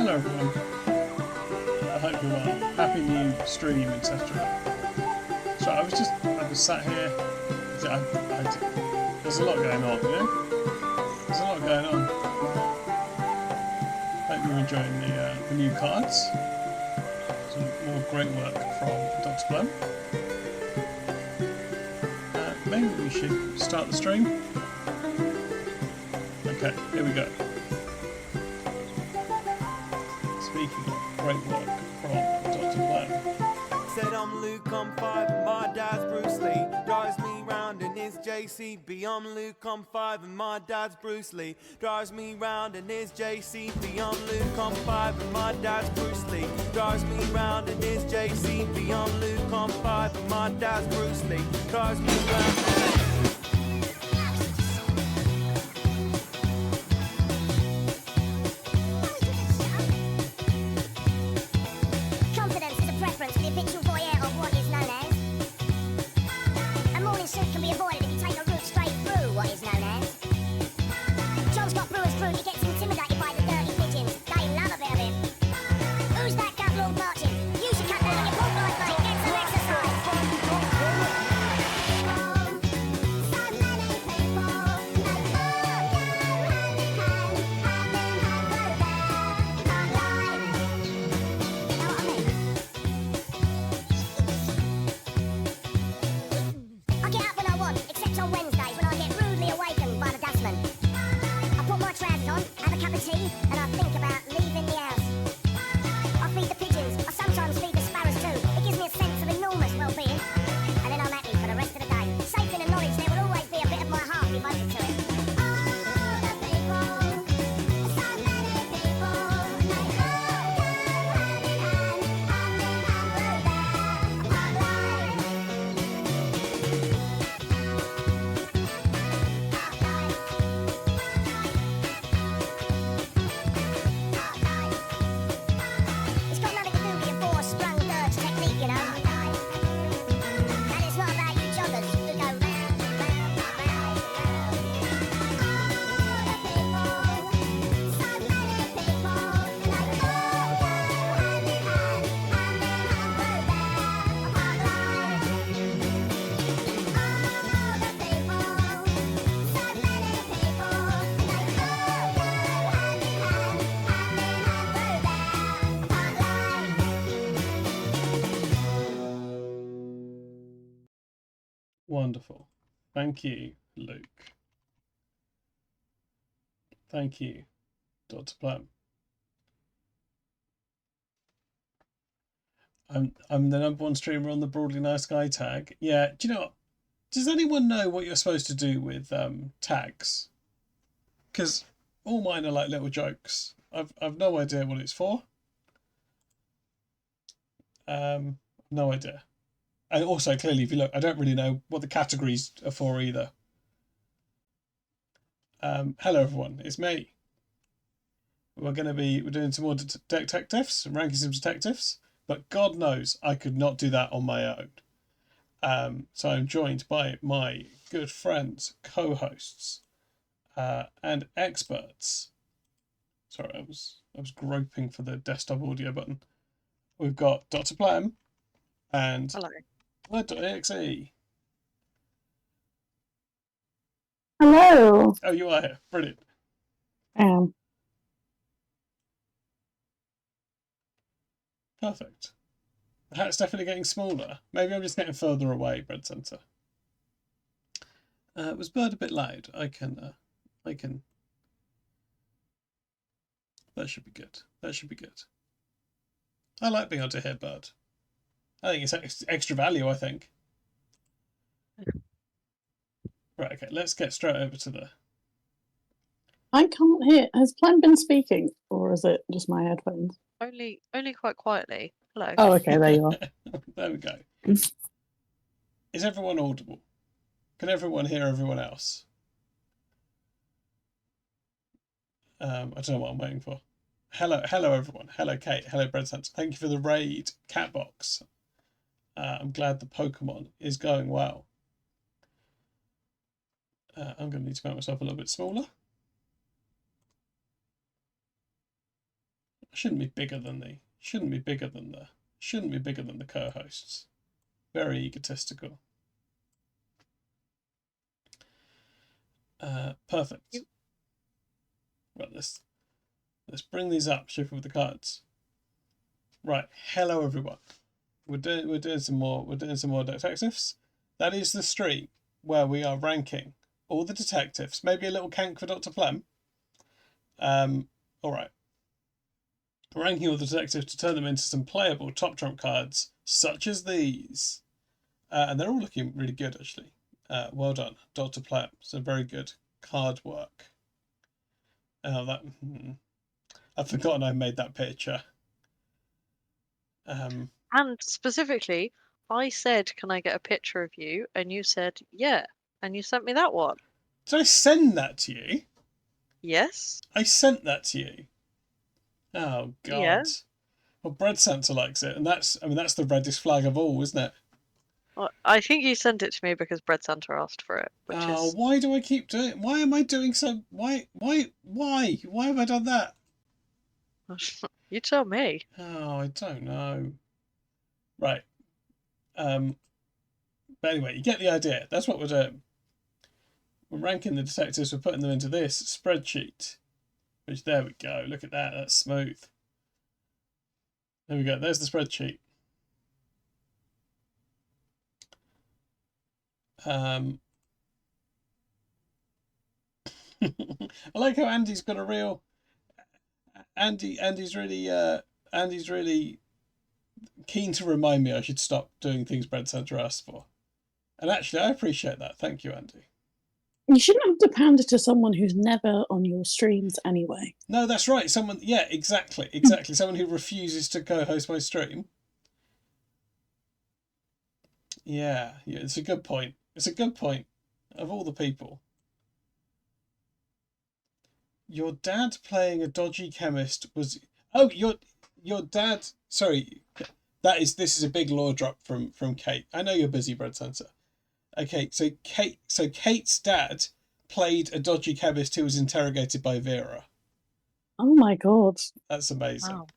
Hello everyone, I hope you're well. Happy new stream, etc. So I was sat here, there's a lot going on, you know? There's a lot going on. Hope you're enjoying the new cards. Some more great work from Dr. Plum. Maybe we should start the stream. Okay, here we go. Speaking of great work from Dr. Plum. Said I'm Luke, I'm 5 and my dad's Bruce Lee. Drives me round in his JCB. I'm Luke, I'm 5 and my dad's Bruce Lee. Drives me round in his JCB. I'm Luke, I'm 5 and my dad's Bruce Lee. Drives me round in his JCB. I'm Luke, I'm 5 and my dad's Bruce Lee. Drives me round. Wonderful. Thank you, Luke. Thank you, Dr. Plum. I'm the #1 streamer on the Broadly Nice Guy tag. Yeah, do you know what? Does anyone know what you're supposed to do with tags? Because all mine are like little jokes. I've no idea what it's for. No idea. And also, clearly, if you look, I don't really know what the categories are for either. Hello, everyone. It's me. We're doing some more Decktectives, ranking some detectives, but God knows I could not do that on my own. So I'm joined by my good friends, co-hosts, and experts. Sorry, I was groping for the desktop audio button. We've got Dr. Plum and Exe. Hello. Oh, you are here. Brilliant. Perfect. The hat's definitely getting smaller. Maybe I'm just getting further away, Bread Centre. Was Bird a bit loud? I can. That should be good. That should be good. I like being able to hear Bird. I think it's extra value, I think. Right, okay, let's get straight over to the... I can't hear. Has Plan been speaking, or is it just my headphones? Only quite quietly. Hello. Oh, okay, there you are. There we go. Is everyone audible? Can everyone hear everyone else? I don't know what I'm waiting for. Hello everyone. Hello Kate. Hello Breadsense. Thank you for the raid, Catbox. I'm glad the Pokemon is going well. I'm going to need to make myself a little bit smaller. Shouldn't be bigger than the. Shouldn't be bigger than the. Shouldn't be bigger than the co-hosts. Very egotistical. Perfect. Right, let's bring these up. Shift with the cards. Right, hello everyone. We're doing some more detectives. That is the stream where we are ranking all the detectives. Maybe a little cank for Dr. Plum. All right. Ranking all the detectives to turn them into some playable top trump cards, such as these. And they're all looking really good, actually. Well done, Dr. Plum. So very good card work. I've forgotten I made that picture. And specifically, I said, "Can I get a picture of you?" And you said, "Yeah." And you sent me that one. Did I send that to you? Yes. I sent that to you. Oh Yeah. God. Well, Bread Santa likes it, and that's the reddest flag of all, isn't it? Well, I think you sent it to me because Bread Santa asked for it, which Oh, is why do I keep doing? Why am I doing so? Why have I done that? you tell me. Oh, I don't know. Right. But anyway, you get the idea. That's what we're doing. We're ranking the detectives. We're putting them into this spreadsheet. Which, there we go. Look at that. That's smooth. There we go. There's the spreadsheet. I like how Andy's got a real. Andy's really keen to remind me I should stop doing things Bread Santa asked for. And actually, I appreciate that. Thank you, Andy. You shouldn't have to pander to someone who's never on your streams anyway. No, that's right. Someone, yeah, exactly. Someone who refuses to co-host my stream. Yeah, it's a good point. It's a good point. Of all the people, your dad playing a dodgy chemist was. Oh, your dad. Sorry, this is a big law drop from Kate. I know you're busy, Bread Santa. Okay, so Kate's dad played a dodgy chemist who was interrogated by Vera. Oh my God. That's amazing. Wow,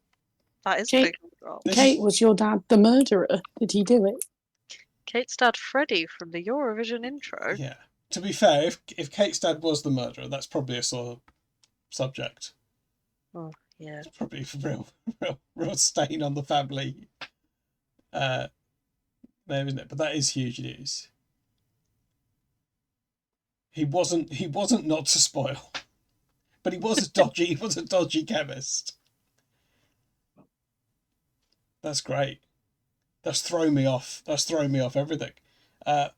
that is Kate- a big drop. Kate, was your dad the murderer? Did he do it? Kate's dad, Freddie, from the Eurovision intro. Yeah. To be fair, if Kate's dad was the murderer, that's probably a sore subject. Oh, yeah. It's probably a real stain on the family name, isn't it? But that is huge news. He wasn't not to spoil, but he was a dodgy chemist. That's great. That's thrown me off. That's thrown me off everything. Right,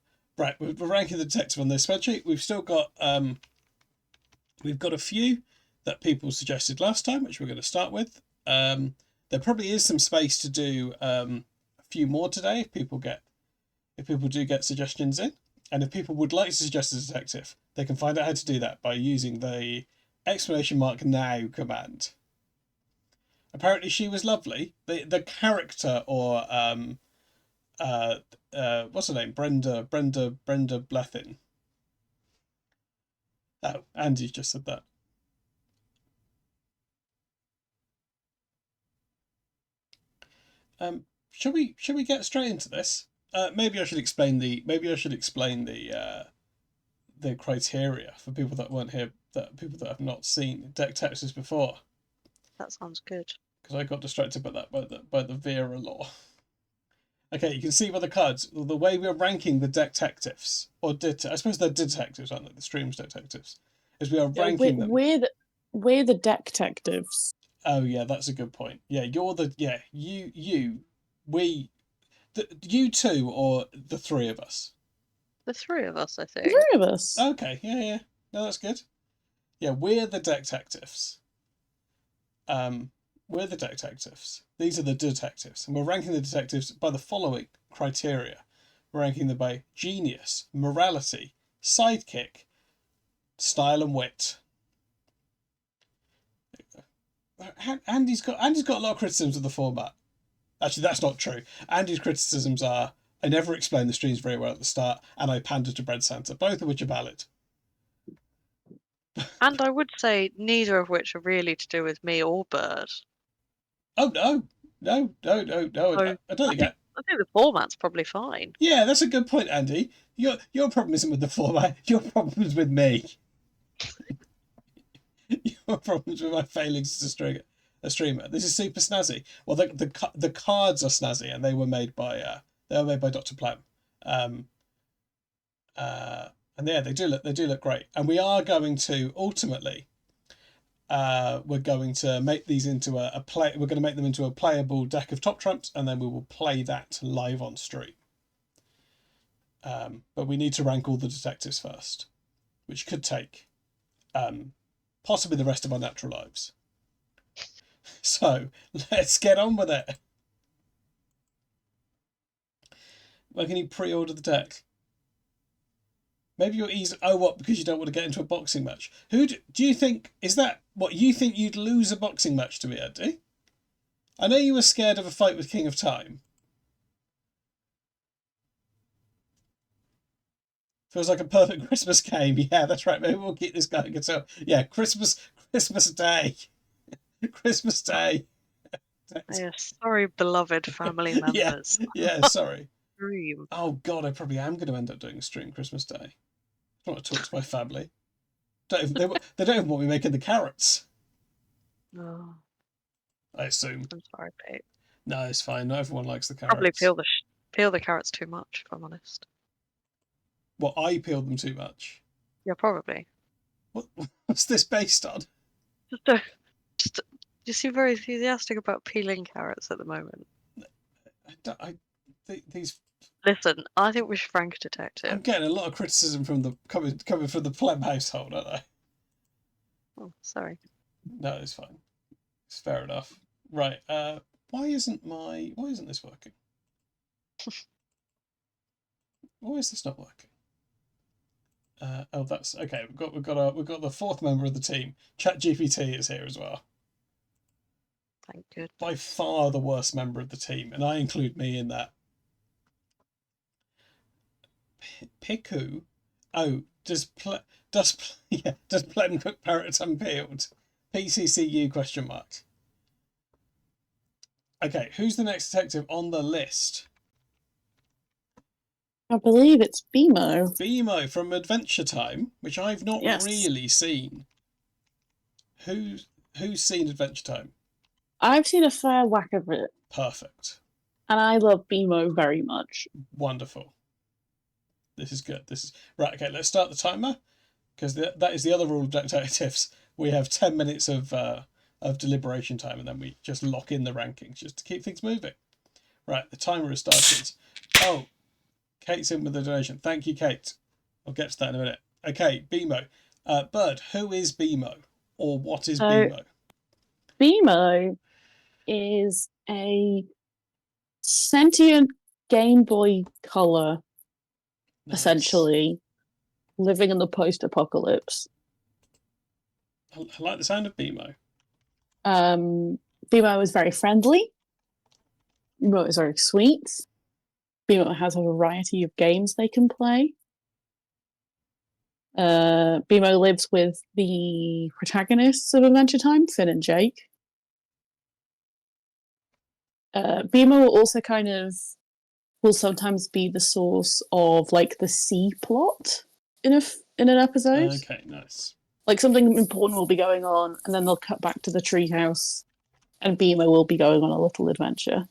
we're ranking the detective on this spreadsheet. We've still got we've got a few that people suggested last time, which we're going to start with. There probably is some space to do a few more today if people do get suggestions in, and if people would like to suggest a detective, they can find out how to do that by using the _now command. Apparently, she was lovely. The character, or what's her name? Brenda Blethyn. Oh, Andy's just said that. Should we get straight into this? Maybe I should explain the criteria for people that weren't here, that people that have not seen Decktectives before. That sounds good. Because I got distracted by that by the Vera law. Okay, you can see by the cards the way we're ranking the Decktectives, or I suppose they're detectives, aren't they? The stream's detectives, is we are ranking them. We're the Decktectives. Oh yeah, that's a good point. Yeah, you two, or the three of us. The three of us, I The think. three of us. Okay, yeah. No, that's good. Yeah, we're the Decktectives. We're the detectives. These are the detectives, and we're ranking the detectives by the following criteria. We're ranking them by genius, morality, sidekick, style, and wit. Andy's got a lot of criticisms of the format. Actually, that's not true. Andy's criticisms are: I never explained the streams very well at the start, and I pander to Bread Santa, both of which are valid. And I would say neither of which are really to do with me or Bird. Oh no. So I don't think. I think the format's probably fine. Yeah, that's a good point, Andy. Your problem isn't with the format. Your problem is with me. Your problem is with my failings as a streamer. This is super snazzy. Well, the cards are snazzy, and they were made by Dr. Plum. Um, and yeah, they do look great. And we are going to ultimately we're going to make these into a play. We're going to make them into a playable deck of top trumps, and then we will play that live on stream. But we need to rank all the detectives first, which could take possibly the rest of our natural lives. So let's get on with it. Where can you pre-order the deck? Maybe you're easy. Oh, what? Because you don't want to get into a boxing match. Who do you think is that? What you think you'd lose a boxing match to me, Andy? I know you were scared of a fight with King of Time. Feels like a perfect Christmas game. Yeah, that's right. Maybe we'll keep this going. So yeah, Christmas Day, Christmas Day. Yes, sorry, beloved family Yeah, members. yeah. Sorry. Dream. Oh God, I probably am going to end up doing a stream Christmas Day. I want to talk to my family. They don't even want me making the carrots. Oh, I assume. I'm sorry, Pete. No, it's fine. Not everyone likes the Probably carrots. peel the carrots too much, if I'm honest. Well, I peeled them too much. Yeah, probably. What's this based on? Just you seem very enthusiastic about peeling carrots at the moment. These. Listen, I think we should rank a detective. I'm getting a lot of criticism from the coming from the Pleb household, aren't I? Oh, sorry. No, it's fine. It's fair enough. Right. Why isn't this working? Why is this not working? Oh, that's okay. We've got the fourth member of the team. ChatGPT is here as well. Thank goodness. By far the worst member of the team, and I include me in that. Piku. Oh, does Plem cook parrots unpeeled? PCCU question mark. Okay, who's the next detective on the list? I believe it's BMO. BMO from Adventure Time, which I've not really seen. Who's seen Adventure Time? I've seen a fair whack of it. Perfect. And I love BMO very much. Wonderful. This is good. This is right. Okay, let's start the timer because that is the other rule of Detectives. We have 10 minutes of deliberation time, and then we just lock in the rankings just to keep things moving. Right, the timer has started. Oh, Kate's in with the donation. Thank you, Kate. I'll get to that in a minute. Okay, BMO. Bird, who is BMO? Or what is BMO? BMO is a sentient Game Boy Color, essentially, living in the post-apocalypse. I like the sound of BMO. BMO is very friendly. BMO is very sweet. BMO has a variety of games they can play. BMO lives with the protagonists of Adventure Time, Finn and Jake. BMO also will sometimes be the source of like the C plot in an episode. Okay, nice. Like something important will be going on, and then they'll cut back to the treehouse, and BMO will be going on a little adventure.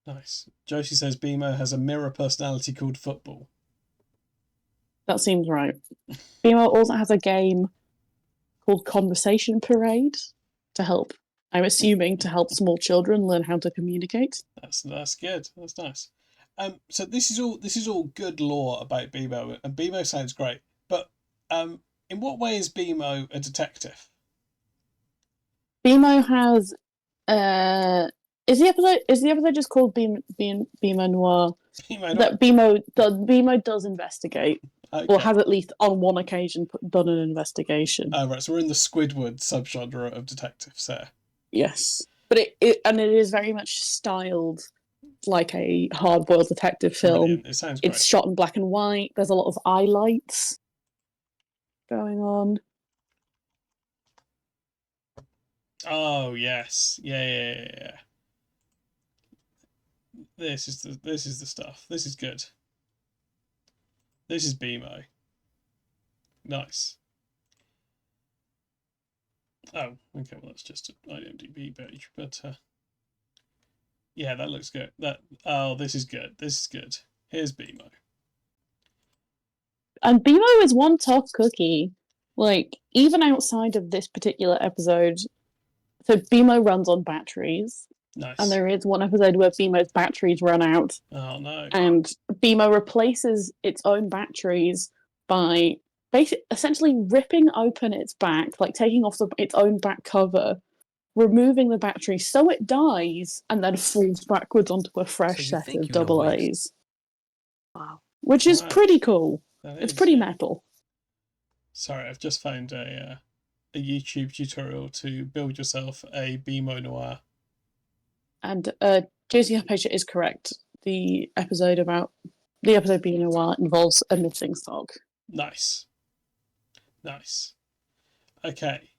Nice. Josie says BMO has a mirror personality called football. That seems right. BMO also has a game called Conversation Parade to help. I'm assuming to help small children learn how to communicate. That's good. That's nice. So this is all good lore about BMO, and BMO sounds great. But in what way is BMO a detective? BMO has is the episode just called BMO Noir? That BMO does investigate. Okay. Or has at least on one occasion done an investigation. Oh right, so we're in the Squidward subgenre of detectives there. Yes, but it is very much styled like a hard-boiled detective film. Brilliant. It sounds great. It's shot in black and white. There's a lot of highlights going on. Oh yes, yeah. This is the stuff. This is good. This is BMO. Nice. Oh, okay. Well, that's just an IMDb page, but yeah, that looks good. This is good. This is good. Here's BMO. And BMO is one tough cookie. Like, even outside of this particular episode, so BMO runs on batteries. Nice. And there is one episode where BMO's batteries run out. Oh no. And BMO replaces its own batteries by essentially ripping open its back, like taking off its own back cover, removing the battery so it dies, and then falls backwards onto a fresh So you set think of you're double gonna win. A's. Wow. Which is Wow. pretty cool. That It's is, pretty yeah. metal. Sorry, I've just found a YouTube tutorial to build yourself a BMO Noir. And Josie Harpager is correct. The episode being a while involves a missing sock. Nice. Okay,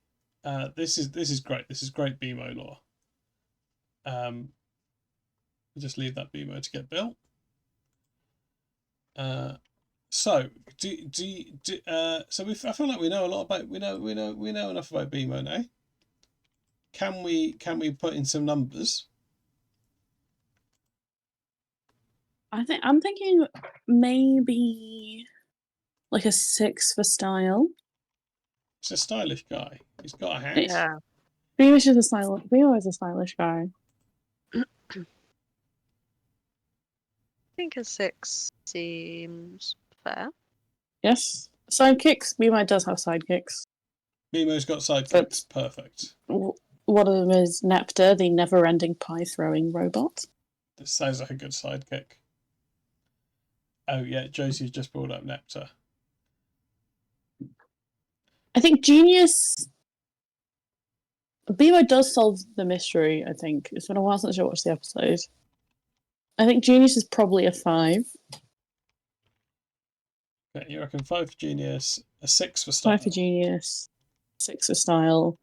this is great. This is great BMO lore. We'll just leave that BMO to get built. So I feel like we know a lot about we know enough about BMO now. Can we put in some numbers? I'm thinking maybe like a 6 for style. He's a stylish guy. He's got a hat. Yeah. BMO is a stylish guy. I think a 6 seems fair. Yes. Sidekicks. BMO does have sidekicks. BMO's got sidekicks. Perfect. One of them is Nepta, the never-ending pie-throwing robot. This sounds like a good sidekick. Oh yeah, Josie's just brought up Nepta. I think Genius. BMO does solve the mystery, I think. It's been a while since I watched the episode. I think Genius is probably a 5. Okay, you reckon 5 for Genius, a 6 for style. 5 for Genius, 6 for style.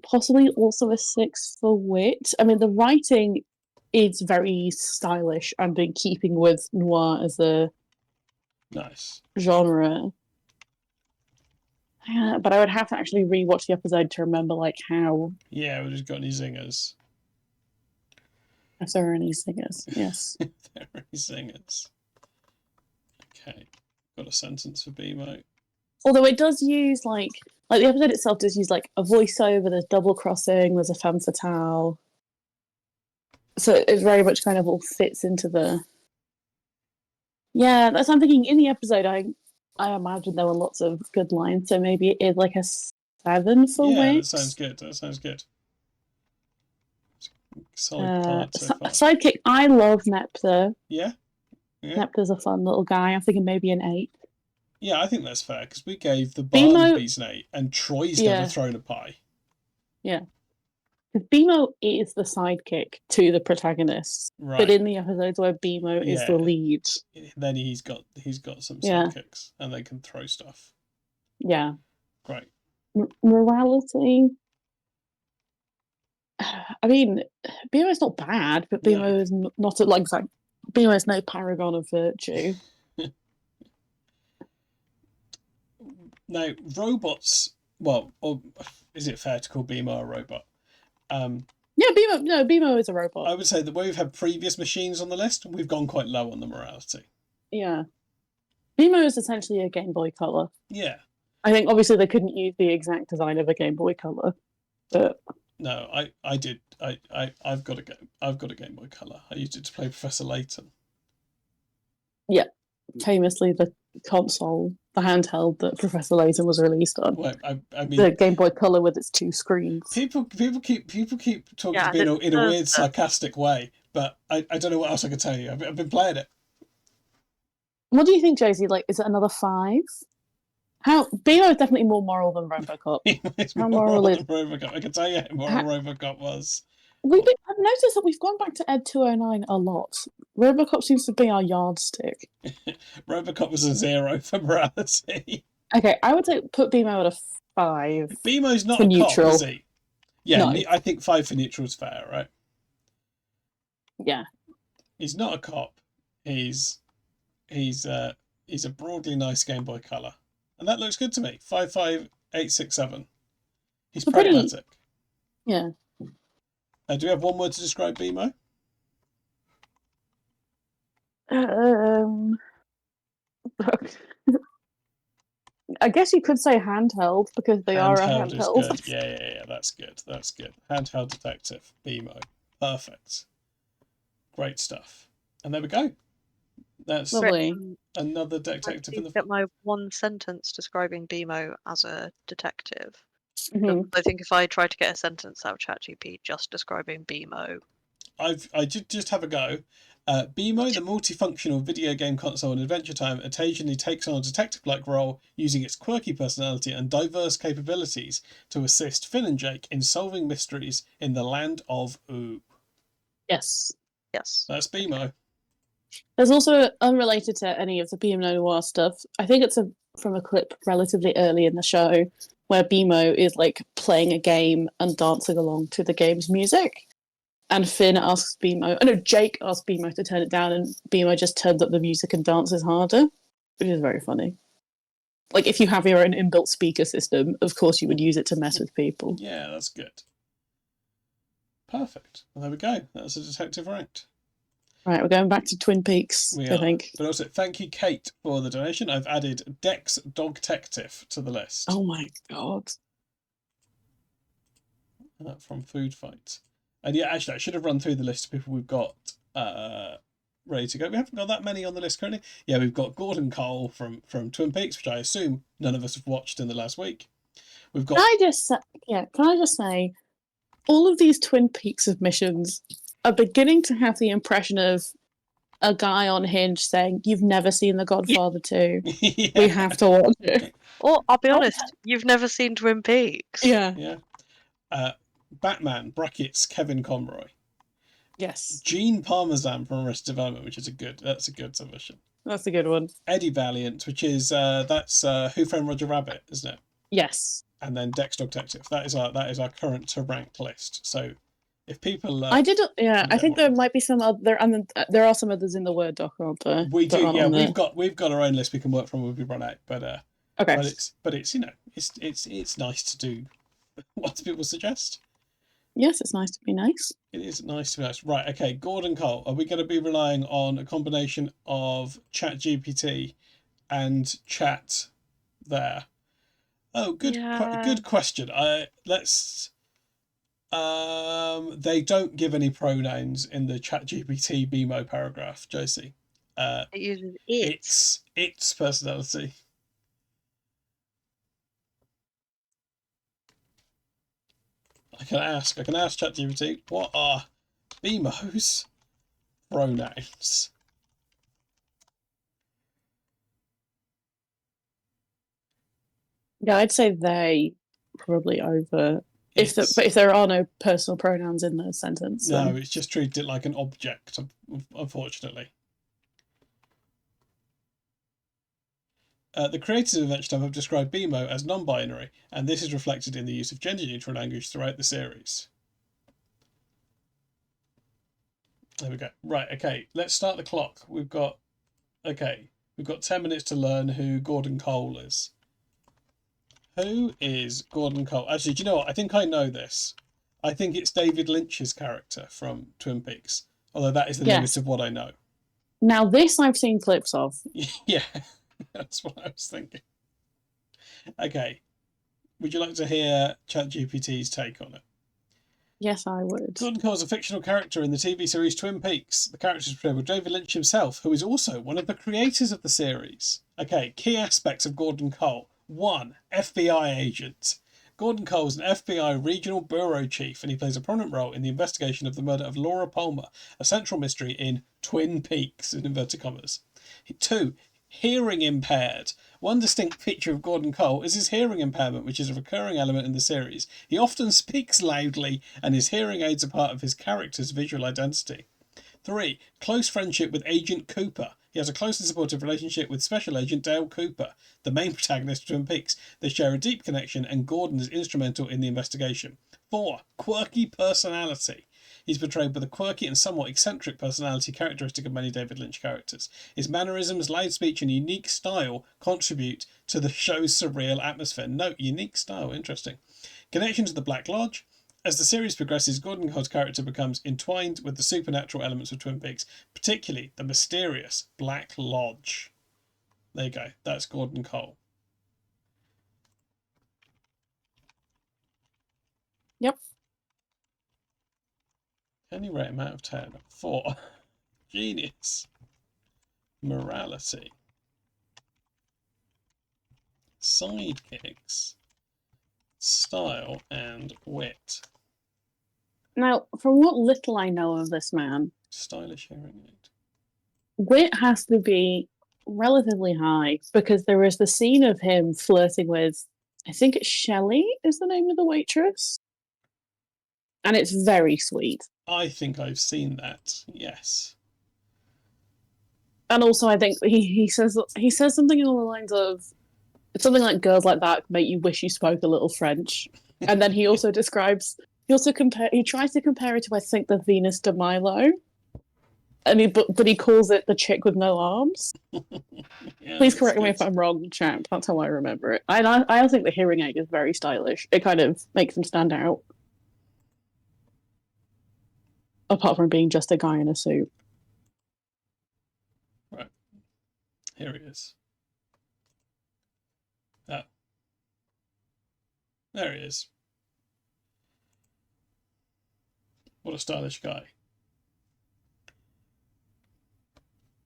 Possibly also a 6 for wit. I mean, the writing is very stylish and in keeping with noir as a Nice genre. But I would have to actually rewatch the episode to remember like how. Yeah, we've just got any zingers. If there are any singers, yes. If there are any zingers. Okay, got a sentence for BMO. Although it does use like the episode itself does use like a voiceover. There's double crossing. There's a femme fatale. So it very much kind of all fits into the. Yeah, that's what I'm thinking. In the episode, I imagine there were lots of good lines. So maybe it is like a 7 for Yeah, wit. that sounds good. Solid card so far. Sidekick. I love Nepta. Yeah. Nepta's a fun little guy. I'm thinking maybe an 8. Yeah, I think that's fair because we gave the BMO Barnaby's an 8 and Troy's never thrown a pie. Yeah. Because BMO is the sidekick to the protagonist, Right. but in the episodes where BMO is the lead, then he's got some sidekicks and they can throw stuff. Yeah. Great. Morality. I mean, BMO is not bad, but BMO is not like BMO is no paragon of virtue. Now, robots. Well, or is it fair to call BMO a robot? Yeah, BMO is a robot. I would say that where we've had previous machines on the list, we've gone quite low on the morality. Yeah. BMO is essentially a Game Boy Color. Yeah. I think obviously they couldn't use the exact design of a Game Boy Color, but no, I did. I've got a Game Boy Color. I used it to play Professor Layton. Yeah, famously the console, the handheld that Professor Layton was released on. Well, I mean, the Game Boy Color with its 2 screens. People keep talking to me in a weird sarcastic way, but I don't know what else I can tell you. I've been playing it. What do you think, Josie? Like, is it another 5? How BMO is definitely more moral than RoboCop. It's How more moral than is RoboCop. I can tell you how moral RoboCop was. I've noticed that we've gone back to Ed 209 a lot. RoboCop seems to be our yardstick. RoboCop was a 0 for morality. Okay, I would say put BMO at a 5 BMO's not for a cop, neutral. is he? Yeah, No. I think 5 for neutral is fair, right? Yeah. He's not a cop. He's a broadly nice Game Boy Color, and that looks good to me. 55867. He's So pretty- pragmatic. Yeah. Do we have one word to describe BMO? I guess you could say handheld because they are a Handheld is handheld. good. Yeah. That's good. That's good. Handheld detective. BMO. Perfect. Great stuff. And there we go. That's Lovely. another I detective in need the. to get my one sentence describing BMO as a detective. Mhm. I think if I tried to get a sentence out of ChatGPT just describing BMO, I did just have a go. BMO, the multifunctional video game console in Adventure Time, occasionally takes on a detective-like role using its quirky personality and diverse capabilities to assist Finn and Jake in solving mysteries in the land of Ooh. Yes. yes. That's BMO. There's also, unrelated to any of the BMO Noir stuff, I think it's from a clip relatively early in the show where BMO is like playing a game and dancing along to the game's music. And Finn asks BMO, Jake asks BMO to turn it down, and BMO just turns up the music and dances harder, which is very funny. Like, if you have your own inbuilt speaker system, of course you would use it to mess with people. Yeah, that's good. Perfect. Well, there we go. That's a detective ranked. Right, we're going back to Twin Peaks, I think. But also, thank you, Kate, for the donation. I've added Dex Dogtective to the list. Oh my god. From Food Fight. And yeah, actually, I should have run through the list of people we've got ready to go. We haven't got that many on the list currently. Yeah, we've got Gordon Cole from Twin Peaks, which I assume none of us have watched in the last week. We've got. Can I just say, all of these Twin Peaks submissions are beginning to have the impression of a guy on Hinge saying, "You've never seen The Godfather 2. Yeah. We have to watch it." Or, I'll be honest, you've never seen Twin Peaks. Yeah. Batman brackets Kevin Conroy. Yes. Gene Parmesan from Arrested Development, which is a good submission. That's a good one. Eddie Valiant, which is that's Who Framed Roger Rabbit, isn't it? Yes. And then Dex Detective. That is our current to rank list. So if people I think there might be some other, and there are some others in the Word doc, aren't there? We do, yeah. We've got our own list we can work from when we run out, but okay. But it's it's nice to do what people suggest. Yes, it's nice to be nice. It is nice to be nice. Right, okay, Gordon Cole. Are we going to be relying on a combination of ChatGPT and chat there? Oh, good question. Let's. They don't give any pronouns in the ChatGPT BMO paragraph, Josie. It uses its personality. I can ask ChatGPT, what are BMO's pronouns? Yeah, I'd say they probably over if there are no personal pronouns in the sentence. No, then. it's just treated like an object, unfortunately. The creators of Adventure Time have described BMO as non-binary, and this is reflected in the use of gender-neutral language throughout the series. There we go. Right, okay, let's start the clock. We've got 10 minutes to learn who Gordon Cole is. Who is Gordon Cole? Actually, do you know what? I think I know this. I think it's David Lynch's character from Twin Peaks, although that is the limit of what I know. Now, this I've seen clips of. Yeah, that's what I was thinking. Okay. Would you like to hear ChatGPT's take on it? Yes, I would. Gordon Cole is a fictional character in the TV series Twin Peaks. The character is portrayed by David Lynch himself, who is also one of the creators of the series. Okay, key aspects of Gordon Cole. 1. FBI agent. Gordon Cole is an FBI regional bureau chief, and he plays a prominent role in the investigation of the murder of Laura Palmer, a central mystery in Twin Peaks, in inverted commas. 2. Hearing impaired. One distinct feature of Gordon Cole is his hearing impairment, which is a recurring element in the series. He often speaks loudly, and his hearing aids are part of his character's visual identity. 3. Close friendship with Agent Cooper, He has a close and supportive relationship with Special Agent Dale Cooper, the main protagonist of Twin Peaks. They share a deep connection, and Gordon is instrumental in the investigation. 4. Quirky personality. He's portrayed with a quirky and somewhat eccentric personality characteristic of many David Lynch characters. His mannerisms, loud speech, and unique style contribute to the show's surreal atmosphere. Note, unique style, interesting. Connection to the Black Lodge. As the series progresses, Gordon Cole's character becomes entwined with the supernatural elements of Twin Peaks, particularly the mysterious Black Lodge. There you go. That's Gordon Cole. Yep. Can you rate him out of 10? 4. Genius. Morality. Sidekicks. Style and wit. Now, from what little I know of this man, Stylish hearing aid. wit has to be relatively high because there is the scene of him flirting with, I think it's Shelley is the name of the waitress. And it's very sweet. I think I've seen that, yes. And also I think he says something along the lines of, it's something like girls like that make you wish you spoke a little French. And then he also describes, he tries to compare it to, I think, the Venus de Milo. And but he calls it the chick with no arms. Yeah, Please correct me good. if I'm wrong, champ. That's how I remember it. I think the hearing aid is very stylish. It kind of makes him stand out. Apart from being just a guy in a suit. Right. Here he is. Oh. There he is. What a stylish guy.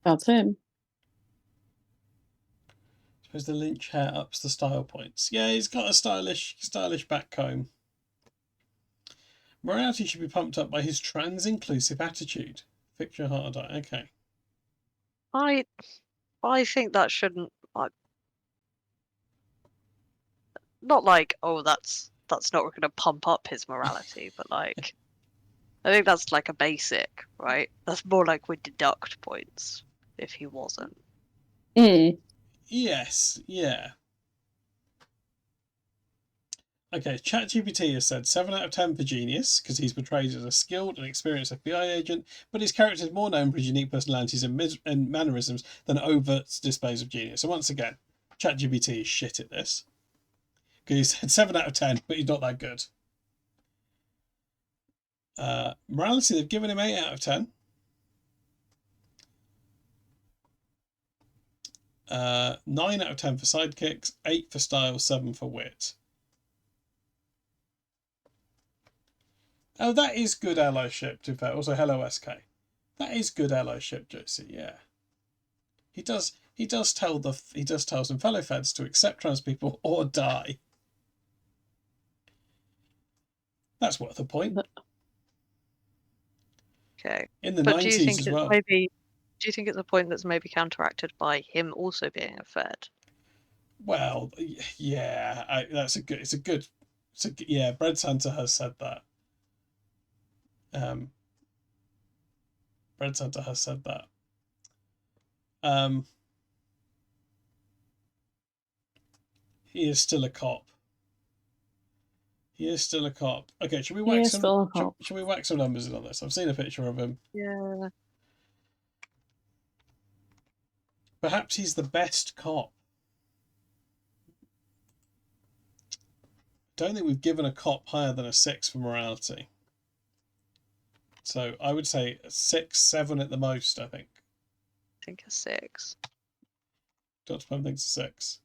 That's him. Suppose the Lynch hair ups the style points. Yeah, he's got a stylish back comb. Morality should be pumped up by his trans-inclusive attitude. Fix your heart or die. Okay. I think that shouldn't, not like, oh, that's not going to pump up his morality, but like, I think that's like a basic, right? That's more like we deduct points if he wasn't. Yes, yeah. Okay, ChatGPT has said 7 out of 10 for genius, because he's portrayed as a skilled and experienced FBI agent, but his character is more known for his unique personalities and mannerisms than overt displays of genius. So once again, ChatGPT is shit at this. Because he said 7 out of 10, but he's not that good. Morality, they've given him 8 out of 10. 9 out of 10 for sidekicks, 8 for style, 7 for wit. Oh, that is good allyship, to be fair. Also, hello, SK. That is good allyship, Josie, yeah. He does tell some fellow feds to accept trans people or die. That's worth a point. Okay. In the But do you 90s think as it's well. maybe, do you think it's a point that's maybe counteracted by him also being a Fed? Well, yeah, yeah, Bread Santa has said that. Bread Santa has said that. He is still a cop. He is still a cop. Okay, should we whack some numbers in on this? I've seen a picture of him. Yeah. Perhaps he's the best cop. Don't think we've given a cop higher than a 6 for morality. So I would say 6, 7 at the most, I think. I think a 6. Dr. Pym thinks a 6.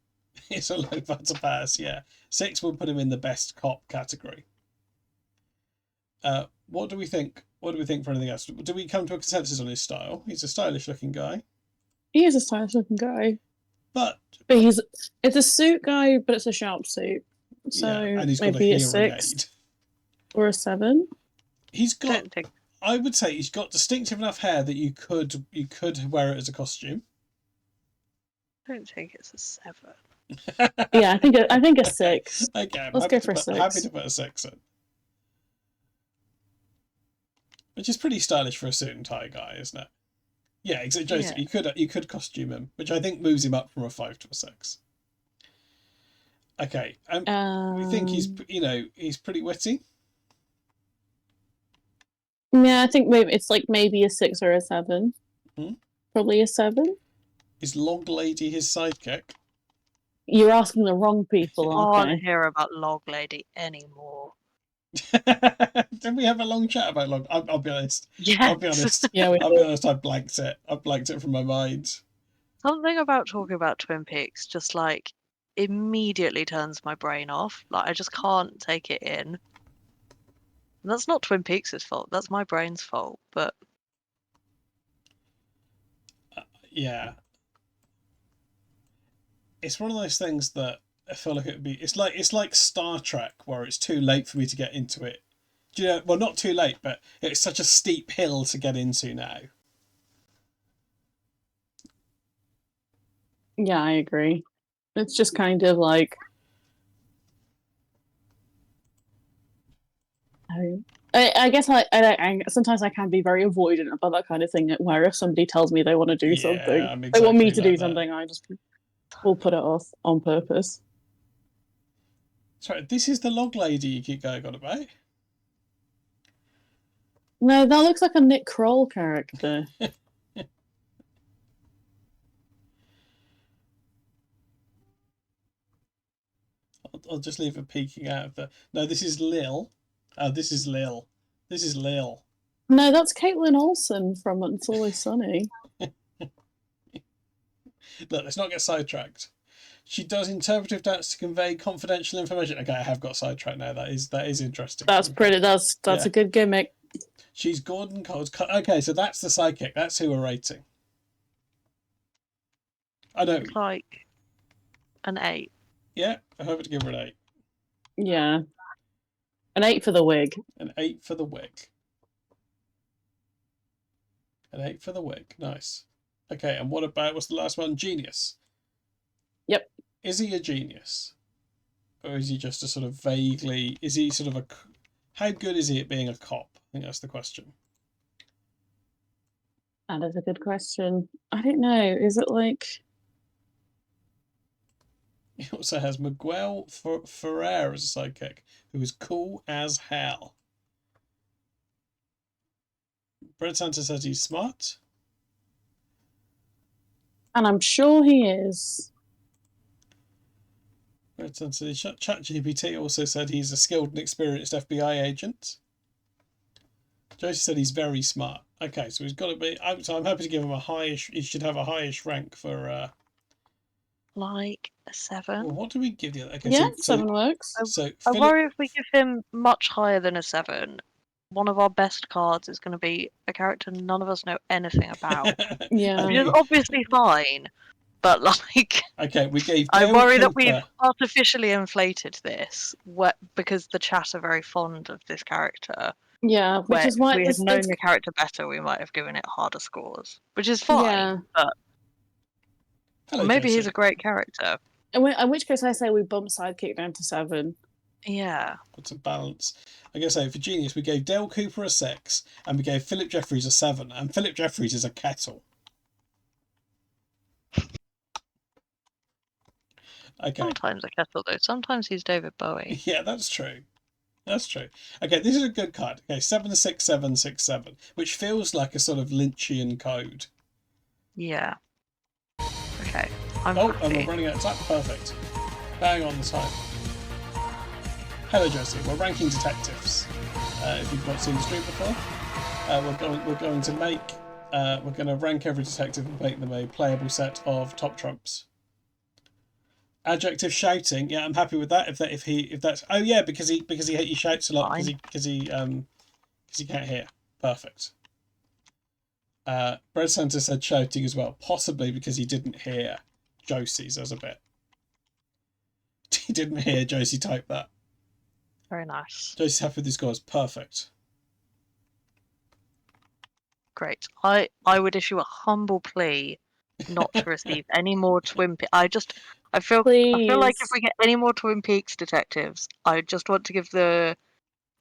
It's a low bar to pass, yeah. 6 will put him in the best cop category. What do we think? What do we think for anything else? Do we come to a consensus on his style? He's a stylish looking guy. He is a stylish looking guy. But it's a suit guy, but it's a sharp suit. So yeah, and he's got maybe a a hearing 6 aid. or a 7. He's got, I would say he's got distinctive enough hair that you could wear it as a costume. I don't think it's a 7. Yeah, I think a 6. Okay, let's go for a 6. Happy to put a 6 in. Which is pretty stylish for a suit and tie guy, isn't it? Yeah, exactly. Josie, you could costume him, which I think moves him up from a 5 to a 6. Okay, we think he's he's pretty witty. Yeah, I think maybe a 6 or a 7. Hmm? Probably a 7. Is Log Lady his sidekick? You're asking the wrong people, I okay? can't hear about Log Lady anymore. Did we have a long chat about Log? I'll be honest. Yes. I'll be honest. Yeah, we I'll be honest. I blanked it. I blanked it from my mind. Something about talking about Twin Peaks just like immediately turns my brain off. Like I just can't take it in. And that's not Twin Peaks' fault. That's my brain's fault. But Yeah, it's one of those things that I feel like it would be. It's like Star Trek, where it's too late for me to get into it. Do you know? Well, not too late, but it's such a steep hill to get into now. Yeah, I agree. It's just kind of like I guess I sometimes I can be very avoidant about that kind of thing. Where if somebody tells me they want to do something, I'm they want me exactly to do like that. something, I just will put it off on purpose. Sorry, this is the Log Lady you keep going on about. No, that looks like a Nick Kroll character. I'll just leave her peeking out of the. No, this is Lil. Oh, this is Lil. This is Lil. No, that's Caitlin Olsen from It's Always Sunny. Look, let's not get sidetracked. She does interpretive dance to convey confidential information. Okay, I have got sidetracked now. That is interesting. That's pretty. That's Yeah. a good gimmick. She's Gordon Cole's. Okay, so that's the sidekick. That's who we're rating. I know. like an 8. Yeah, I'm happy to give her an 8. Yeah, an 8 for the wig. An 8 for the wig. An 8 for the wig. Nice. Okay, and what's the last one? Genius. Yep. Is he a genius? Or is he just a sort of vaguely... Is he sort of a... How good is he at being a cop? I think that's the question. That is a good question. I don't know. Is it like... He also has Miguel Ferrer as a sidekick, who is cool as hell. Brett Santa says he's smart. And I'm sure he is. Brett Santa says ChatGPT also said he's a skilled and experienced FBI agent. Josie said he's very smart. Okay, so he's got to be... So I'm happy to give him a highish... He should have a highish rank for... Like a 7. Well, what do we give the other? Okay, Yeah, so 7 works. So I worry if we give him much higher than a 7, one of our best cards is going to be a character none of us know anything about. Yeah. Which is obviously fine, but like... Okay, we gave I Dale worry that Cooper... we've artificially inflated this because the chat are very fond of this character. Yeah, which is why if we had known the character better, we might have given it harder scores, which is fine. Yeah. But Hello, maybe Josie. he's a great character. In which case, I say we bump sidekick down to 7. Yeah. What's a balance? I guess for Genius, we gave Dale Cooper a 6, and we gave Philip Jeffries a 7, and Philip Jeffries is a kettle. Okay. Sometimes a kettle, though. Sometimes he's David Bowie. Yeah, that's true. That's true. Okay, this is a good card. Okay, 76767, which feels like a sort of Lynchian code. Yeah. Okay. I'm and happy. we're running out of time. Perfect. Bang on the time. Hello, Josie. We're ranking detectives. If you've not seen the stream before, we're going to rank every detective and make them a playable set of top trumps. Adjective shouting. Yeah, I'm happy with that. If that's oh yeah, because he shouts a lot because he can't hear. Perfect. Bread Center said shouting as well, possibly because he didn't hear Josie's as a bit. He didn't hear Josie type that. Very nice. Josie's happy with his scores. Perfect. Great. I would issue a humble plea not to receive any more Twin Peaks. I feel like if we get any more Twin Peaks detectives, I just want to give the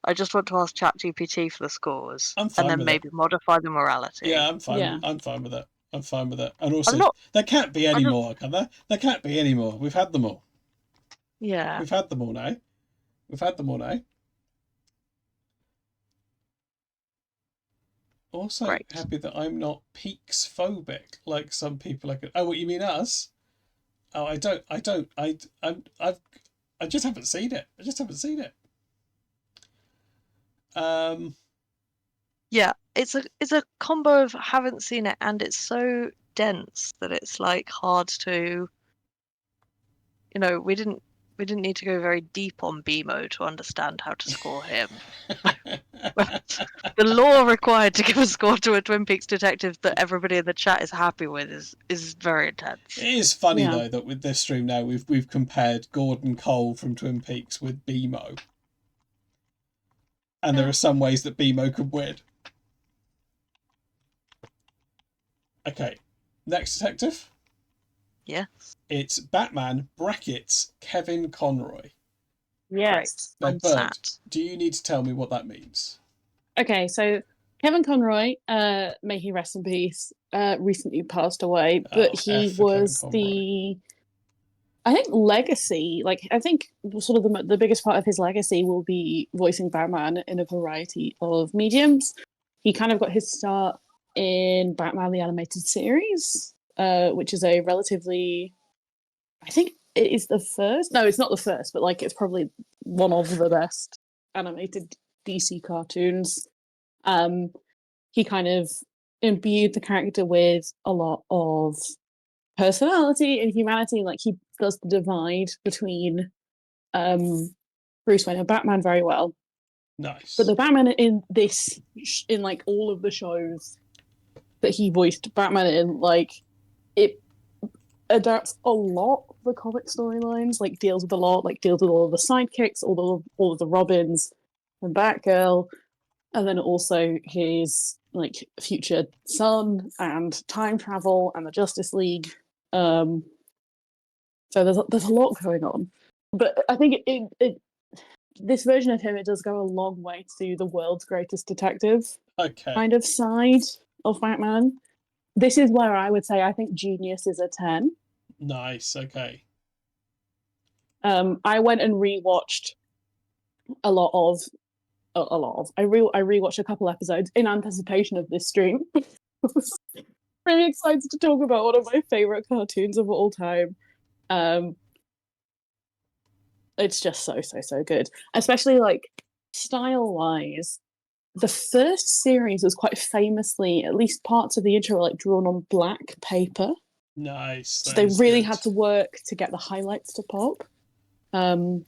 I just want to ask ChatGPT for the scores, I'm and fine then with it. maybe modify the morality. Yeah, I'm fine. Yeah. I'm fine with it. I'm fine with it. And I'm also, not. there can't be I any don't. more, can there? There can't be any more. We've had them all. Yeah. We've had them all now. We've had them all now. Also Great. happy that I'm not peaks phobic like some people. Like, oh, what you mean us? Oh, I don't. I just haven't seen it. I just haven't seen it. Um, Yeah, it's a combo of haven't seen it, and it's so dense that it's like hard to. We didn't need to go very deep on BMO to understand how to score him. The law required to give a score to a Twin Peaks detective that everybody in the chat is happy with is very intense. It is funny Yeah. though that with this stream now we've compared Gordon Cole from Twin Peaks with BMO, and there are some ways that BMO could win. Okay, next detective. Yes. It's Batman brackets Kevin Conroy. Yes. Now, I'm Bird, sat. do you need to tell me what that means? Okay, so Kevin Conroy, may he rest in peace, recently passed away, but Oh, he F for Kevin was Conroy. I think legacy, like I think sort of the biggest part of his legacy will be voicing Batman in a variety of mediums. He kind of got his start in Batman the Animated Series, which is a relatively, I think it is the first. No, it's not the first, but like it's probably one of the best animated DC cartoons. He kind of imbued the character with a lot of personality and humanity. Like he does the divide between Bruce Wayne and Batman very well. Nice. But the Batman in in like all of the shows that he voiced Batman in, like it adapts a lot of the comic storylines, like deals with a lot, like deals with all of the sidekicks, all of the Robins and Batgirl, and then also his like future son and time travel and the Justice League. So there's a lot going on, but I think this version of him, it does go a long way to the world's greatest detective Okay. kind of side of Batman. This is where I would say I think Genius is a 10. Nice. Okay. I went and rewatched a lot of I rewatched a couple episodes in anticipation of this stream. I was really excited to talk about one of my favorite cartoons of all time. It's just so good, especially like style wise. The first series was quite famously, at least parts of the intro were like drawn on black paper. Nice. So That they is really good. had to work to get the highlights to pop. And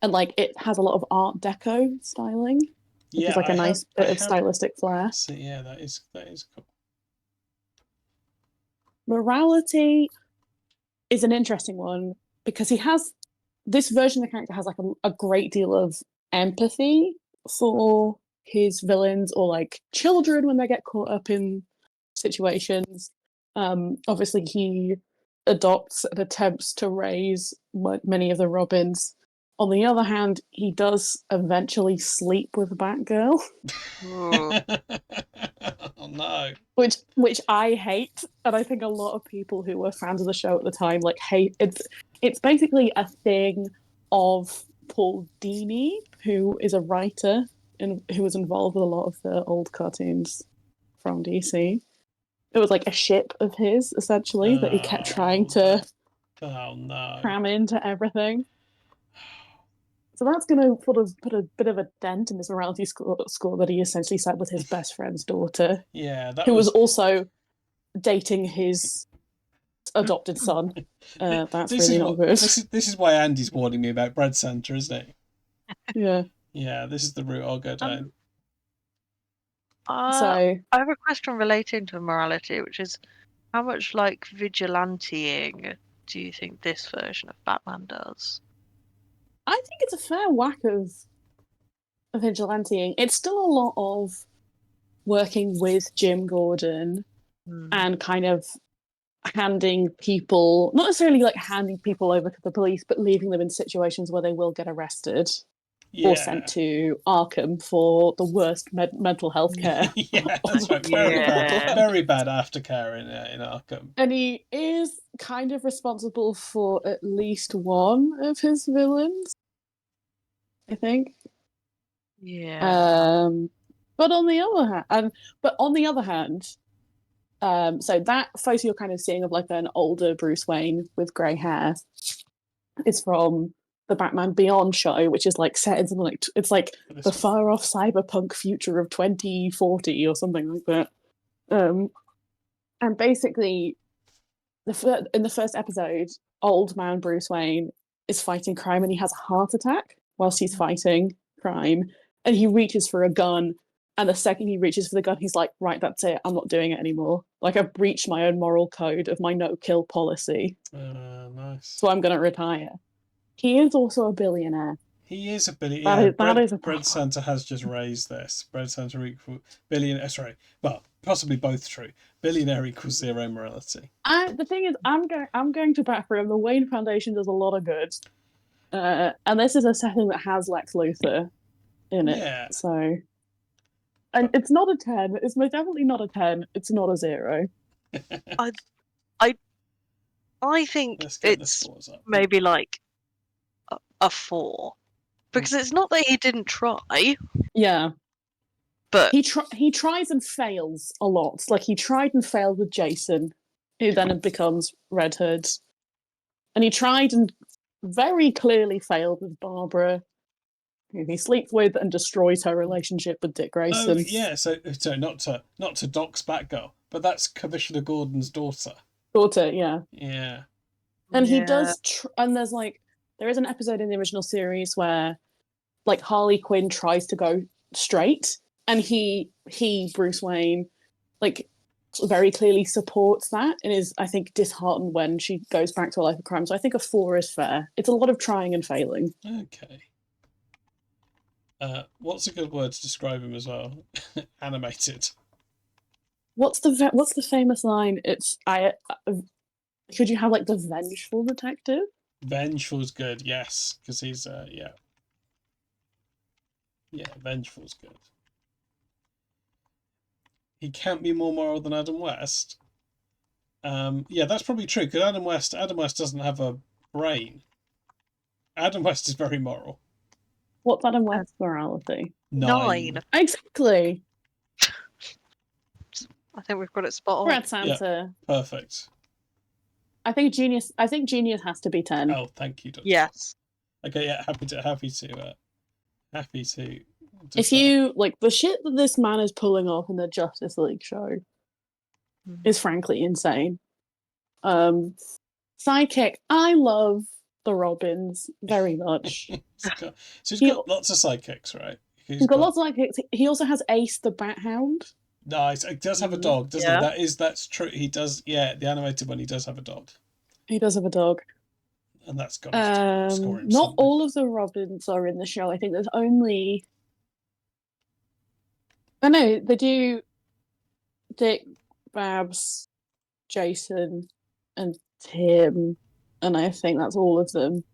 like it has a lot of Art Deco styling, which Yeah, is like a nice bit of stylistic flair. So yeah, that is cool. Morality is an interesting one because he has this version of the character has like a great deal of empathy for his villains or like children when they get caught up in situations. Obviously, he adopts and attempts to raise many of the Robins. On the other hand, he does eventually sleep with Batgirl, Ooh. Oh no. which I hate, and I think a lot of people who were fans of the show at the time like hate it. It's basically a thing of Paul Dini, who is a writer and who was involved with a lot of the old cartoons from DC. It was like a ship of his, essentially, that he kept trying to Oh no. cram into everything. So that's going to sort of put a bit of a dent in this morality score that he essentially set with his best friend's daughter, Yeah, that who was was also dating his adopted son. That's this really is not what good. this is why Andy's warning me about Bread Center, isn't it? Yeah. Yeah, this is the route I'll go down. So I have a question relating to morality, which is how much like vigilanteing do you think this version of Batman does? I think it's a fair whack of vigilanteing. It's still a lot of working with Jim Gordon and kind of handing people, not necessarily like handing people over to the police, but leaving them in situations where they will get arrested. or sent Yeah. to Arkham for the worst mental health care. Yeah, that's right. Very bad, very bad aftercare in Arkham. And he is kind of responsible for at least one of his villains, I think. Yeah. But on the other hand, so that photo you're kind of seeing of like an older Bruce Wayne with grey hair is from the Batman Beyond show, which is like set in something like it's like the far off cyberpunk future of 2040 or something like that. And basically, in the first episode, old man Bruce Wayne is fighting crime and he has a heart attack whilst he's fighting crime, and he reaches for a gun. And the second he reaches for the gun, he's like, right, that's it. I'm not doing it anymore. Like, I've breached my own moral code of my no-kill policy. Nice. So I'm going to retire. He is also a billionaire. He is a billionaire. That is a Bread Santa has just raised this. Bread Santa equals billionaire. Sorry, well, possibly both true. Billionaire equals zero morality. The thing is, I'm going to bat for him. The Wayne Foundation does a lot of good, and this is a setting that has Lex Luthor in it. Yeah. So, and it's not a 10. It's most definitely not a 10. It's not a 0. I think it's maybe like a 4, because it's not that he didn't try. Yeah, but he tries and fails a lot. Like, he tried and failed with Jason, who then becomes Red Hood, and he tried and very clearly failed with Barbara, who he sleeps with and destroys her relationship with Dick Grayson. Oh yeah, so not to dox Batgirl, but that's Commissioner Gordon's daughter. Yeah. Yeah. And he does, and there is an episode in the original series where, like, Harley Quinn tries to go straight, and he Bruce Wayne, like, very clearly supports that and is, I think, disheartened when she goes back to a life of crime. So I think a 4 is fair. It's a lot of trying and failing. Okay. What's a good word to describe him as well? Animated. What's the famous line? Could you have like the vengeful detective? Vengeful's good, yes, because he's vengeful's good. He can't be more moral than Adam West. Yeah, that's probably true, because Adam West doesn't have a brain. Adam West is very moral. What's Adam West's morality? 9. Exactly. I think we've got it spot on. Red Santa. Yeah, perfect. I think Genius has to be 10. Oh, thank you, Doctor. Yes. Okay, yeah, happy to. If you like the shit that this man is pulling off in the Justice League show is frankly insane. Sidekick, I love the Robins very much. He's got lots of sidekicks, right? He's got lots of sidekicks. He also has Ace the Bat Hound. Nice. He does have a dog, doesn't he? That's true. He does. Yeah, the animated one. He does have a dog. He does have a dog. And that's got to score him. Not all of the Robins are in the show. I think there's only. I know they do. Dick, Babs, Jason, and Tim, and I think that's all of them.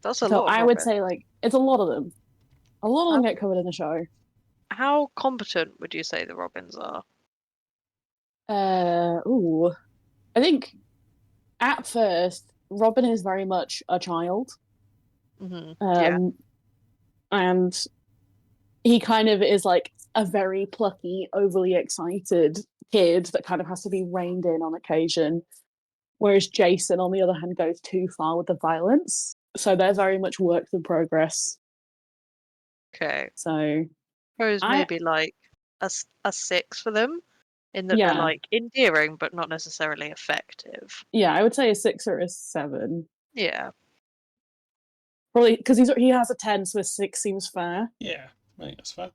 That's a lot. So I would say it's a lot of them. A lot of them get covered in the show. How competent would you say the Robins are? I think at first Robin is very much a child. Yeah. And he kind of is like a very plucky, overly excited kid that kind of has to be reined in on occasion. Whereas Jason, on the other hand, goes too far with the violence. So they're very much works in progress. Okay. So suppose maybe like a 6 for them, in that they're like endearing but not necessarily effective. Yeah, I would say a 6 or a 7. Yeah. Probably because he has a 10, so a 6 seems fair. Yeah, I think that's fair.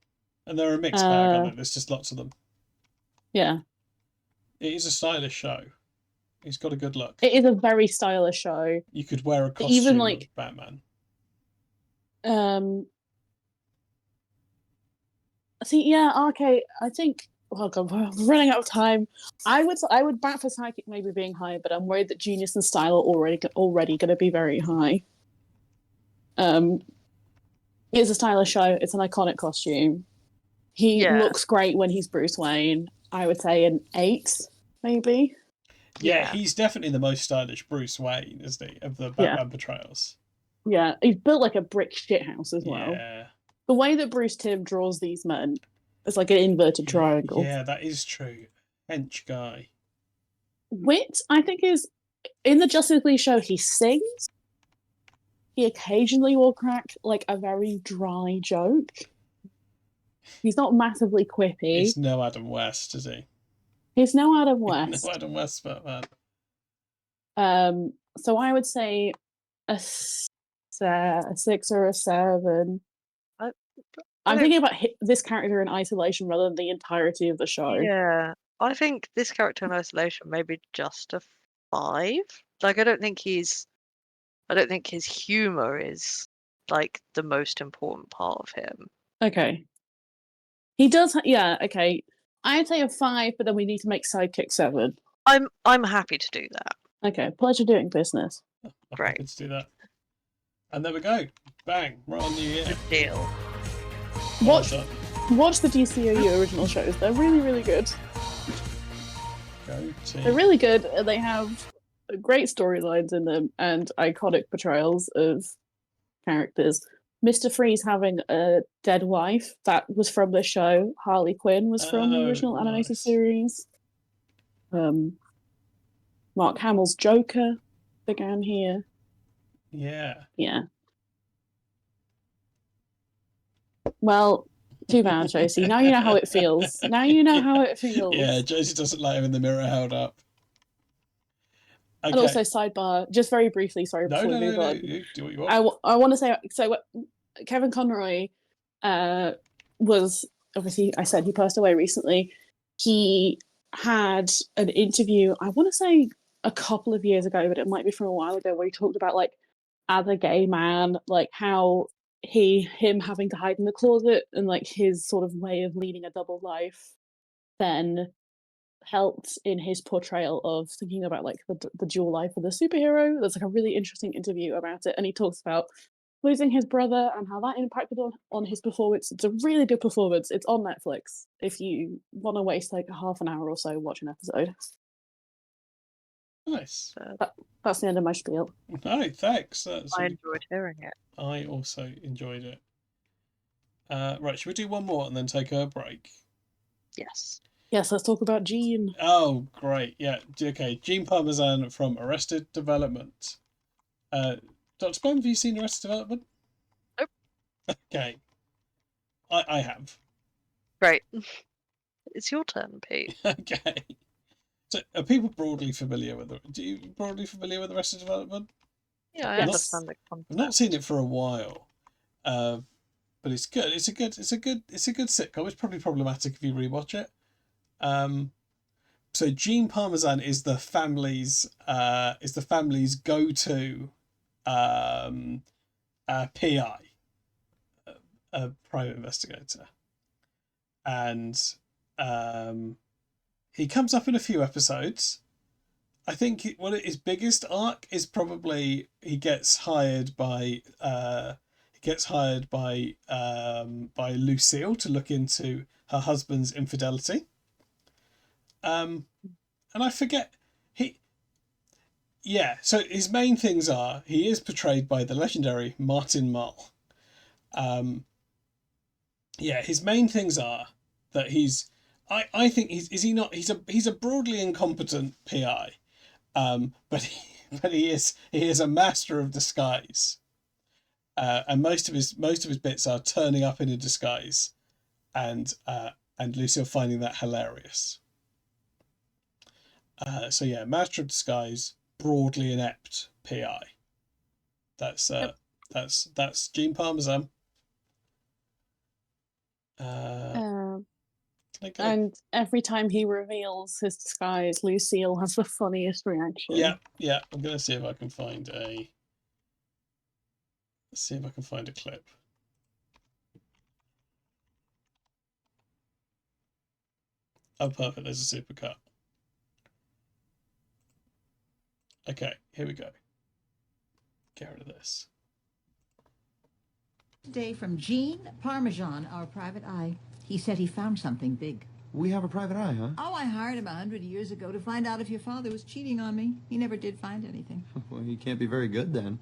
And they're a mixed bag, aren't they? There's just lots of them. Yeah. It is a stylish show. He's got a good look. It is a very stylish show. You could wear a costume of Batman. Okay. I think. Oh god, we're running out of time. I would bat for Psychic maybe being higher, but I'm worried that Genius and Style are already going to be very high. It's a stylish show. It's an iconic costume. He Yeah. looks great when he's Bruce Wayne. I would say an 8, maybe. Yeah, Yeah. he's definitely the most stylish Bruce Wayne, isn't he, of the Yeah. Batman portrayals? Yeah, he's built like a brick shithouse as well. Yeah. The way that Bruce Timm draws these men, it's like an inverted triangle. Yeah, that is true. Hench guy. Wit, I think, is in the Justice League show. He sings. He occasionally will crack like a very dry joke. He's not massively quippy. He's no Adam West, is he? He's no Adam No West. Adam West, Batman. So I would say a 6 or a 7. I'm thinking about this character in isolation rather than the entirety of the show. Yeah. I think this character in isolation maybe just a 5. Like I don't think his humor is like the most important part of him. Okay. He does, yeah, okay. I'd say a 5, but then we need to make sidekick 7. I'm happy to do that. Okay, pleasure doing business. I'm Great. happy to do that. And there we go. Bang. Right on New Year. Good deal. Watch Well watch the DCOU original shows. They're really, really good. done. Go team. They're really good. And they have great storylines in them and iconic portrayals of characters. Mr. Freeze having a dead wife, that was from the show. Harley Quinn was from the Oh, original animated nice. series. Mark Hamill's Joker began here. Yeah. Yeah. Well, too bad, Josie. Now you know how it feels. Now you know how it feels. Yeah, Josie doesn't like having the mirror held up. Okay. And also, sidebar, just very briefly, sorry, no, before no, we no, move no. on. You do what you want. I want to say, so Kevin Conroy was, obviously, I said he passed away recently. He had an interview, I want to say a couple of years ago, but it might be from a while ago, where he talked about, like, as a gay man, like, how him having to hide in the closet and, like, his sort of way of leading a double life then helped in his portrayal of thinking about like the dual life of the superhero. There's like a really interesting interview about it, and he talks about losing his brother and how that impacted on his performance. It's a really good performance. It's on Netflix if you want to waste like half an hour or so watch an episode. Nice. That's the end of my spiel. No, thanks. I enjoyed hearing it. I also enjoyed it. Right, should we do one more and then take a break? Yes. Yes, let's talk about Gene. Oh, great. Yeah. Okay. Gene Parmesan from Arrested Development. Dr. Plum, have you seen Arrested Development? Nope. Okay. I have. Great. It's your turn, Pete. Okay. So, are people broadly familiar with Arrested Development? Yeah, I Yes. understand the concept. I've not seen it for a while, but it's good. It's a good sitcom. It's probably problematic if you rewatch it. So Gene Parmesan is the family's go-to PI, a private investigator, and he comes up in a few episodes. I think his biggest arc is probably he gets hired by Lucille to look into her husband's infidelity. And I forget so his main things are he is portrayed by the legendary Martin Mull. His main things are that I think he's a broadly incompetent PI. But he is a master of disguise. And most of his bits are turning up in a disguise and Lucille finding that hilarious. Master of disguise, broadly inept PI. That's Gene Parmesan. And every time he reveals his disguise, Lucille has the funniest reaction. Yeah. I'm gonna see if I can find a clip. Oh, perfect. There's a supercut. Okay, here we go. Get rid of this. Today from Gene Parmesan, our private eye. He said he found something big. We have a private eye, huh? Oh, I hired him 100 years ago to find out if your father was cheating on me. He never did find anything. Well, he can't be very good then.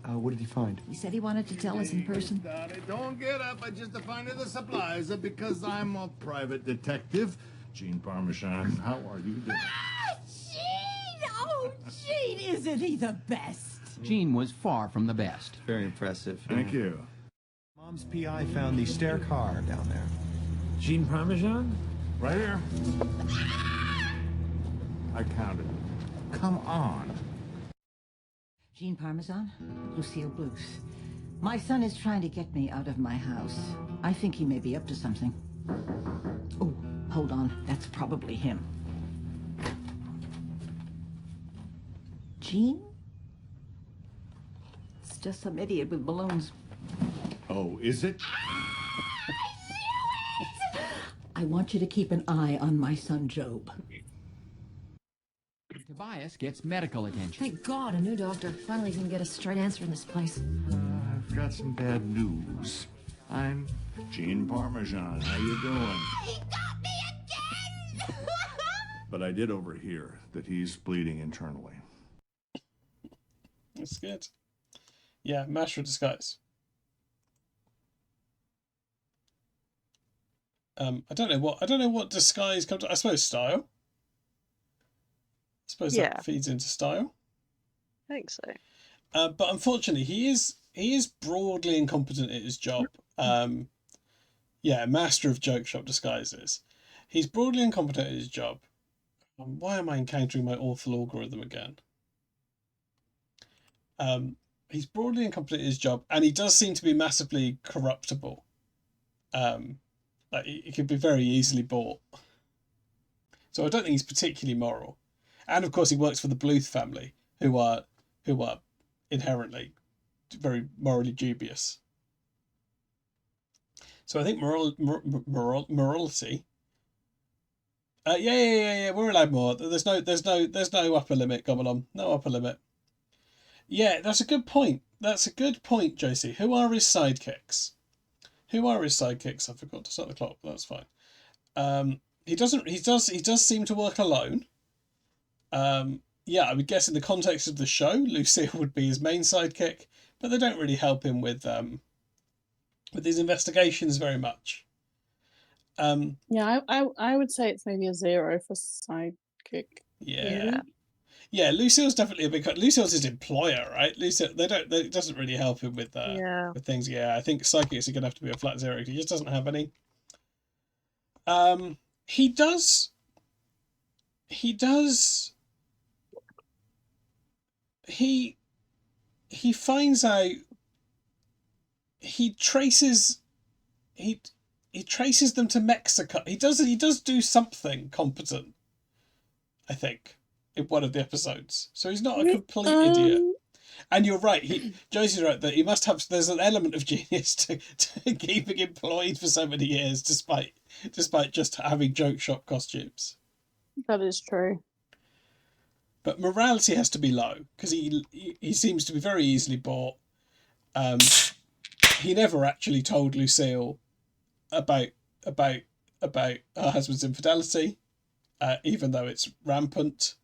What did he find? He said he wanted to tell us in person. Daddy, don't get up. I just defined the supplies because I'm a private detective. Gene Parmesan, how are you doing? Ah, Gene! Oh, Gene, isn't he the best? Gene was far from the best. Very impressive. Thank you. Mom's PI found the stair car down there. Gene Parmesan? Right here. I counted. Come on. Gene Parmesan, Lucille Bluth. My son is trying to get me out of my house. I think he may be up to something. Oh, hold on. That's probably him. Gene? It's just some idiot with balloons. Oh, is it? I want you to keep an eye on my son, Job. Tobias gets medical attention. Thank God, a new doctor. Finally can get a straight answer in this place. I've got some bad news. I'm Gene Parmesan. How you doing? He got me again! But I did overhear that he's bleeding internally. That's good. Yeah, master of disguise. I don't know what disguise comes. I suppose style. I suppose that feeds into style. I think so. But unfortunately, he is broadly incompetent at his job. Master of joke shop disguises. He's broadly incompetent at his job. Why am I encountering my awful algorithm again? He's broadly incompetent at his job, and he does seem to be massively corruptible. Like he could be very easily bought. So I don't think he's particularly moral. And of course, he works for the Bluth family, who are inherently very morally dubious. So I think morality. Yeah. We're allowed more. There's no upper limit. Come on, no upper limit. Yeah, that's a good point. Josie. Who are his sidekicks? I forgot to start the clock. But that's fine. He does seem to work alone. I would guess in the context of the show, Lucille would be his main sidekick, but they don't really help him with his investigations very much. I would say it's maybe a 0 for sidekick. Yeah. Lucille's definitely a big. Lucille's his employer, right? Lucille, it doesn't really help him with with things. Yeah, I think sidekicks are gonna have to be a flat 0 because he just doesn't have any. He does. He finds out. He traces them to Mexico. He does do something competent, I think, in one of the episodes. So he's not a complete idiot. And you're right. Josie's right that he must have. There's an element of genius to keeping employed for so many years, despite just having joke shop costumes. That is true. But morality has to be low because he seems to be very easily bought. He never actually told Lucille about her husband's infidelity, even though it's rampant.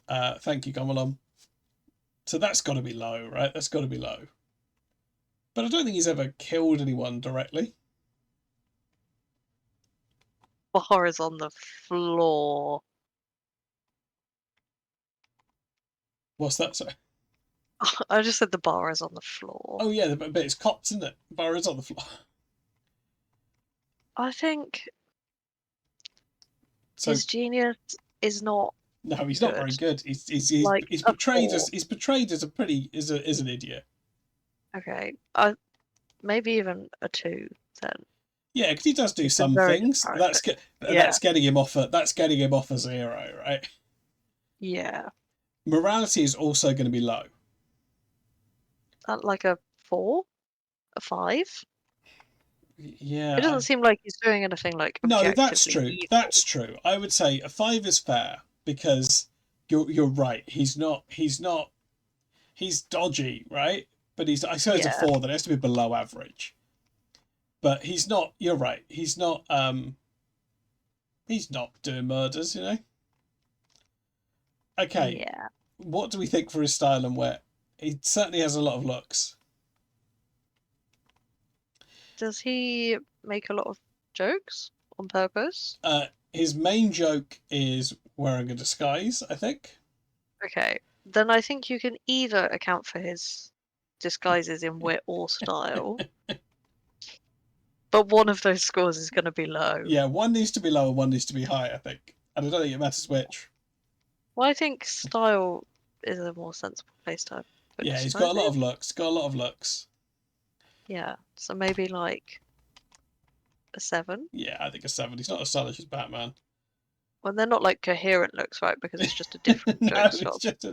Thank you, Gomalom. So that's got to be low, right? That's got to be low. But I don't think he's ever killed anyone directly. Bar is on the floor. What's that, sorry? I just said the bar is on the floor. Oh yeah, but it's cops, isn't it? The bar is on the floor. I think So his genius is not. no, he's not very good. He's portrayed as an idiot. Okay, maybe even a 2 then. Yeah, because he does do It's some very things. private. That's getting him off a 0, right? Yeah, Morality is also going to be low. like a 4, a 5. Yeah. It doesn't seem like he's doing anything like. No, that's objectively true. evil. That's true. I would say a 5 is fair because you're right. He's dodgy, right? but I suppose a Yeah. 4. Then it has to be below average. But he's not. You're right. He's not. He's not doing murders. Okay. Yeah. What do we think for his style and wit? He certainly has a lot of looks. Does he make a lot of jokes on purpose? His main joke is wearing a disguise, I think. Okay, then I think you can either account for his disguises in wit or style. But one of those scores is going to be low. Yeah, one needs to be low and one needs to be high, I think. And I don't think it matters which. Well, I think style is a more sensible place to put Yeah, he's got a lot of disguises. looks. Yeah, so maybe like a 7. Yeah, I think a 7. He's not as stylish as Batman. Well, they're not like coherent looks, right? Because it's just a different No, joke it's style. just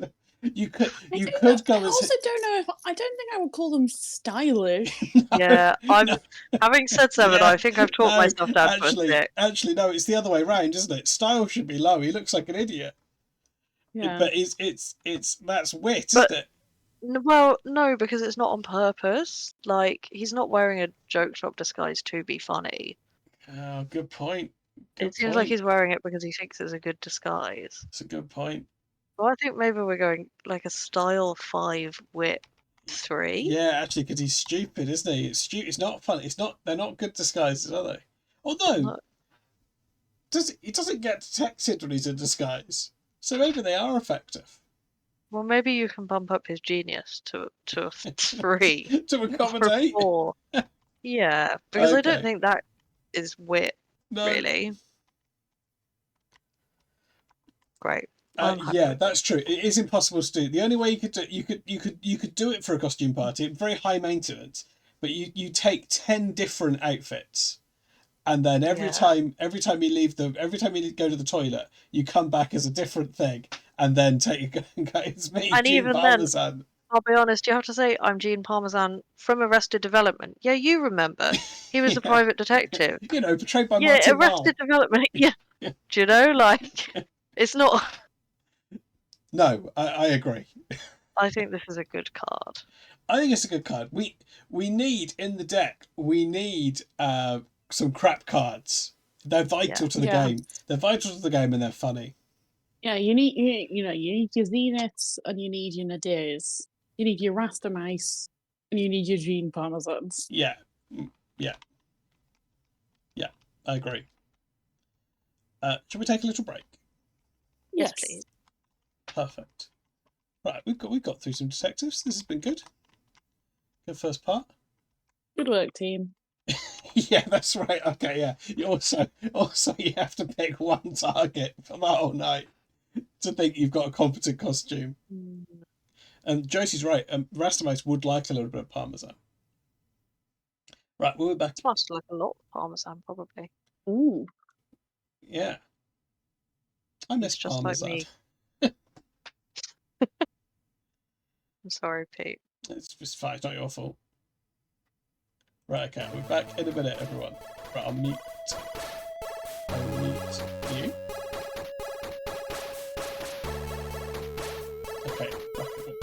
you could I go as also don't know if I don't think I would call them stylish. Yeah, No. having said 7, Yeah, I think I've talked myself down to a 6. Actually, no, it's the other way around, isn't it? Style should be low. He looks like an idiot. Yeah. But it's that's wit, But- isn't it? Well, no, because it's not on purpose. Like, he's not wearing a joke shop disguise to be funny. Oh, good point. It seems like he's wearing it because he thinks it's a good disguise. It's a good point. Well, I think maybe we're going like a style 5, wit 3. Yeah, actually, because he's stupid, isn't he? It's stupid. It's not fun. It's not. They're not good disguises, are they? Although, No. he doesn't get detected when he's in disguise, so maybe they are effective Well, maybe you can bump up his genius to a 3 to or a accommodate. 4. Yeah, because I don't Okay. think that is wit, No. really. Great. I'm happy Yeah, with that's true. It is impossible to do. The only way you could do it for a costume party, very high maintenance, but you take 10 different outfits, and then every Yeah. time you go to the toilet, you come back as a different thing, and then it's me, And Gene even then- Parmesan. I'll be honest, you have to say, I'm Gene Parmesan from Arrested Development. Yeah, you remember. He was a Yeah. private detective. Portrayed by Yeah, Martin Mull. Arrested Development. Yeah. Yeah. Do you know, like, it's not. No, I agree. I think this is a good card. I think it's a good card. We need in the deck. We need some crap cards. They're vital to the Yeah. game. They're vital to the game, and they're funny. Yeah, you need your Zeniths and you need your Nadirs. You need your Rasta Mice and you need your Gene Parmesans. Yeah, yeah. I agree. Shall we take a little break? Yes, please. Perfect. Right, we've got through some detectives. This has been good. Good first part. Good work, team. Yeah, that's right. Okay, yeah. You also you have to pick one target for the whole night to think you've got a competent costume. And Josie's right. Rastamites would like a little bit of parmesan. Right, we'll be back. Must like a lot of Parmesan, probably. Ooh. Yeah. I miss It's just like parmesan. me. I'm sorry, Pete. It's fine. It's not your fault. Right, okay. We're back in a minute, everyone. Right, I'll mute you. Okay, back again.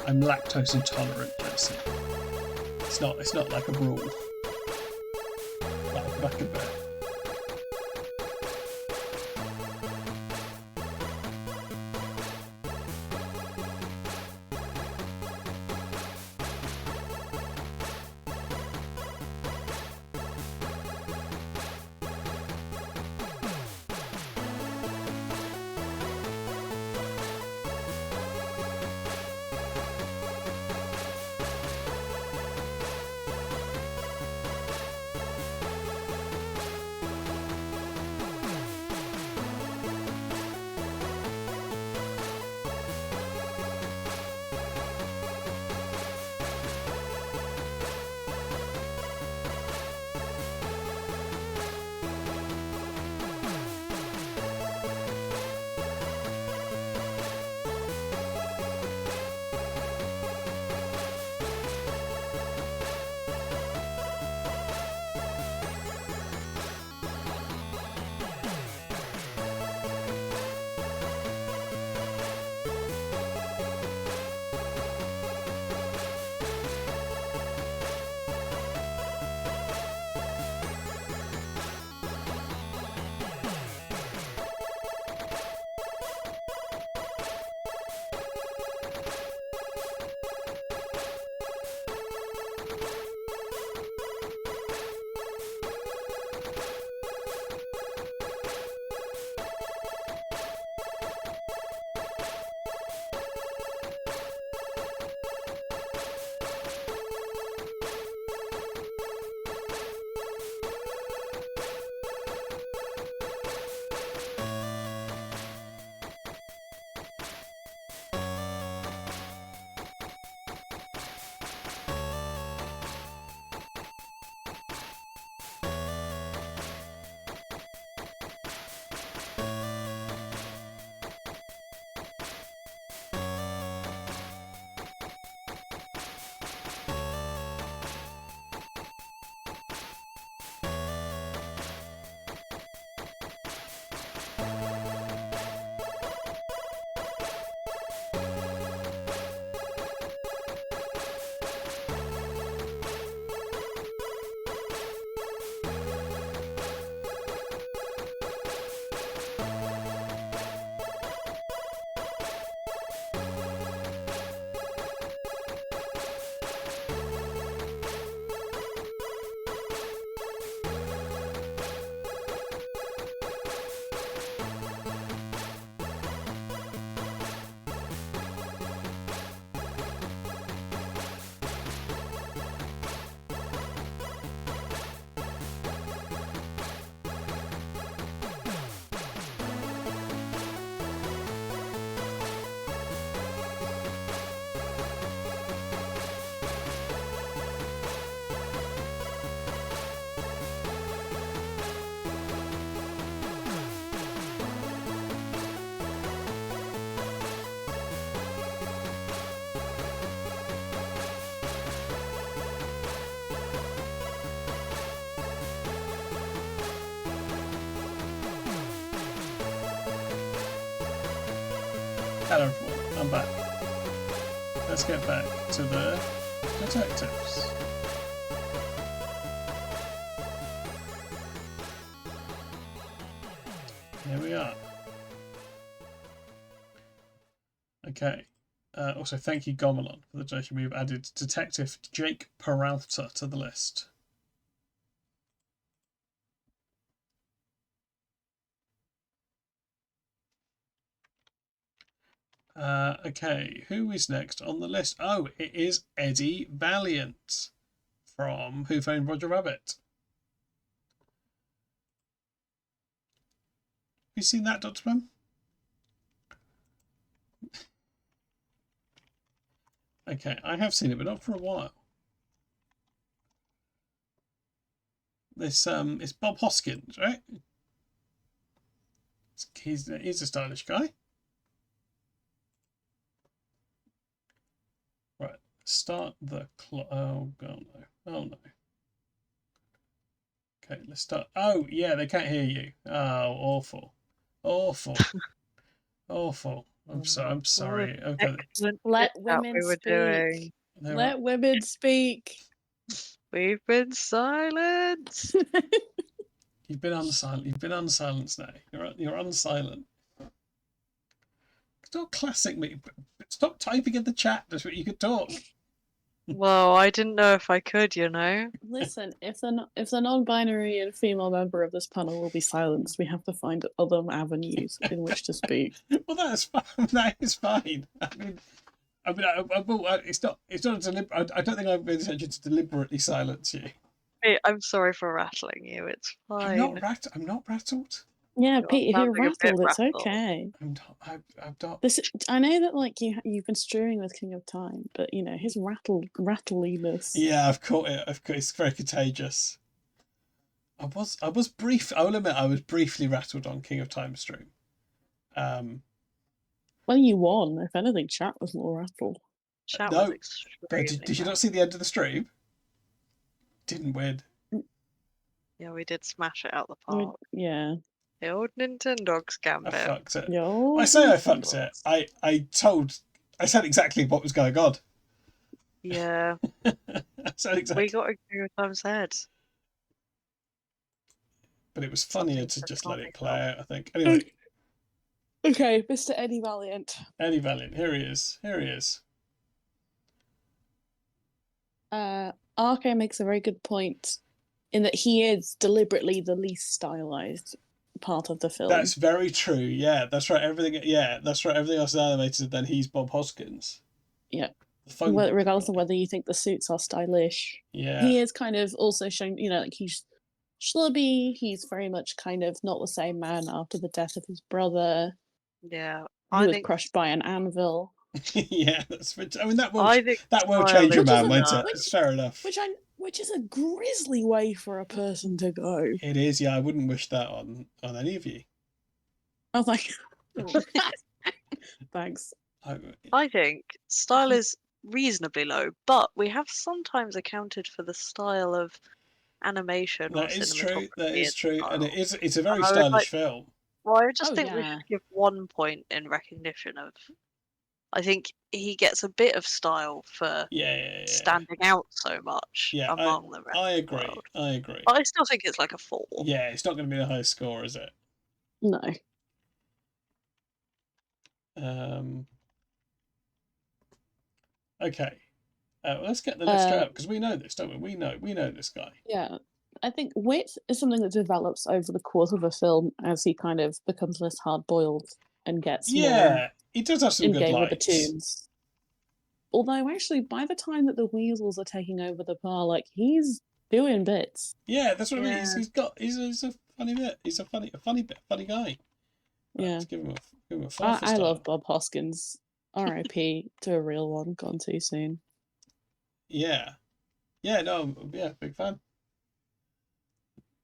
I'm lactose intolerant, Jesse. It's not like a rule. Right, back a bit. Hello everyone, I'm back. Let's get back to the detectives. Here we are. Okay. Also, thank you, Gomelon, for the donation. We've added Detective Jake Peralta to the list. Okay, who is next on the list? Oh, it is Eddie Valiant from Who Framed Roger Rabbit. Have you seen that, Dr. Plum? Okay, I have seen it, but not for a while. This it's Bob Hoskins, right? He's a stylish guy. Right, start the clock. Oh god, no! Oh no! Okay, let's start. Oh yeah, they can't hear you. Oh, awful, awful, awful. I'm sorry. Okay, Excellent Let bit that women we were speak. doing. Let women speak. We've been silenced. you've been on silent. You've been on silence now. You're on silent. It's not classic me. Stop typing in the chat. That's what you could talk. Well, I didn't know if I could, you know. Listen, if the non-binary and female member of this panel will be silenced, we have to find other avenues in which to speak. Well, that's fine. That is fine. It's not. It's not deliberate. I don't think I've been intention to deliberately silence you. Hey, I'm sorry for rattling you. It's fine. I'm not rattled. Yeah, You're Pete, if you're sounding a bit rattled, it's rattled. okay. I'm not. I know that like you've been stewing with King of Time, but you know his rattliness. Yeah, I've caught it. It's very contagious. I was brief. I will admit, I was briefly rattled on King of Time stream. Well, you won. If anything, chat was more rattled. Chat No, was but extremely did you not see the end of the stream? Didn't win. Yeah, we did smash it out the park. Yeah. The old Nintendogs I gambit. fucked it. Yo, I say I fucked it. I said exactly what was going on. Yeah. I said exactly. We got a King of Time's head. But it was funnier to just let it play out, I think. Anyway. Okay, Mr. Eddie Valiant. Eddie Valiant, here he is. Here he is. RK makes a very good point in that he is deliberately the least stylized part of the film. That's very true. Yeah, that's right. Everything. Yeah, that's right. Everything else is animated. Then he's Bob Hoskins. Yeah. Well, regardless of whether you think the suits are stylish. Yeah. He is kind of also shown, like he's schlubby. He's very much kind of not the same man after the death of his brother. Yeah. He was crushed by an anvil. Yeah, that's. I mean, that will change a man, won't it? It's fair enough. Which is a grisly way for a person to go. It is. Yeah, I wouldn't wish that on any of you. I was like, thanks. I think style is reasonably low, but we have sometimes accounted for the style of animation. That is true. That is true, and it's a very and stylish film. Well, I just think we should give 1 point in recognition of. I think he gets a bit of style for standing out so much among the rest I of agree. the world. I agree. But I still think it's like a 4. Yeah, it's not going to be the highest score, is it? No. Okay. Let's get the list out because we know this, don't we? We know this guy. Yeah. I think wit is something that develops over the course of a film as he kind of becomes less hard-boiled and gets more he does have some in good game lines. with the tunes. Although actually, by the time that the Weasels are taking over the bar, like he's doing bits. Yeah, that's what I mean. He's a funny bit. He's a funny guy. Yeah. Let's give him a 4 I love Bob Hoskins. R.I.P. to a real one, gone too soon. Yeah. Yeah, no, yeah, big fan.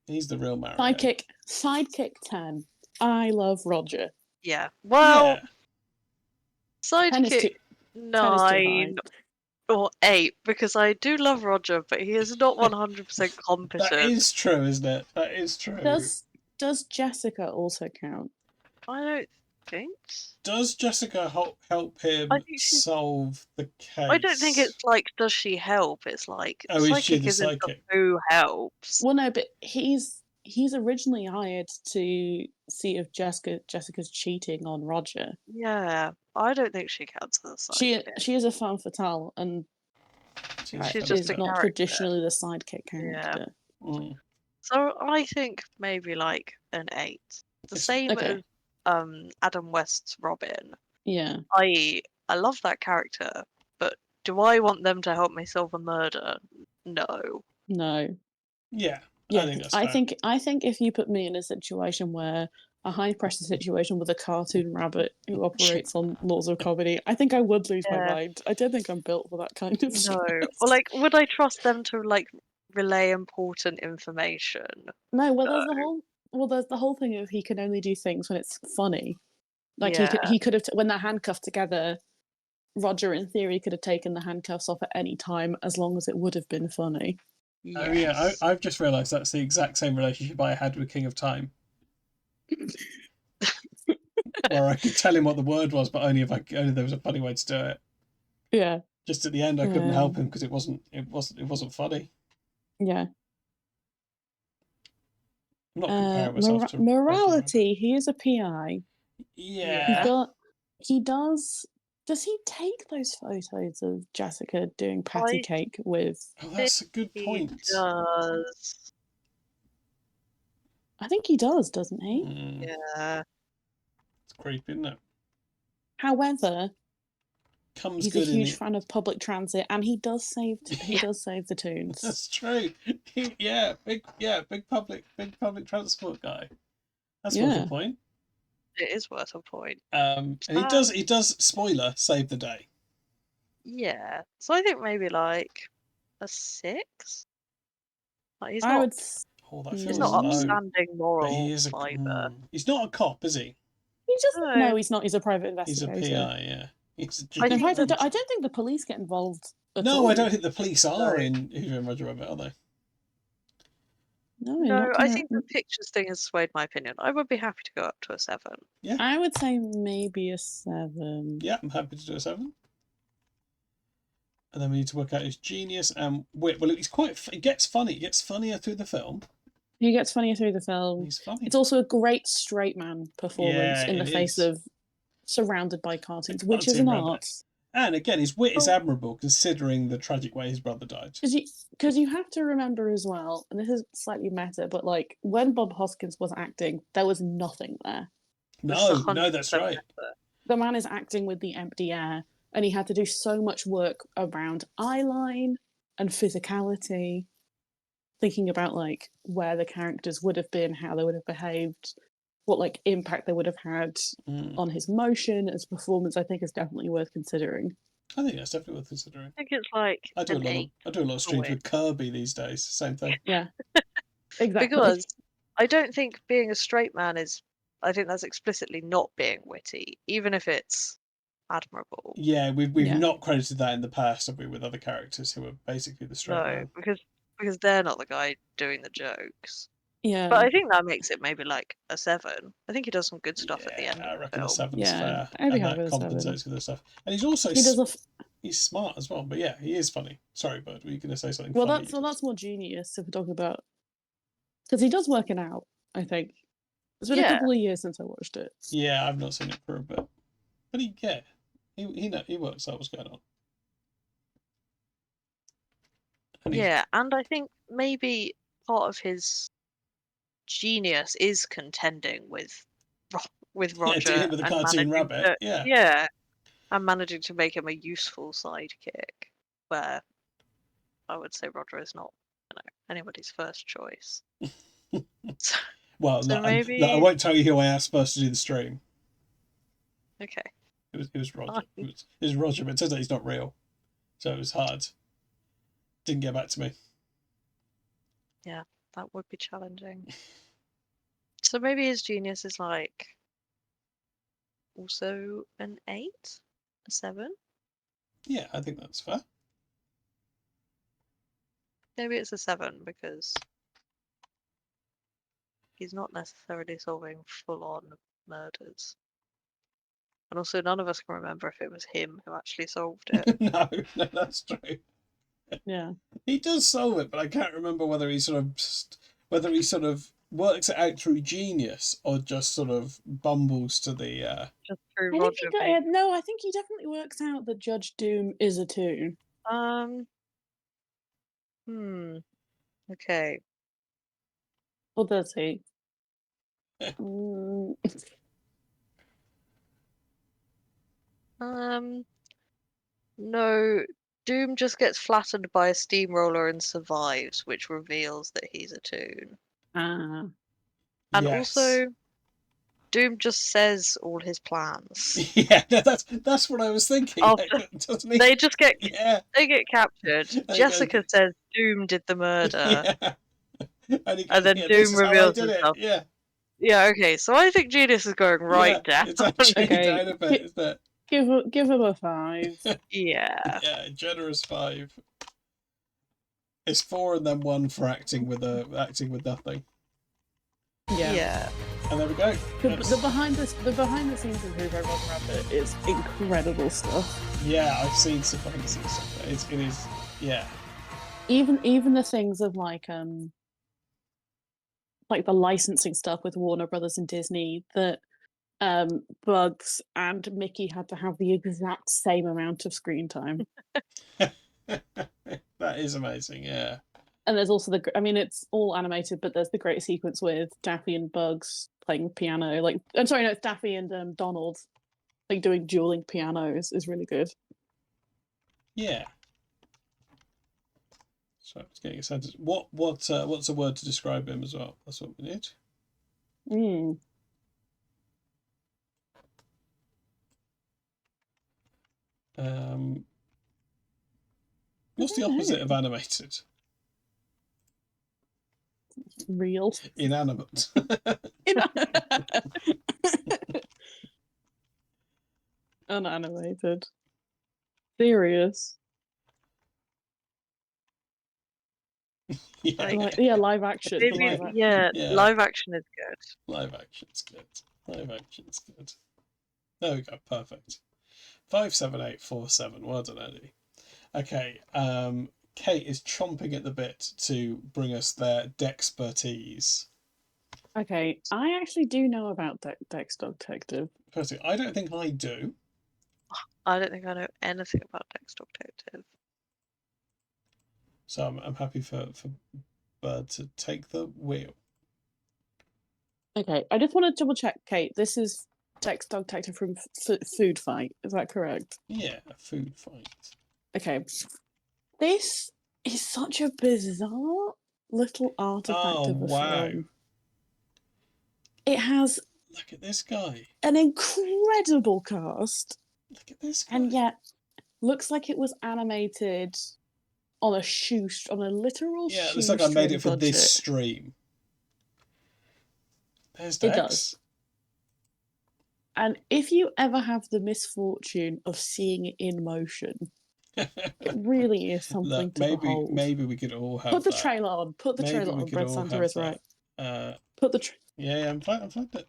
He's the real Mario. Sidekick 10. I love Roger. Yeah. Well, Sidekick 9 or 8 because I do love Roger, but he is not 100% competent. That is true, isn't it? That is true. Does Jessica also count? I don't think. Does Jessica help him I think she's. solve the case? I don't think it's like, does she help? It's like, Oh, is she psychic the isn't psychic? who helps. Well, no, but he's originally hired to see if Jessica's cheating on Roger. Yeah, I don't think she counts as a psychic. She is a femme fatale and She's is just a not character. traditionally the sidekick Yeah. character. Mm. So I think maybe like an 8. The same Okay. as Adam West's Robin. Yeah. I love that character, but do I want them to help me solve a murder? No. No. Yeah, Yeah, I think that's I fair. think if you put me in a situation where a high pressure situation with a cartoon rabbit who operates on laws of comedy, I think I would lose my Yeah. mind. I don't think I'm built for that kind of No. stress. Or like, would I trust them to like relay important information? No, well, No. there's the whole thing of he can only do things when it's funny. Like Yeah. he could have when they're handcuffed together. Roger, in theory, could have taken the handcuffs off at any time as long as it would have been funny. Oh yeah, Yes. I've just realised that's the exact same relationship I had with King of Time, where I could tell him what the word was, but only if only there was a funny way to do it. Yeah. Just at the end, I couldn't help him because it wasn't funny. Yeah. I'm not comparing myself to morality. He is a PI. Yeah. He does. Does he take those photos of Jessica doing patty I cake with? Oh, that's a good He point. does. I think he does, doesn't he? Yeah. It's creepy, isn't it? However, Comes he's good a huge in the... fan of public transit, and he does save the tunes. That's true. Big public transport guy. That's worth a point. It is worth a point. And he does spoiler save the day. Yeah. So I think maybe like a 6. Like he's I not. would. Oh, that He's feels not low. upstanding But moral he is fiber. he's not a cop, is he? He just No. he's not. He's a private He's a investigator. PI, yeah. He's a I In think fact, that I don't think the police get involved at No, all. I don't think the police are No. in Who Framed Roger Rabbit, are they? No, I think the pictures thing has swayed my opinion. I would be happy to go up to a 7. Yeah. I would say maybe a 7. Yeah, I'm happy to do a 7. And then we need to work out his genius and wit. Well, it gets funny. It gets funnier through the film. He gets funnier through the film. He's funny. It's also a great straight man performance in the face of surrounded by cartoons, which is an art. And again, his wit is admirable considering the tragic way his brother died. Because you have to remember as well, and this is slightly meta, but like when Bob Hoskins was acting, there was nothing there. No, that's right. The man is acting with the empty air, and he had to do so much work around eyeline and physicality, thinking about like where the characters would have been, how they would have behaved, what like impact they would have had on his motion, his performance. I think is definitely worth considering. I think that's definitely worth considering. I think it's like I do a lot of streams with Kirby these days. Same thing. Yeah, exactly. Because I don't think being a straight man is. I think that's explicitly not being witty, even if it's admirable. Yeah, we've not credited that in the past, have we, with other characters who are basically the straight man. because they're not the guy doing the jokes. Yeah. But I think that makes it maybe like a 7. I think he does some good stuff at the end. I reckon of the a film. 7's fair. And that compensates for the stuff. And he's also he's smart as well. But yeah, he is funny. Sorry, Bud, were you going to say something funny? That's more genius if we're talking about, because he does work it out, I think. It's been a couple of years since I watched it. Yeah, I've not seen it for a bit. But he works out what's going on. And I think maybe part of his genius is contending with Roger Yeah, with the cartoon rabbit. and managing to make him a useful sidekick, where I would say Roger is not, anybody's first choice. Well, maybe... I won't tell you who I asked first to do the stream. Okay. It was Roger. It was Roger, but it turns out he's not real, so it was hard. Didn't get back to me. Yeah, that would be challenging. So maybe his genius is like also an 8, a 7. Yeah, I think that's fair. Maybe it's a 7 because he's not necessarily solving full-on murders. And also, none of us can remember if it was him who actually solved it. No, that's true. Yeah. He does solve it, but I can't remember whether he sort of works it out through genius or just sort of bumbles to the. Just through I think Roger he got, being. no, I think he definitely works out that Judge Doom is a toon. Okay. Or does he? Mm, No. Doom just gets flattened by a steamroller and survives, which reveals that he's a toon. ah. And Yes. also, Doom just says all his plans. Yeah, that's what I was thinking. After Doesn't he? they just get Yeah. they get captured. And Jessica says Doom did the murder, Yeah. And, he and then yeah, Doom this is how I reveals did it. himself. Yeah. Yeah, okay. So I think Genius is going right down. It's actually Okay. down a bit, isn't it? Give him a 5. Yeah. Yeah, generous 5. It's 4 and then 1 for acting with nothing. Yeah. And there we go. The behind the scenes of Who Wrote Roger Rabbit is incredible stuff. Yeah, I've seen some behind the scenes stuff. It is, yeah. Even the things of like the licensing stuff with Warner Brothers and Disney that Bugs and Mickey had to have the exact same amount of screen time. That is amazing, yeah. And there's also it's all animated, but there's the great sequence with Daffy and Bugs playing piano. I'm sorry, no, it's Daffy and Donald doing dueling pianos is really good. Yeah. So I'm just getting a sentence. What's a word to describe him as well? That's what we need. What's the opposite of animated? Real. Inanimate. Unanimated. Serious. Yeah. Live action. Maybe, live action is good. Live action's good. There we go, perfect. 57847. Well done, Eddie. Okay, Kate is chomping at the bit to bring us their Dexpertise. Okay, I actually do know about Decktectives. Personally, I don't think I do. I don't think I know anything about Decktectives. So I'm happy for Bird to take the wheel. Okay, I just want to double check, Kate. This is Decktective from Food Fight. Is that correct? Yeah, Food Fight. Okay. This is such a bizarre little artifact of a film. It has... Look at this guy. An incredible cast. Look at this guy. And yet, looks like it was animated on a literal Yeah, it looks like I made it for this stream. There's Dex. It does. And if you ever have the misfortune of seeing it in motion, it really is something to behold. Maybe we could all have Put the that. trailer on. Put the trailer on. Red Santa is right. Put the... Yeah, I'm flagged it.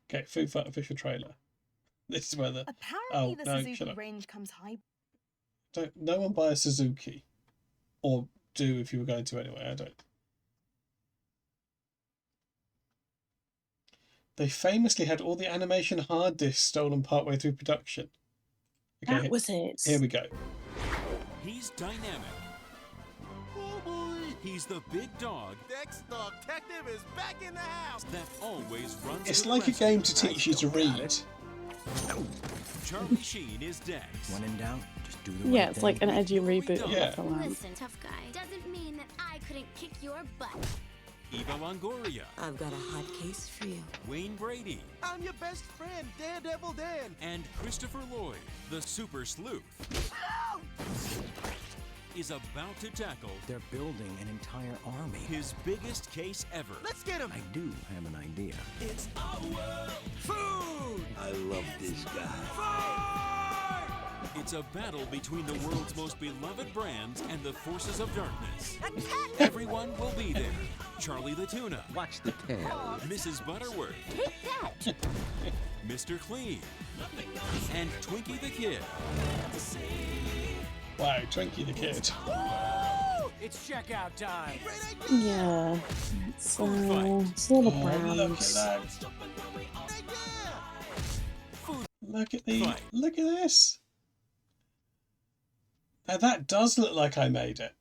Okay, Food Fight official trailer. This is where the... Apparently the Suzuki range comes high... No one buy a Suzuki. Or do if you were going to anyway, I don't. They famously had all the animation hard disks stolen partway through production. Okay, that was it. Here we go. He's dynamic. Oh boy, he's the big dog. Decktective is back in the house. That always runs. It's like a game to teach you to read. Charlie Sheen is Dex. When in doubt, just do the Yeah, it's like an edgy reboot of Yeah. the land. Listen, tough guy, doesn't mean that I couldn't kick your butt. Eva Longoria. I've got a hot case for you. Wayne Brady. I'm your best friend, Daredevil Dan. And Christopher Lloyd, the super sleuth, is about to tackle... They're building an entire army. ...his biggest case ever. Let's get him. I do have an idea. It's our world. Food! I love this guy. Fight! It's a battle between the world's most beloved brands and the forces of darkness. Everyone will be there. Charlie the Tuna. Watch the tail. Mrs. Butterworth. Take that! Mr. Clean. And Twinkie the Kid. Wow, Twinkie the Kid. It's checkout time. Yeah. So, it's all the brands. Look at that. Look at this. Now that does look like I made it.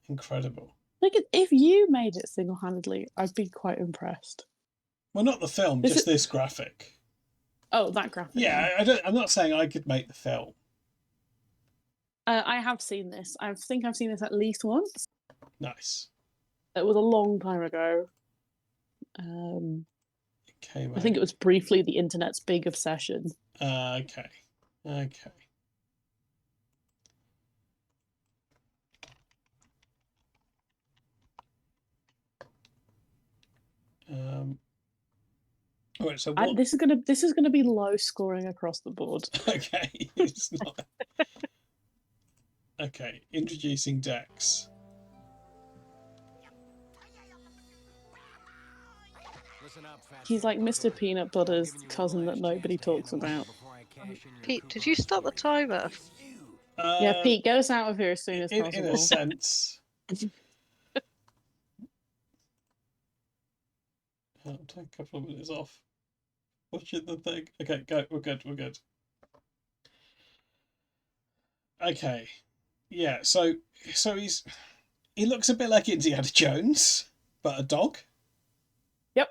Incredible. Like, if you made it single-handedly, I'd be quite impressed. Well, not the film, just this graphic. Oh, that graphic. Yeah, I'm not saying I could make the film. I have seen this. I think I've seen this at least once. Nice. It was a long time ago. It came out. I think it was briefly the internet's big obsession. Okay. Okay. All right, so what... this is gonna be low scoring across the board. Okay, it's not. Okay, introducing decks. He's like Mr. Peanut Butter's cousin that nobody talks about. Pete, did you start the timer? Yeah, Pete, get us out of here as soon as possible. In a sense. I'll take a couple of minutes off. Watching the thing. Okay, go. We're good. We're good. Okay. Yeah. So he looks a bit like Indiana Jones, but a dog. Yep.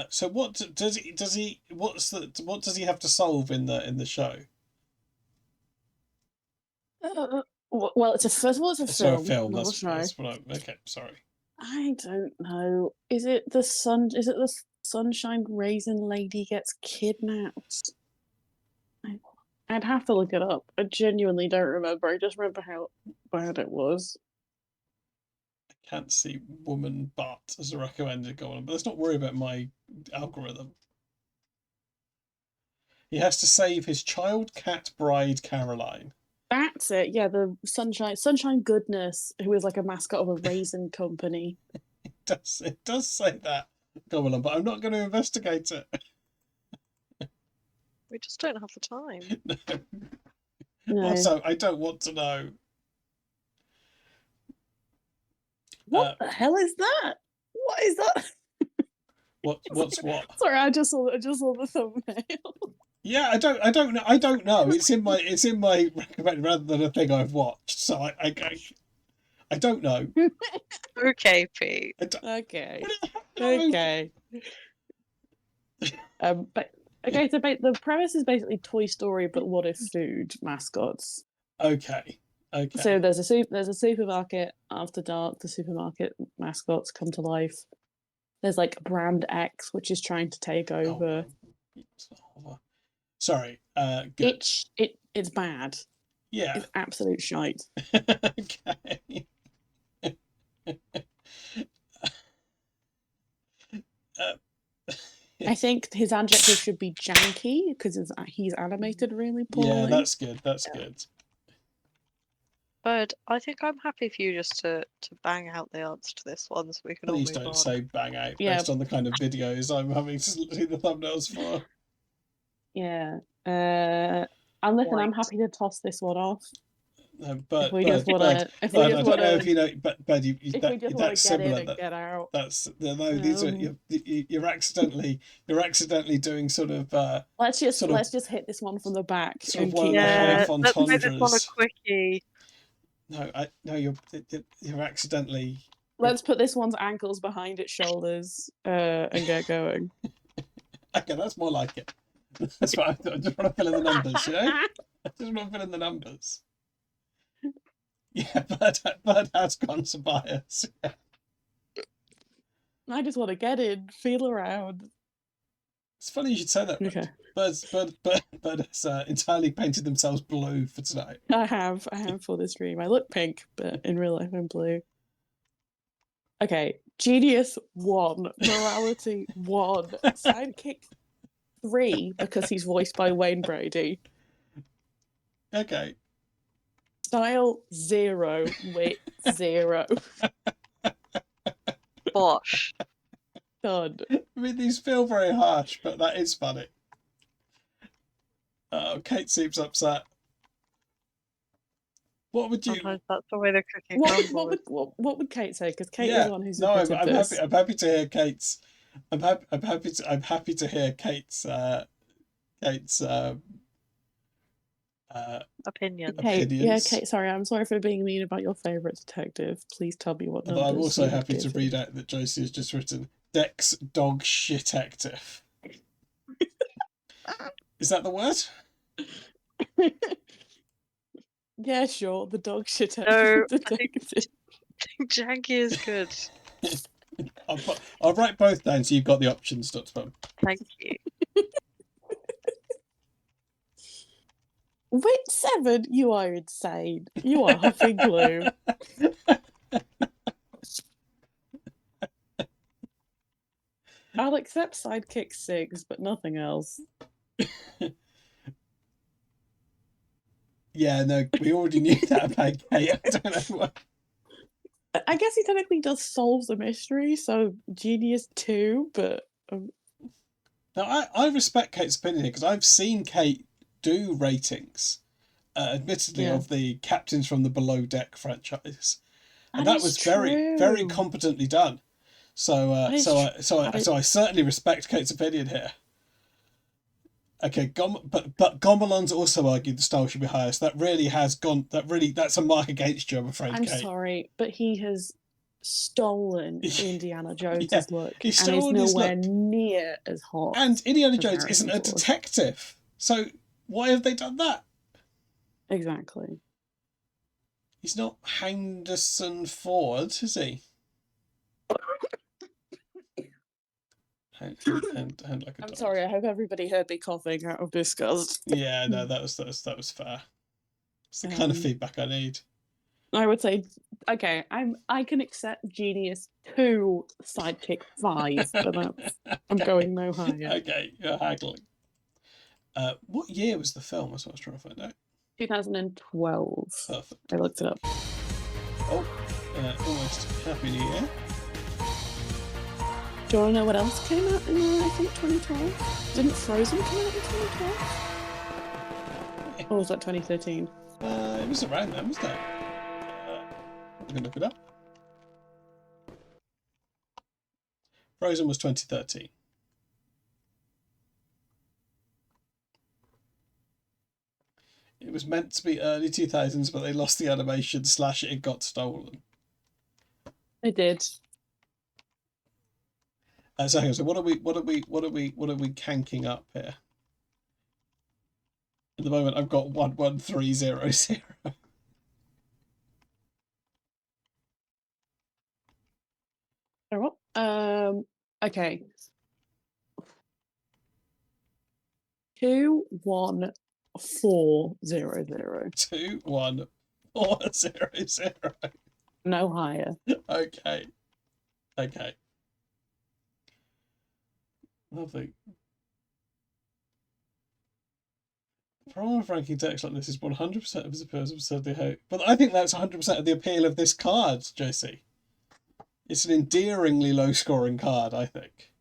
So what does he? What does he have to solve in the show? Well, it's a film. It's a film. Not a That's show. what I. Okay, sorry. I don't know. Is it the Sunshine Raisin lady gets kidnapped? I'd have to look it up. I genuinely don't remember. I just remember how bad it was. I can't see woman but as a recommended go on, but let's not worry about my algorithm. He has to save his child cat bride Caroline. That's it. Yeah, the Sunshine Goodness, who is like a mascot of a raisin company. It does say that, go on, but I'm not going to investigate it. We just don't have the time. No. Also, I don't want to know. What the hell is that? What is that? What's what? Sorry, I just saw the thumbnail. Yeah, I don't know. It's in my recommended rather than a thing I've watched. So I don't know. Okay, Pete. Okay. Okay. But okay, so the premise is basically Toy Story, but what if food mascots? Okay. Okay. So there's a supermarket after dark. The supermarket mascots come to life. There's like Brand X, which is trying to take over. Sorry. Good. It's bad. Yeah. It's absolute shite. Okay. I think his adjective should be janky because he's animated really poorly. Yeah, that's good. That's good. But I think I'm happy for you just to bang out the answer to this one so we can Please all move don't on. say bang out based on the kind of videos I'm having to see the thumbnails for. Yeah. And listen, I'm happy to toss this one off. But I don't know if you know, but you if we just want to get in and get out. That's these are you're accidentally doing sort of. Let's just hit this one from the back. Sort of one of the half let's make this one a quickie. No, you're accidentally. Let's put this one's ankles behind its shoulders and get going. Okay, that's more like it. That's what I thought. I just want to fill in the numbers, you know? I just want to fill in the numbers. Yeah, Bird has bias. Yeah. I just want to get in, feel around. It's funny you should say that. Okay. Bird has entirely painted themselves blue for tonight. I have for this stream. I look pink, but in real life I'm blue. Okay, Genius 1, Morality 1, Sidekick 3 because he's voiced by Wayne Brady. Okay. Style 0, wit 0. Bosh. Done. I mean, these feel very harsh, but that is funny. Kate seems upset. What would you? Sometimes that's the way the cookie crumbles. What would Kate say? Because Kate is the one who no, submitted this. I'm happy to hear Kate's. I'm happy to hear Kate's opinion. Kate, yeah, Kate. Sorry, I'm sorry for being mean about your favourite detective. Please tell me what numbers. I'm also happy to read out that Josie has just written Deck's dog shitective. Is that the word? Yeah, sure. The dog shit out No, of the detective. Janky is good. I'll write both down so you've got the options, Dr. Bum. Thank you. Wait, 7? You are insane. You are huffing glue. I'll accept sidekick 6, but nothing else. Yeah, no, we already knew that about Kate. I don't know what. I guess he technically does solve the mystery, so genius 2, but... Now, I respect Kate's opinion here, because I've seen Kate do ratings, admittedly, of the Captains from the Below Deck franchise. And that was very, very competently done. So I certainly respect Kate's opinion here. Okay, but Gomelan's also argued the style should be higher. So that really has gone. That's a mark against you, I'm afraid. I'm Kate. sorry, but he has stolen Indiana Jones's look, and He's is nowhere near as hot. And Indiana Jones isn't a detective, so why have they done that? Exactly. He's not Henderson Ford, is he? I'm sorry. I hope everybody heard me coughing out of disgust. Yeah, no, that was fair. It's the kind of feedback I need. I would say, okay, I can accept Genius 2, Sidekick 5, but I'm going no higher. Okay, you're haggling. What year was the film? That's what I was trying to find out. 2012. Perfect. I looked it up. Oh, almost Happy New Year. Do you want to know what else came out in, I think, 2012? Didn't Frozen come out in 2012? Or was that 2013? It was around then, wasn't it? I'm going to look it up. Frozen was 2013. It was meant to be early 2000s, but they lost the animation / it got stolen. They did. So hang on. So what are we canking up here? At the moment, I've got 11300. Okay. 21400. 21400. No higher. Okay. Lovely. The problem with ranking decks like this is 100% of his appeals absurdly high. But I think that's 100% of the appeal of this card, Josie. It's an endearingly low-scoring card, I think.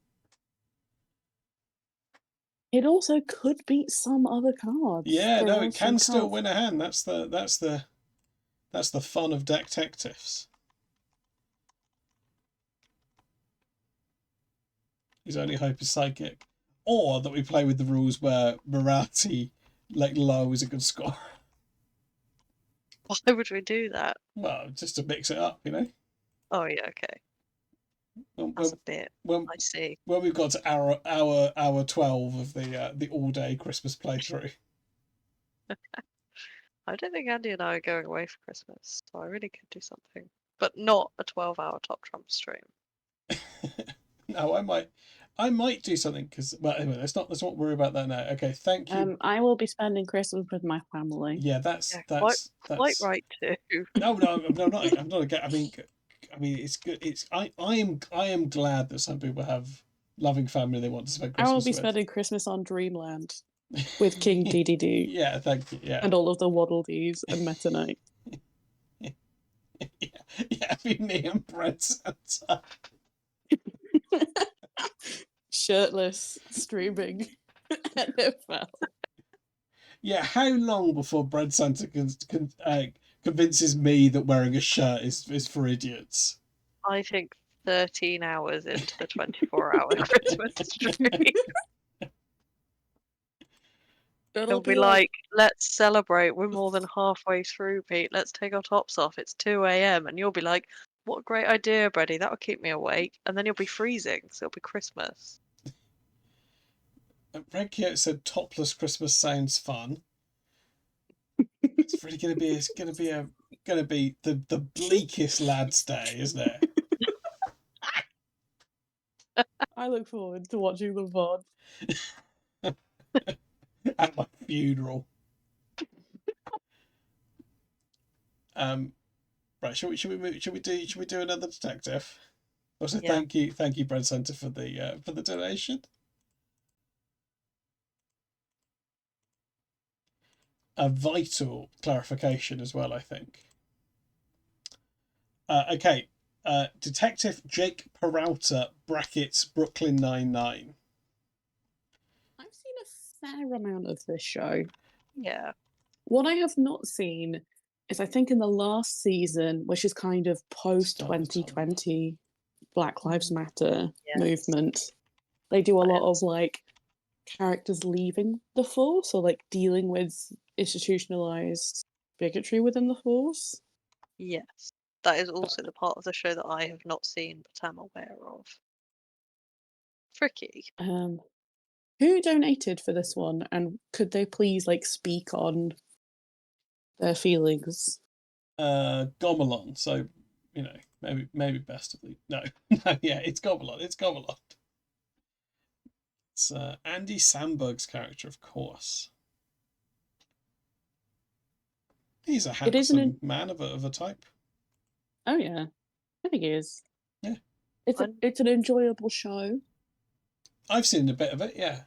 It also could beat some other cards. Yeah, no, it can still win a hand. That's the fun of Decktectives. His only hope is psychic, or that we play with the rules where morality, low, is a good score. Why would we do that? Well, just to mix it up, you know. Oh yeah, okay. That's a bit. I see. When we've got to hour 12 of the all day Christmas playthrough. I don't think Andy and I are going away for Christmas, so I really could do something, but not a 12-hour Top Trump stream. No, I might do something because. Well, anyway, let's not worry about that now. Okay, thank you. I will be spending Christmas with my family. Yeah, that's quite right too. No, I'm not again. I mean, it's good. I am glad that some people have loving family they want to spend Christmas with. I will be spending Christmas on Dreamland with King DDD. Yeah, thank you. Yeah, and all of the Waddle Dees and Meta Knight. Yeah, it'd be me and Bread Santa. Shirtless, streaming NFL. Yeah, how long before Bread Santa convinces me that wearing a shirt is for idiots? I think 13 hours into the 24-hour Christmas stream. He'll be like, let's celebrate. We're more than halfway through, Pete. Let's take our tops off. It's 2 a.m. And you'll be like, what a great idea, Brady. That'll keep me awake. And then you'll be freezing, so it'll be Christmas. Red Kyoto said topless Christmas sounds fun. It's really gonna be the bleakest lad's day, isn't it? I look forward to watching the VOD. At my funeral. Right, should we do another detective? Also, Yeah. thank you, Bread Center, for the donation. A vital clarification as well, I think. Okay, Detective Jake Peralta brackets Brooklyn Nine-Nine. I've seen a fair amount of this show. Yeah. What I have not seen is, I think, in the last season, which is kind of post 2020 Black Lives Matter movement, they do a lot of like characters leaving the force or like dealing with institutionalized bigotry within the force. Yes. That is also the part of the show that I have not seen, but am aware of. Tricky. Who donated for this one, and could they please like speak on their feelings? Gomelon. So, maybe best of the no, yeah, it's Gomelon. It's Gomelon. It's Andy Samberg's character, of course. He's a handsome man of a type. Oh yeah, I think he is. Yeah, it's an enjoyable show. I've seen a bit of it. Yeah.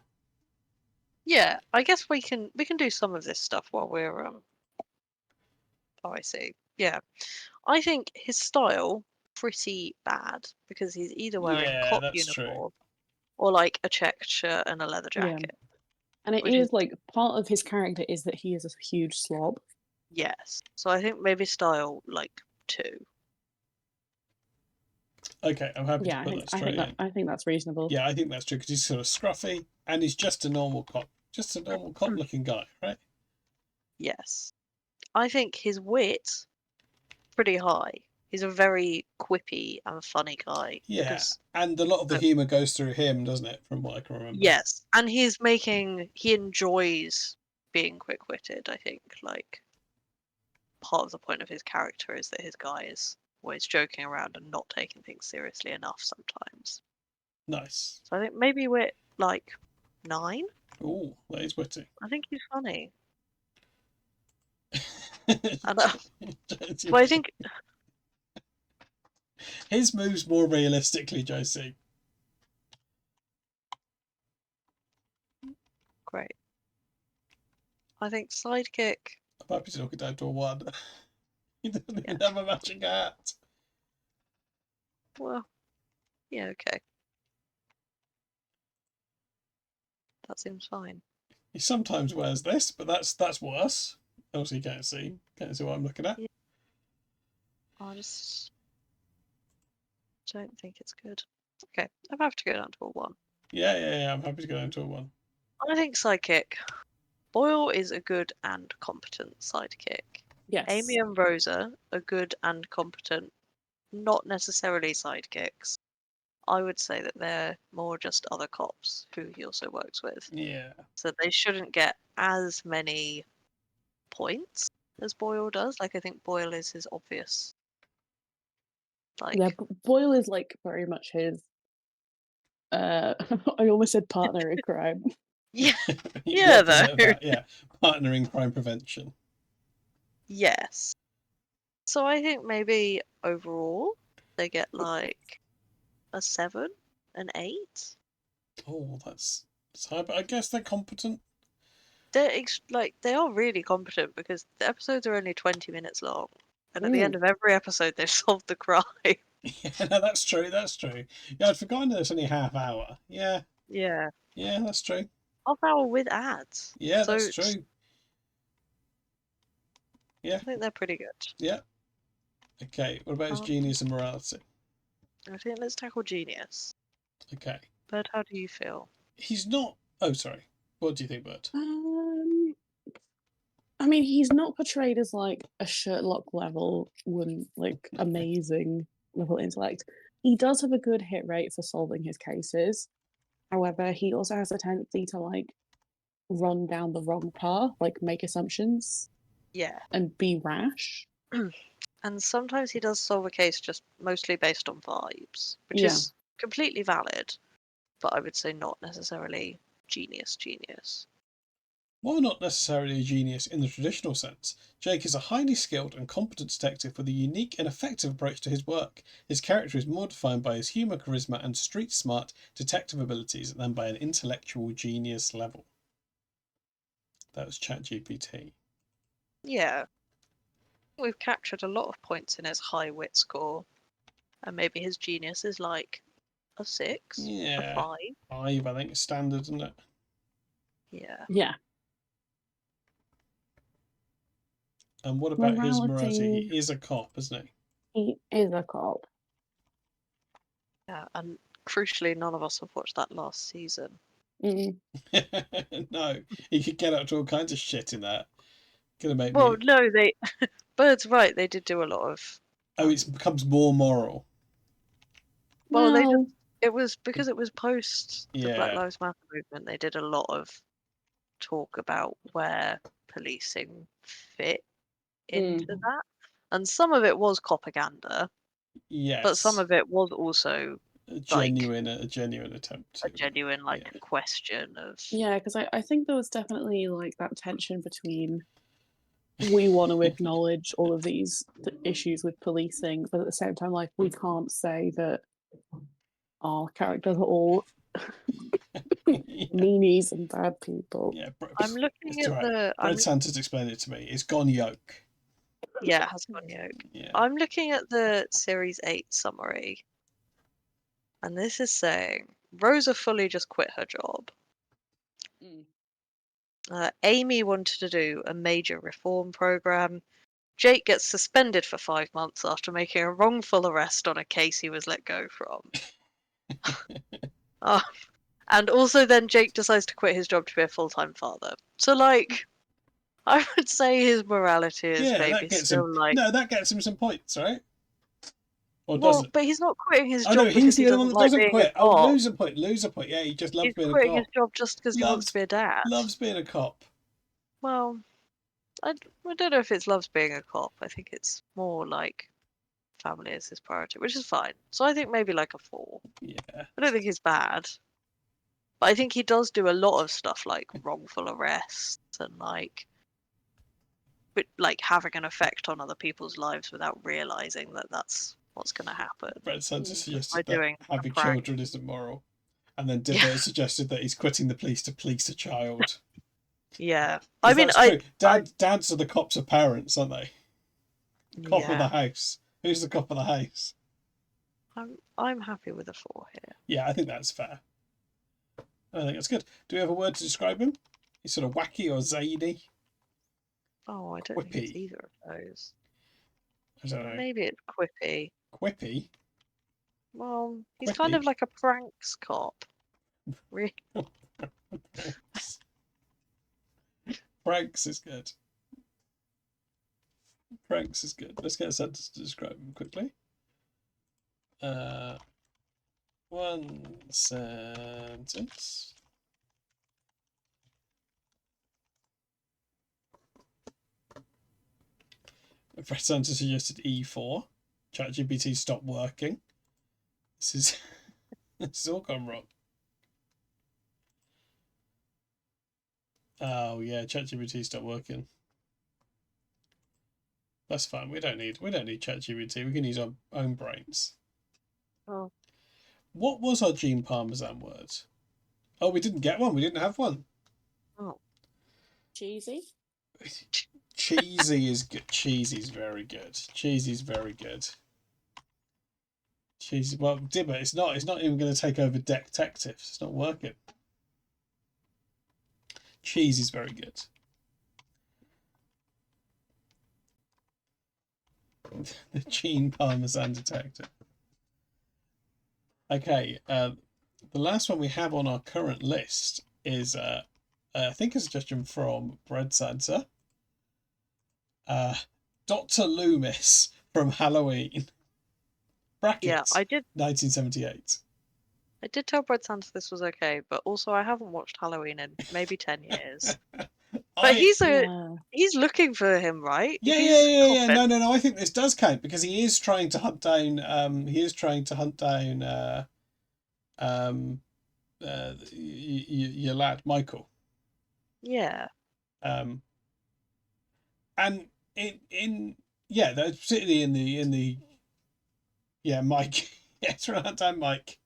Yeah, I guess we can do some of this stuff while we're Oh, I see. Yeah, I think his style pretty bad because he's either wearing a cop uniform or like a checked shirt and a leather jacket. And it is like part of his character is that he is a huge slob. Yes, so I think maybe style like 2. Okay, I'm happy to put that straight in. I think that's reasonable. Yeah, I think that's true because he's sort of scruffy and he's just a normal cop, looking guy, right? Yes, I think his wit pretty high. He's a very quippy and funny guy. Yeah, and a lot of the humour goes through him, doesn't it? From what I can remember. Yes, and he enjoys being quick-witted. I think like part of the point of his character is that his guy is always joking around and not taking things seriously enough sometimes. Nice. So I think maybe we're like 9. Oh, that is witty. I think he's funny. But I think his moves more realistically, Josie. Great. I think sidekick. I'm happy to knock it down to a 1. He doesn't even have a matching hat. Well, yeah, okay. That seems fine. He sometimes wears this, but that's worse. Obviously, you can't see what I'm looking at. Yeah. I just don't think it's good. Okay, I have to go down to a 1. Yeah, I'm happy to go down to a 1. I think sidekick. Boyle is a good and competent sidekick. Yes. Amy and Rosa are good and competent, not necessarily sidekicks. I would say that they're more just other cops who he also works with. Yeah. So they shouldn't get as many points as Boyle does. Like, I think Boyle is his obvious. Yeah, Boyle is like very much his. I almost said partner in crime. Yeah, yeah, though. Yeah, partner in crime prevention. Yes. So I think maybe overall they get like a 7, an 8. Oh, that's high, but I guess they're competent. They're they are really competent because the episodes are only 20 minutes long. And at the end of every episode, they've solved the crime. Yeah, no, that's true. That's true. Yeah, I'd forgotten that it's only a half hour. Yeah. Yeah. Yeah, that's true. Half hour with ads. Yeah, so that's true. Yeah. I think they're pretty good. Yeah. Okay, what about his genius and morality? I think let's tackle genius. Okay. Bert, how do you feel? He's not... Oh, sorry. What do you think, Bert? I mean, he's not portrayed as like a Sherlock level like amazing level intellect. He does have a good hit rate for solving his cases. However, he also has a tendency to like run down the wrong path, like make assumptions. Yeah. And be rash. And sometimes he does solve a case just mostly based on vibes, which is completely valid, but I would say not necessarily genius. While not necessarily a genius in the traditional sense, Jake is a highly skilled and competent detective with a unique and effective approach to his work. His character is more defined by his humour, charisma, and street-smart detective abilities than by an intellectual genius level. That was ChatGPT. Yeah. We've captured a lot of points in his high wit score, and maybe his genius is like a 6, a 5. 5, I think, is standard, isn't it? Yeah. Yeah. And what about his morality? He is a cop, isn't he? He is a cop. Yeah, and crucially, none of us have watched that last season. No, he could get up to all kinds of shit in that. Gonna make well, me... no, they... Bird's right, they did do a lot of... Oh, it becomes more moral. Well, they just... It was because it was post the Black Yeah. Lives Matter movement, they did a lot of talk about where policing fit into that. And some of it was propaganda. Yes. But some of it was also a genuine attempt to... A genuine, question of... Yeah, because I think there was definitely, like, that tension between we want to acknowledge all of these issues with policing, but at the same time, like, we can't say that our characters are all meanies and bad people. Yeah, I'm looking at the... Brad Santa's explained it to me. It's gone yoke. Yeah, it has gone yoke. Yeah. I'm looking at the Series 8 summary. And this is saying, Rosa fully just quit her job. Amy wanted to do a major reform program. Jake gets suspended for 5 months after making a wrongful arrest on a case he was let go from. And also then Jake decides to quit his job to be a full-time father. So, like, I would say his morality is maybe still like... No, that gets him some points, right? Or well, doesn't? but he's not quitting his Oh, job no, because he's he the only one doesn't that like doesn't being quit. a cop. Oh, lose a point. Yeah, he just loves being a cop. He's quitting his job just because he wants to be a dad. Loves being a cop. Well, I don't know if it's loves being a cop. I think it's more like family is his priority, which is fine. So I think maybe like a 4. Yeah. I don't think he's bad. But I think he does do a lot of stuff like wrongful arrests and like having an effect on other people's lives without realizing that that's what's going to happen. Brett Santa suggested By doing that having children isn't moral. And then Dibber suggested that he's quitting the police to police a child. Yeah. I mean, dads are the cops of parents, aren't they? Cop of the house. Who's the cop of the house? I'm happy with a 4 here. Yeah, I think that's fair. I think that's good. Do we have a word to describe him? He's sort of wacky or zany? Oh, I don't think it's either of those. I don't know. Maybe it's quippy. Quippy? Well, he's kind of like a pranks cop. Really? Pranks is good. Pranks is good. Let's get a sentence to describe him quickly. One sentence. Fred Santa suggested E4. ChatGPT stopped working. This is all gone wrong. Oh yeah, ChatGPT stopped working. That's fine. We don't need ChatGPT. We can use our own brains. Oh. What was our Gene Parmesan word? Oh, we didn't get one. We didn't have one. Oh. Cheesy? Cheesy is good. Cheesy's very good. Cheesy's very good. Cheesy. Well, Dibber, it's not even going to take over Decktectives. It's not working. Cheesy's very good. The Gene Parmesan Detective. Okay, the last one we have on our current list is, I think, a suggestion from Bread Santa. Dr. Loomis from Halloween. Brackets. Yeah, I did. 1978. I did tell Bread Santa this was okay, but also I haven't watched Halloween in maybe 10 years. But he's looking for him, right? Yeah. No. I think this does count because he is trying to hunt down. Your lad Michael. Yeah. And particularly in the Mike. Yeah, trying to hunt down Mike.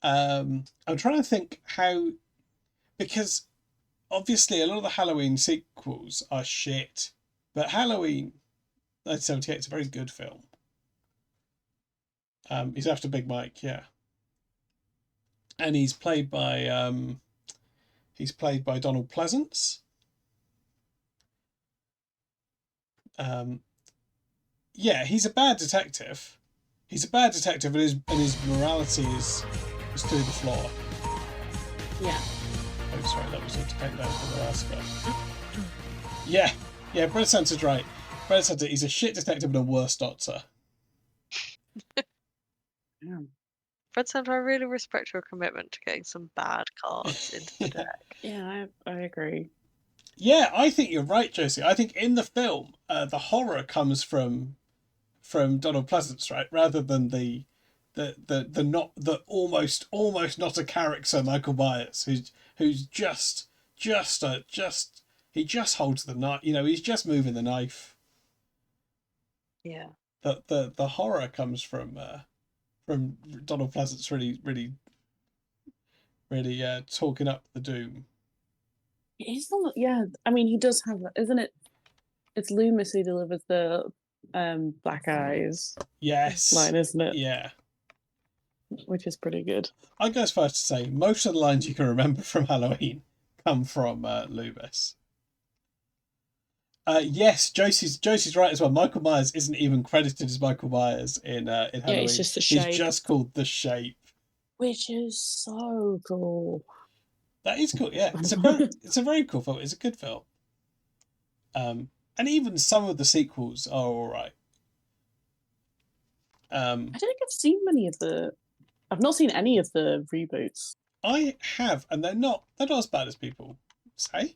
I'm trying to think how, because obviously a lot of the Halloween sequels are shit, but Halloween 1978 is a very good film. He's after Big Mike, yeah, and he's played by Donald Pleasance. Yeah, he's a bad detective. He's a bad detective, and his morality is through the floor. Yeah. Oh, sorry, that was a countdown for the last one. Yeah, Bread Santa's right. Bread Santa, he's a shit detective and a worse doctor. Yeah. Bread Santa, I really respect your commitment to getting some bad cards into the deck. Yeah, I agree. Yeah, I think you're right, Josie. I think in the film, the horror comes from Donald Pleasance, right, rather than the almost not a character Michael Myers, who's just he just holds the knife. He's just moving the knife. Yeah. The horror comes from Donald Pleasance really talking up the doom. He's not. Yeah, I mean, he does have that, isn't it? It's Loomis who delivers the black eyes. Yes. Line, isn't it? Yeah. Which is pretty good. I go as far as to say most of the lines you can remember from Halloween come from Loomis. Yes, Josie's right as well. Michael Myers isn't even credited as Michael Myers in Halloween. Yeah, it's just the shape. He's just called the Shape, which is so cool. That is cool. Yeah, it's a very cool film. It's a good film. And even some of the sequels are all right. I don't think I've seen many of the. I've not seen any of the reboots. I have, and they're not as bad as people say.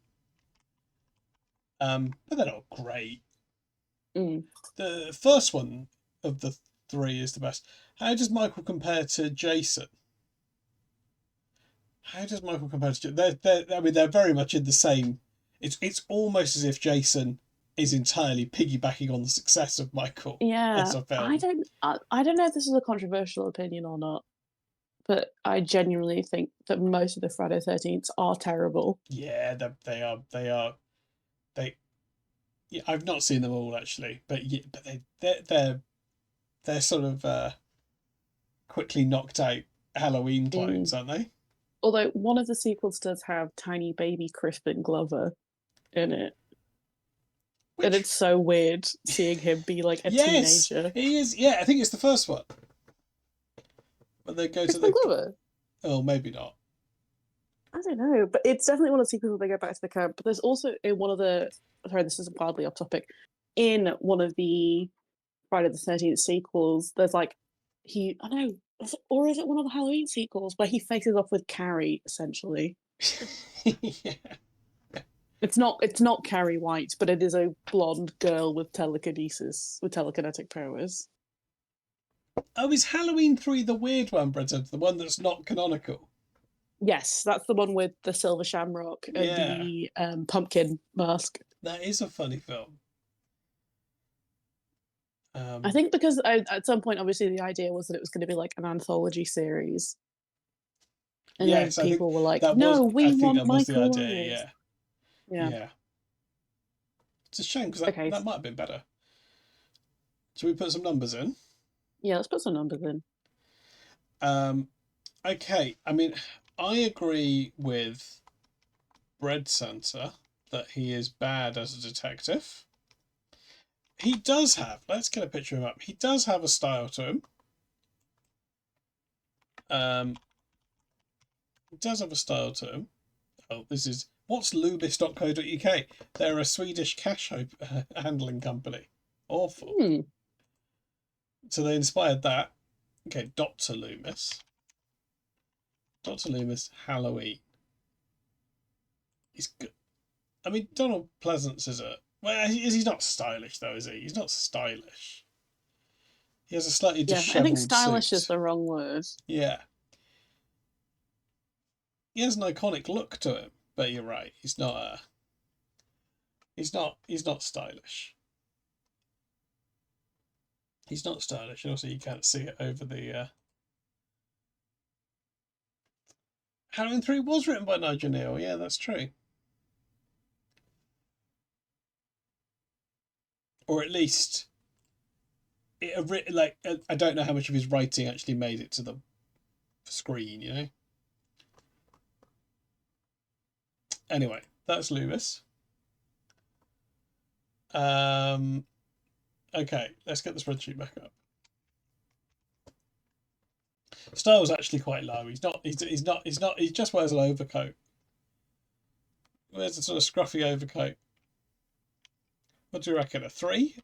But they're not great. The first one of the three is the best. How does Michael compare to Jason? They're very much in the same. It's almost as if Jason is entirely piggybacking on the success of Michael. Yeah, as a film. I don't know if this is a controversial opinion or not, but I genuinely think that most of the Friday the 13th are terrible. Yeah, they are. Yeah, I've not seen them all actually, but they're sort of quickly knocked out Halloween clones, aren't they? Although one of the sequels does have tiny baby Crispin Glover in it. And it's so weird seeing him be like a teenager. He is. Yeah, I think it's the first one. But they go Crispin to the Glover? Oh, maybe not. I don't know, but it's definitely one of the sequels where they go back to the camp. But there's also in one of the this is wildly off topic. In one of the Friday the 13th sequels, there's like is it one of the Halloween sequels where he faces off with Carrie essentially? Yeah. It's not Carrie White, but it is a blonde girl with telekinesis, with telekinetic powers. Oh, is Halloween 3 the weird one, Brenton? The one that's not canonical? Yes, that's the one with the silver shamrock and the pumpkin mask. That is a funny film. I think because at some point, obviously, the idea was that it was going to be like an anthology series. And then people were like, no, we want Michael Myers. Yeah. It's a shame because Okay. that might have been better. Should we put some numbers in? Yeah, let's put some numbers in. Okay. I mean, I agree with Bread Santa that he is bad as a detective. He does have, let's get a picture of him up. He does have a style to him. He does have a style to him. Oh, this is, what's loomis.co.uk? They're a Swedish cash handling company. Awful. So they inspired that. Okay, Dr. Loomis. Dr. Loomis, Halloween. He's good. I mean, Donald Pleasance is a... Well, he's not stylish, though, is he? He's not stylish. He has a slightly dishevelled I think stylish suit. is the wrong word. Yeah. He has an iconic look to him, but you're right. He's not a... He's not stylish. He's not stylish. And also, you can't see it over the... Halloween 3 was written by Nigel Neal. Yeah, that's true. Or at least... I don't know how much of his writing actually made it to the screen, you know? Anyway, that's Loomis. Okay, let's get the spreadsheet back up. Style's actually quite low. He just wears an overcoat. Wears a sort of scruffy overcoat. What do you reckon? A 3?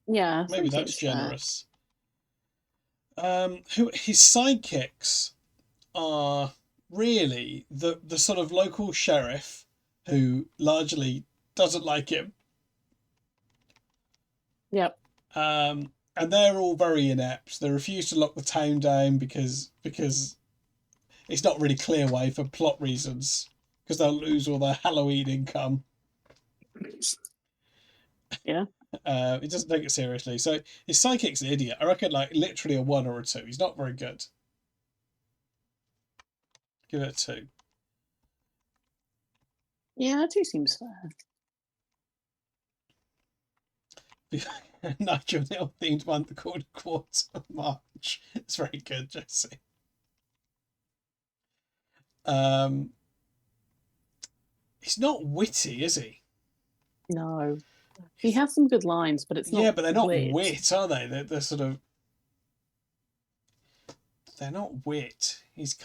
Yeah, maybe that's generous. His sidekicks are really the sort of local sheriff who largely doesn't like him. Yep. And they're all very inept. They refuse to lock the town down because it's not really clear why, for plot reasons, because they'll lose all their Halloween income. Yeah. He doesn't take it seriously. So his sidekick's an idiot. I reckon like literally a 1 or a 2. He's not very good. Give it a 2. Yeah, 2 seems fair. Nigel Neal themed month called Quarter of March. It's very good, Jesse. He's not witty, is he? No. He has some good lines, but it's not. Yeah, but they're not wit, are they? They're sort of. They're not wit. He's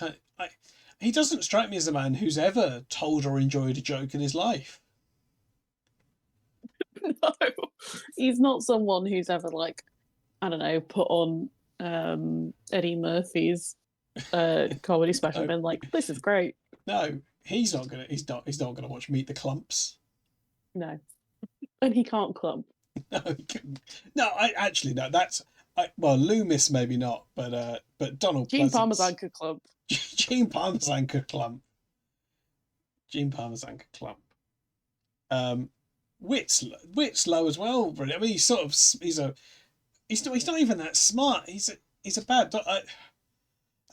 he doesn't strike me as a man who's ever told or enjoyed a joke in his life. No, he's not someone who's ever like, I don't know, put on Eddie Murphy's comedy special and been like, "This is great." No, he's not gonna. He's not gonna watch Meet the Clumps. No, and he can't clump. No, he couldn't. No, that's. Well, Loomis maybe not, but Donald Gene Pleasance. Parmesan could clump. Gene Parmesan could clump. Gene Parmesan could clump. Wit's low as well. Really. I mean, he's not even that smart. He's a bad.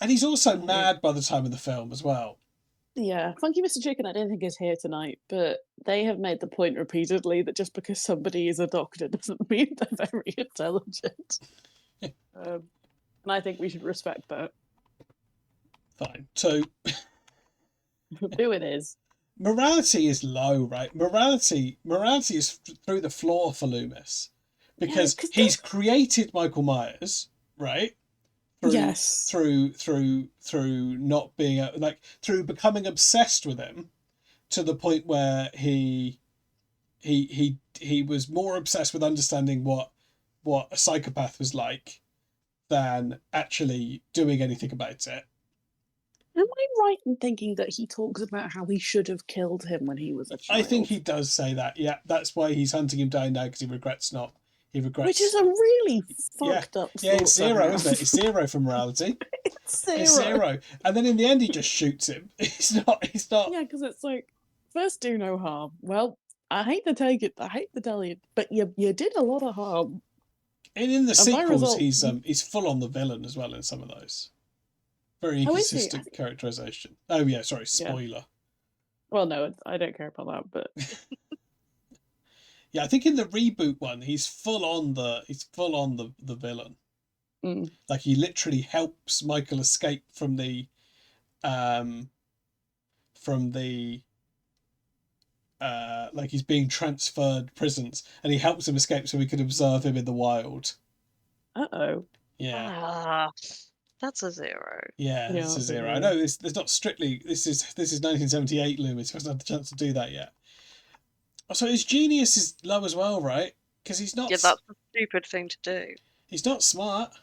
And he's also mad by the time of the film as well. Yeah, Funky Mr. Chicken I don't think is here tonight, but they have made the point repeatedly that just because somebody is a doctor doesn't mean they're very intelligent. And I think we should respect that. Fine. So, who it is. Morality is low, right? Morality is through the floor for Loomis. Because he's created Michael Myers, right? Yes. Through not being through becoming obsessed with him to the point where he was more obsessed with understanding what a psychopath was like than actually doing anything about it. Am I right in thinking that he talks about how he should have killed him when he was a child? I think he does say that. Yeah, that's why he's hunting him down now, because he regrets. Which is a really fucked up. Yeah, it's zero, isn't it? It's zero for morality. It's zero. And then in the end, he just shoots him. He's not. Yeah, because it's like, first do no harm. Well, I hate to tell you, but you did a lot of harm. And in the sequels, he's full on the villain as well in some of those. Very inconsistent characterization. Oh yeah, sorry, spoiler. Yeah. Well, no, I don't care about that, but Yeah, I think in the reboot one, he's full on the villain. Like he literally helps Michael escape from the like he's being transferred prisons, and he helps him escape so we can observe him in the wild. Uh-oh. Yeah. That's a 0. Yeah, it's a 0. I know there's not strictly. This is 1978, Loomis. He hasn't had the chance to do that yet. So his genius is low as well, right? Because he's not. Yeah, that's a stupid thing to do. He's not smart.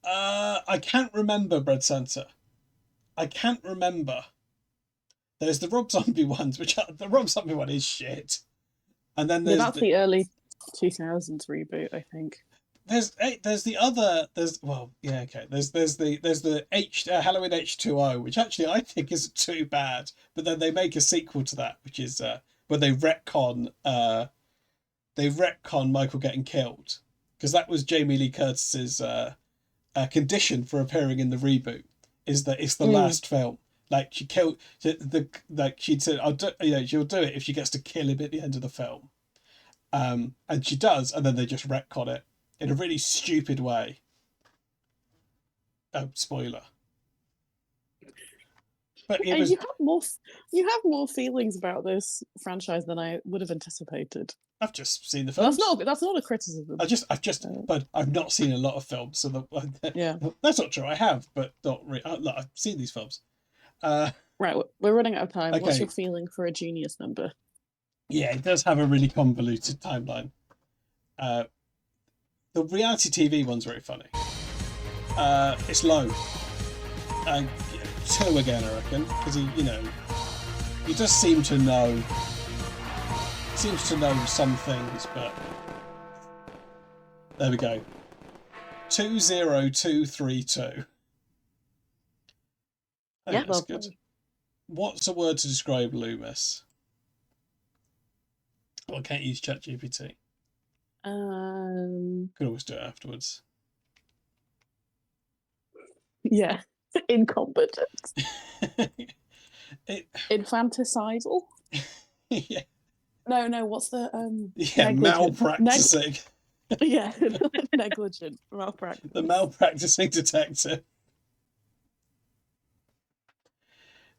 I can't remember, Bread Santa. I can't remember. There's the Rob Zombie ones, the Rob Zombie one is shit. And then there's that's the early 2000s reboot, I think. There's the other. There's the Halloween H2O, which actually I think isn't too bad. But then they make a sequel to that, which is where they retcon Michael getting killed, because that was Jamie Lee Curtis's condition for appearing in the reboot, is that it's the last film. Like she killed she said, she'll do it if she gets to kill him at the end of the film, and she does, and then they just retcon it in a really stupid way. Spoiler. But you have more feelings about this franchise than I would have anticipated. I've just seen the films. That's not a criticism. But I've not seen a lot of films, so that's not true. I have, but not really. I've seen these films. Right, we're running out of time. Okay. What's your feeling for a genius number? Yeah, it does have a really convoluted timeline. The reality TV one's very funny. It's low. 2 again, I reckon, because he does seem to know. Seems to know some things, but there we go. 20232. Yeah, that's good. What's a word to describe Loomis? Well, I can't use ChatGPT. Could always do it afterwards. Yeah, incompetent. Infanticidal. Yeah. No. What's the malpracticing. Negligent, malpractice. The malpracticing detective.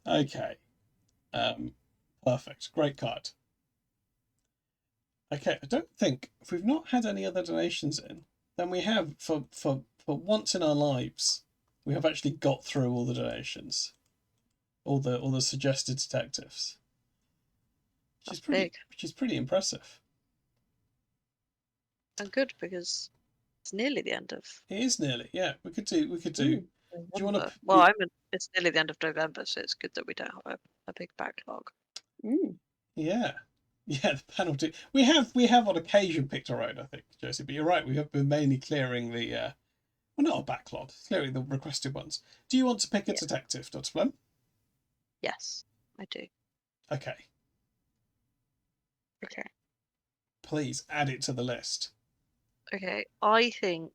Okay. Perfect. Great card. Okay, I don't think, if we've not had any other donations in, then we have, for once in our lives, we have actually got through all the donations. All the suggested detectives. Which is pretty impressive. And good, because it's nearly the end of. It is nearly, yeah. We could do. Do you want to? Well, it's nearly the end of November, so it's good that we don't have a big backlog. Yeah, the penalty. We have on occasion picked our own, I think, Josie. But you're right. We have been mainly clearing the not a backlog, clearing the requested ones. Do you want to pick a detective, Dr. Flem? Yes, I do. Okay. Okay. Please add it to the list. Okay, I think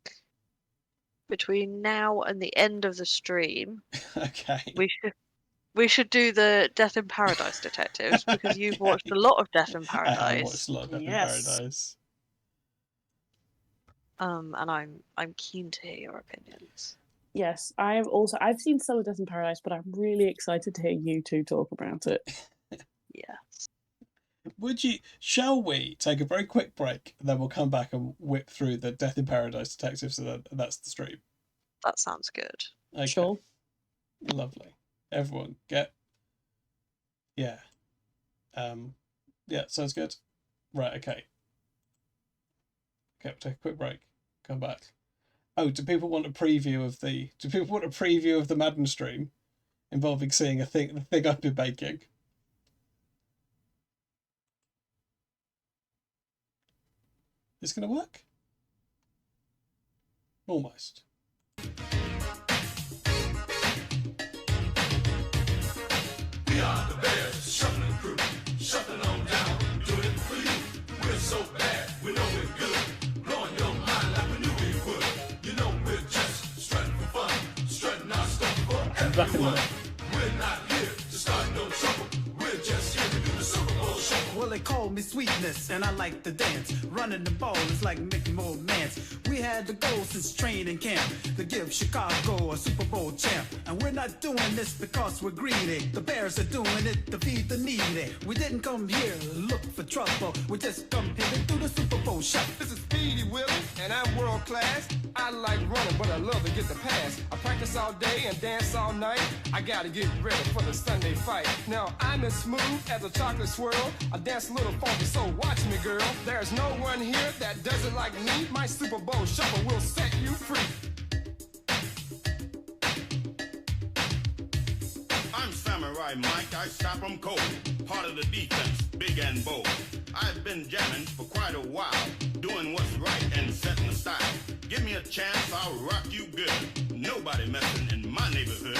between now and the end of the stream, okay, we should do the Death in Paradise detectives, because you've watched a lot of Death in Paradise. I have watched a lot of Death in Paradise. And I'm keen to hear your opinions. Yes, I've seen some of Death in Paradise, but I'm really excited to hear you two talk about it. Yes. Shall we take a very quick break, and then we'll come back and whip through the Death in Paradise detectives, and that's the stream. That sounds good. Okay. Sure. Lovely. Everyone get. Yeah. Yeah, sounds good. Right, okay. Okay, we'll take a quick break. Come back. Oh, do people want a preview of the Madden stream involving seeing the thing I've been making? Is it going to work? Almost. We are the Bears, shuffling crew, shuffling on down, doing it for you. We're so bad, we know we're good, blowing your mind like we knew we would. You know we're just strutting for fun, strutting our stuff for everyone. We're not here to start no trouble, we're just here to do the Super Bowl shuffle. Well, they call me Sweetness, and I like to dance. Running the ball is like making more mans. We had the goal since training camp to give Chicago a Super Bowl champ. And we're not doing this because we're greedy. The Bears are doing it to feed the needy. We didn't come here to look for trouble. We just come here to do the Super Bowl shuffle. This is Speedy Willie, and I'm world class. I like running, but I love to get the pass. I practice all day and dance all night. I gotta get ready for the Sunday fight. Now I'm as smooth as a chocolate swirl. I dance a little funky, so watch me, girl. There's no one here that does it like me. My Super Bowl shuffle will set you free. I'm Samurai Mike, I stop 'em cold. Part of the defense, big and bold. I've been jamming for quite a while, doing what's right and setting the style. Give me a chance, I'll rock you good. Nobody messing in my neighborhood.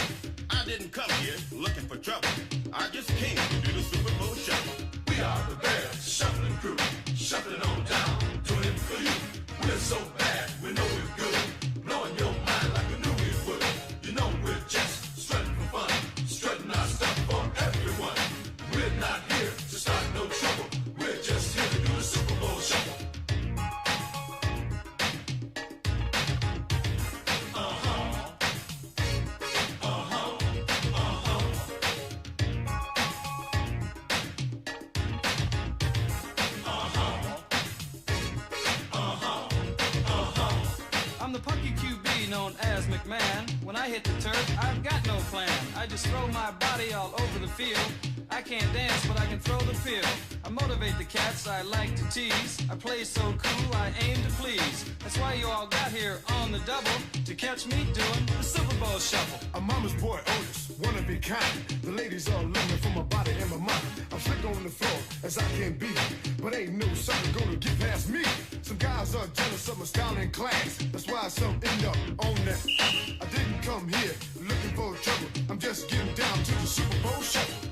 I didn't come here looking for trouble. I just came to do the Super Bowl shuffle. We are the Bears, shuffling crew, shuffling on down, doing it for you. We're so bad, we know we're good, blowing your mind like we knew we would. You know we're just strutting for fun, strutting our stuff for everyone. We're not here to start no trouble. We're just here to do the Super Bowl shuffle. I'm the punky QB known as McMahon. When I hit the turf, I've got no plan. I just throw my body all over the field. I can't dance, but I can throw the pill. I motivate the cats I like to tease. I play so cool, I aim to please. That's why you all got here on the double to catch me doing the Super Bowl shuffle. I'm mama's boy Otis, one of a kind. The ladies all love me for my body and my mind. I'm slick on the floor as I can be, but ain't no sucker gonna get past me. Some guys are jealous of my style and class. That's why some end up on that. I didn't come here looking for trouble. I'm just getting down to the Super Bowl shuffle.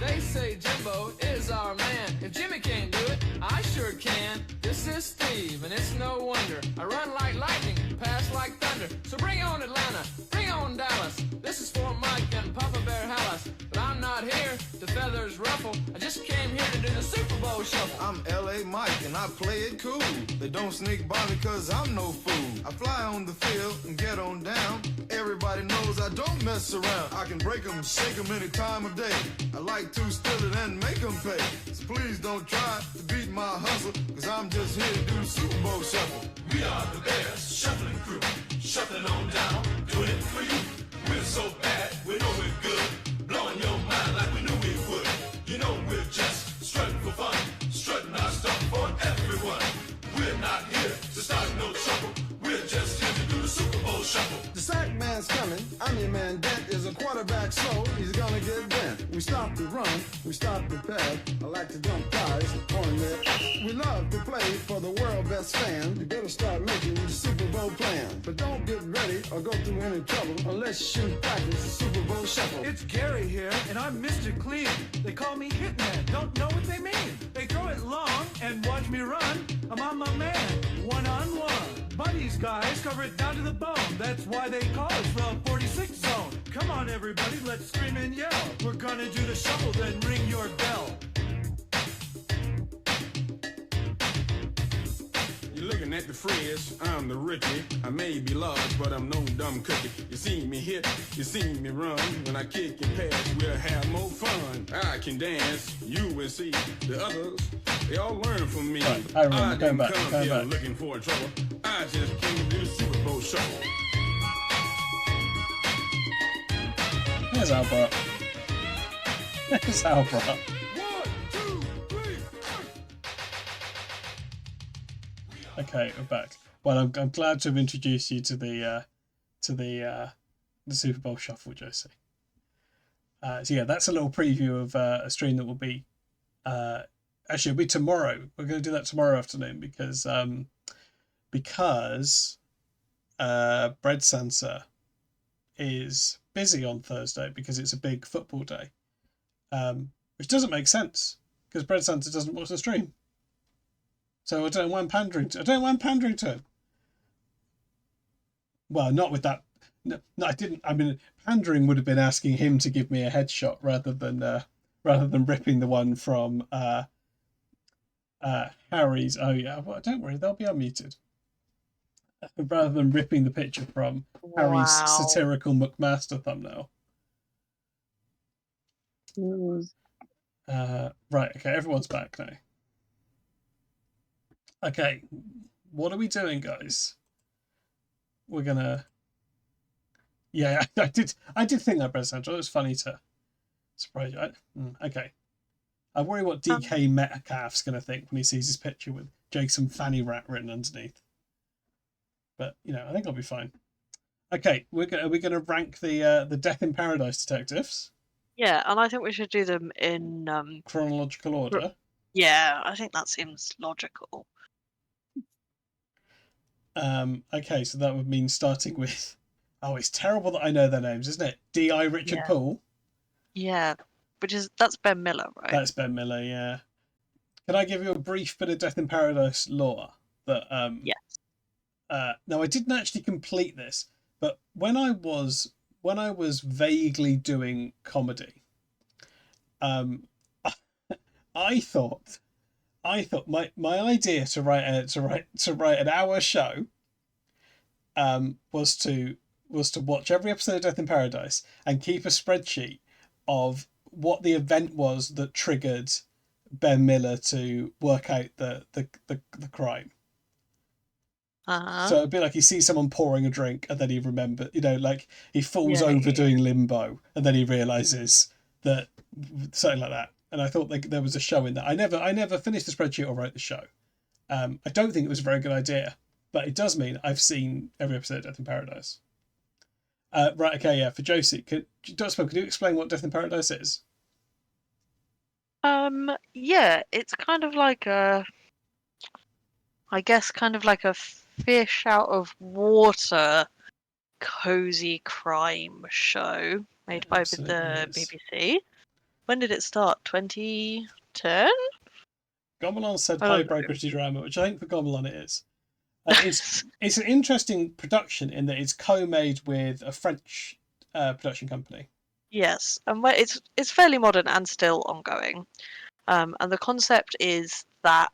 They say Jimbo is our man. If Jimmy can't do it, I sure can. This is Steve, and it's no wonder. I run like lightning, pass like thunder. So bring on Atlanta, bring on Dallas. This is for Mike and Papa Bear Hallis. But I'm not here to feathers ruffle. I just came here to do the Super Bowl shuffle. I'm L.A. Mike and I play it cool. They don't sneak by me cause I'm no fool. I fly on the field and get on down. Everybody knows I don't mess around. I can break 'em, shake 'em any time of day. I like to steal it and make 'em pay. So please don't try to beat my hustle, cause I'm just here to do the Super Bowl shuffle. We are the Bears, shuffling crew, shuffling on down, doing it for you. We're so bad, we know we're good, blowing your mind like we knew we would. You know we're just strutting for fun, strutting our stuff for everyone. We're not here to start no trouble. We're just here to do the Super Bowl shuffle. The sack man's coming, I'm your man. Dent is a quarterback slow, he's gonna get bent. We stop the run, we stop the pass. I like to dump ties on there. We love to play for the world best fan. You better start making the Super Bowl plan. But don't get ready or go through any trouble unless you practice the Super Bowl shuffle. It's Gary here, and I'm Mr. Clean. They call me Hitman, don't know what they mean. They throw it long and watch me run. I'm on my man, one-on-one. Buddies, guys, cover it down to the bone. That's why they call us the 46 zone. Come on, everybody, let's scream and yell. We're gonna do the shuffle, then ring your bell. You're looking at the fridge, I'm the rookie. I may be large, but I'm no dumb cookie. You see me hit, you see me run. When I kick and pass, we'll have more fun. I can dance, you will see. The others, they all learn from me. Right, I remember, didn't going come here back. looking for trouble. I just came to do the Super Bowl shuffle. There's Albert. There's Albert. 1, 2, 3, 4. Okay, we're back. Well, I'm glad to have introduced you to the Super Bowl shuffle, Josie. So yeah, that's a little preview of a stream that will be actually it'll be tomorrow. We're going to do that tomorrow afternoon because Bread Santa is busy on Thursday because it's a big football day. which doesn't make sense because Bread Santa doesn't watch the stream. So I don't know why I'm pandering to him. Well, not with that. No, I didn't. I mean, pandering would have been asking him to give me a headshot rather than ripping the one from Harry's. Oh yeah, well, don't worry, they'll be unmuted. Rather than ripping the picture from Harry's satirical McMaster thumbnail. Right, okay, everyone's back now. Okay, what are we doing, guys? We're gonna. Yeah, I did think that, Brett Sandra. It was funny to surprise you. Okay. I worry what DK Metcalf's gonna think when he sees his picture with Jason Fanny Rat written underneath. But I think I'll be fine. Okay, are we gonna rank the Death in Paradise detectives? Yeah, and I think we should do them in chronological order. Yeah, I think that seems logical. Okay, so that would mean starting with. Oh, it's terrible that I know their names, isn't it? D.I. Richard Poole. Yeah, that's Ben Miller, right? That's Ben Miller, yeah. Can I give you a brief bit of Death in Paradise lore? That yes. Now I didn't actually complete this, but when I was vaguely doing comedy, I thought my idea to write an hour show was to watch every episode of Death in Paradise and keep a spreadsheet of what the event was that triggered Ben Miller to work out the crime. So it'd be like he sees someone pouring a drink and then he remembers, like he falls over doing limbo and then he realizes that something like that. And I thought there was a show in that. I never finished the spreadsheet or wrote the show. I don't think it was a very good idea, but it does mean I've seen every episode of Death in Paradise. Right, okay, yeah. For Josie, could you explain what Death in Paradise is? Yeah, it's kind of like a fish out of water cozy crime show made by the BBC. When did it start? 2010? Gomelan said highbrow gritty drama, which I think for Gomelan it is. It's an interesting production in that it's co-made with a French production company. Yes, and it's fairly modern and still ongoing. And the concept is that.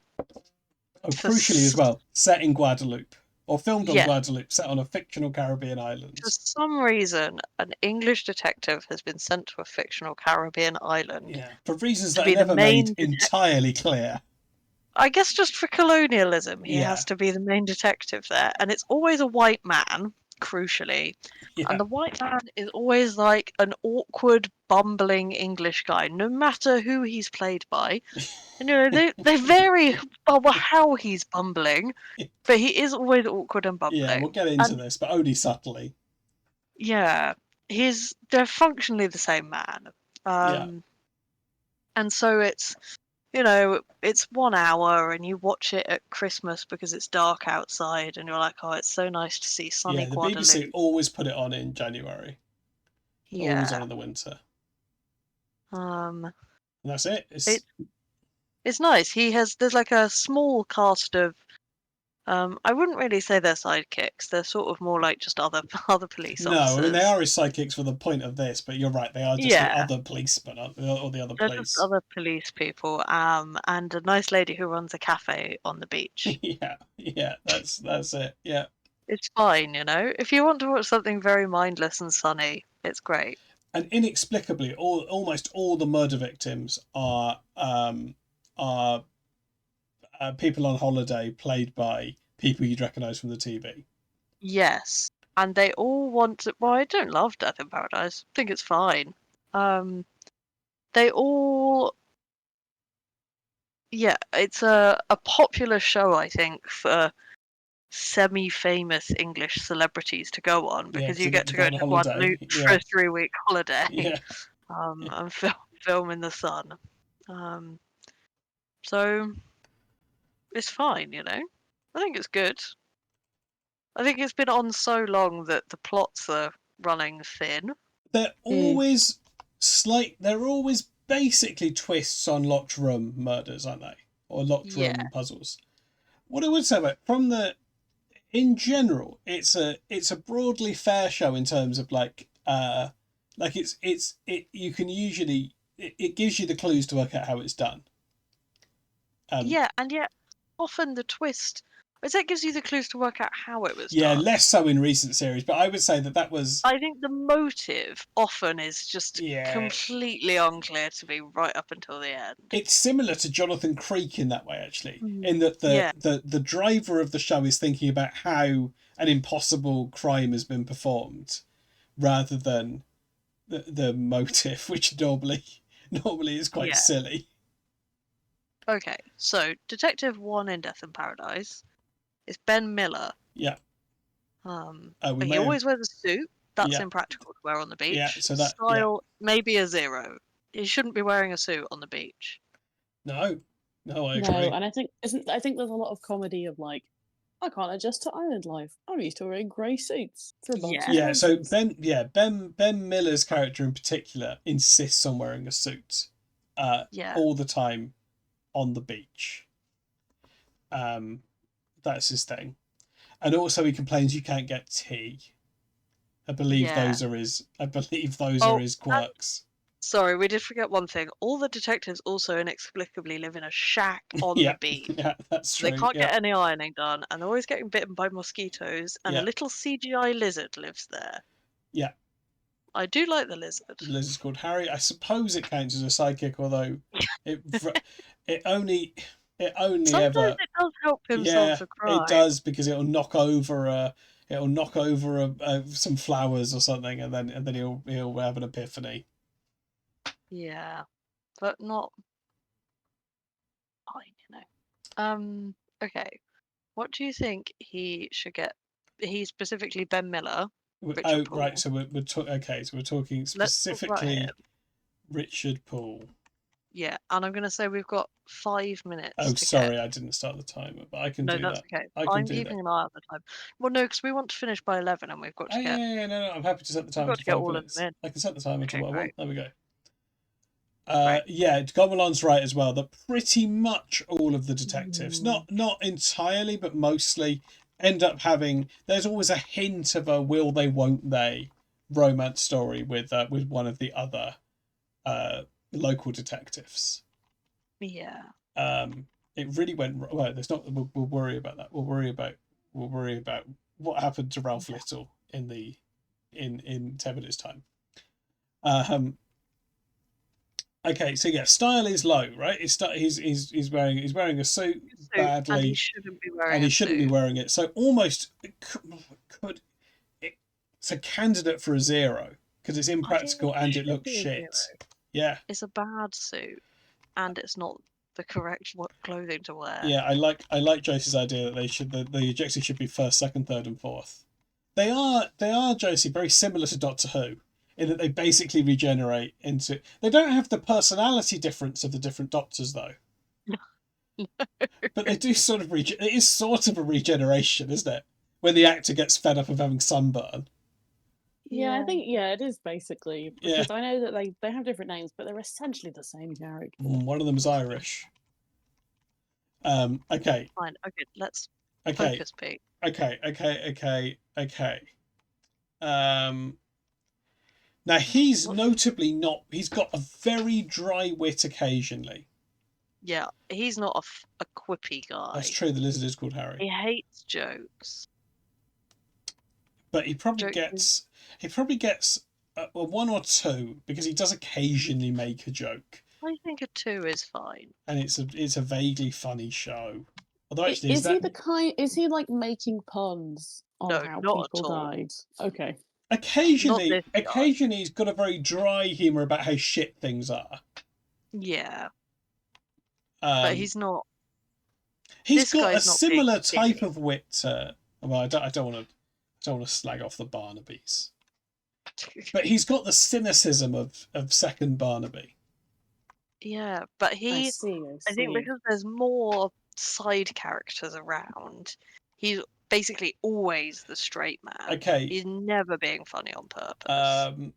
Crucially as well, set in Guadeloupe. Or filmed on Guadeloupe, set on a fictional Caribbean island. For some reason, an English detective has been sent to a fictional Caribbean island. Yeah, for reasons that are never made entirely clear. I guess just for colonialism, he has to be the main detective there. And it's always a white man, crucially. Yeah. And the white man is always like an awkward, bumbling English guy, no matter who he's played by. And they vary how he's bumbling, but he is always awkward and bumbling. Yeah, we'll get into this, but only subtly. Yeah, they're functionally the same man. And so it's, it's 1 hour and you watch it at Christmas because it's dark outside and you're like, oh, it's so nice to see sunny Guadeloupe. Yeah, the BBC always put it on in January. Yeah. Always on in the winter. And that's it. It's nice. There's like a small cast of, I wouldn't really say they're sidekicks. They're sort of more like just other police officers. No, I mean, they are his sidekicks for the point of this, but you're right. They are just the other policemen or the other police. Just other police people, and a nice lady who runs a cafe on the beach. yeah, that's it. Yeah. It's fine, If you want to watch something very mindless and sunny, it's great. And inexplicably, almost all the murder victims are people on holiday played by people you'd recognise from the TV. Yes, and they all want to. Well, I don't love Death in Paradise. I think it's fine. They all. Yeah, it's a popular show, I think, for semi-famous English celebrities to go on because you get to go to Guadeloupe for a 3-week holiday and film in the sun. So it's fine, I think it's good. I think it's been on so long that the plots are running thin. They're always They're always basically twists on locked room murders, aren't they? Or locked room puzzles. What I would say about in general, it's a broadly fair show in terms of you can usually it gives you the clues to work out how it's done. Yeah, and yet often the twist, it gives you the clues to work out how it was Yeah, done. less so in recent series, but I would say that was. I think the motive often is just completely unclear to me right up until the end. It's similar to Jonathan Creek in that way, actually, in that the driver of the show is thinking about how an impossible crime has been performed, rather than the motive, which normally is quite silly. Okay, so Detective 1 in Death in Paradise is Ben Miller. Yeah. He always wears a suit. That's Yeah. impractical to wear on the beach. Yeah, so that style maybe a 0. He shouldn't be wearing a suit on the beach. No, I agree. No, and I think there's a lot of comedy of like, I can't adjust to island life. I'm used to wearing grey suits for months. Yeah, so Ben Miller's character in particular insists on wearing a suit, all the time, on the beach. That's his thing, and also he complains you can't get tea. I believe those are his. Are his quirks. Sorry, we did forget one thing. All the detectives also inexplicably live in a shack on the beach. Yeah, that's true. They can't get any ironing done, and they're always getting bitten by mosquitoes, and a little CGI lizard lives there. Yeah. I do like the lizard. The lizard's called Harry. I suppose it counts as a sidekick, although it only Sometimes ever. It does help him solve the crime. It does, because it'll knock over some flowers or something, and then he'll have an epiphany. Yeah, but not fine, you know. Okay, what do you think he should get? He specifically Ben Miller. Richard Poole. Right. So we're talking specifically Richard Poole. Yeah, and I'm going to say we've got 5 minutes. Oh, sorry, I didn't start the timer, but I can do that. No, that's okay. I'm keeping an eye on the time. Well, no, because we want to finish by 11, and we've got to get. No, I'm happy to set the timer to 5 minutes. I can set the timer to what I want. There we go. Yeah, Gomelan's right as well. That pretty much all of the detectives, not entirely, but mostly, end up having. There's always a hint of a will they, won't they romance story with one of the other local detectives. Yeah. It really went well. There's not. We'll worry about that. We'll worry about what happened to Ralph Little in 10 minutes time. Okay, so yeah, style is low, right? He's wearing a suit badly, and he shouldn't be wearing. It. So almost it's a candidate for a 0 because it's impractical and it looks shit. Yeah, it's a bad suit, and it's not the correct clothing to wear. Yeah, I like Josie's idea that the objectives should be 1st, 2nd, 3rd, and 4th. They are Josie, very similar to Doctor Who, in that they basically regenerate into. They don't have the personality difference of the different Doctors though. No. But they do sort of it is sort of a regeneration, isn't it? When the actor gets fed up of having sunburn. Yeah, I think it is basically, because I know that they have different names, but they're essentially the same character. One of them is Irish. Okay. Fine. Okay, let's focus, Pete. Okay. Now he's notably not. He's got a very dry wit occasionally. Yeah, he's not a quippy guy. That's true. The lizard is called Harry. He hates jokes. But he probably gets a 1 or 2 because he does occasionally make a joke. I think a 2 is fine. And it's a vaguely funny show. Although actually, is he like making puns on how people died? Okay. Occasionally he's got a very dry humour about how shit things are. Yeah. But he's not. He's got a similar type of wit. Well, I don't want to slag off the Barnabys, but he's got the cynicism of second Barnaby. Yeah, but I think because there's more side characters around, he's basically always the straight man. Okay. He's never being funny on purpose.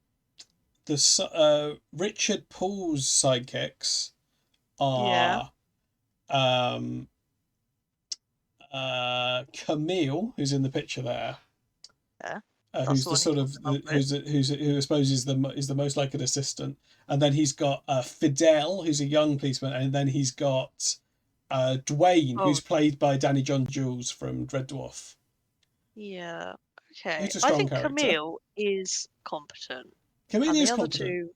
Richard Paul's sidekicks Yeah. are Camille, who's in the picture there. Yeah. Who's the sort of who I suppose is the most like an assistant, and then he's got Fidel, who's a young policeman, and then he's got Dwayne, who's played by Danny John Jules from Red Dwarf. Yeah. Okay. Who's a strong I think character. Camille is competent. Camille and is the other competent. two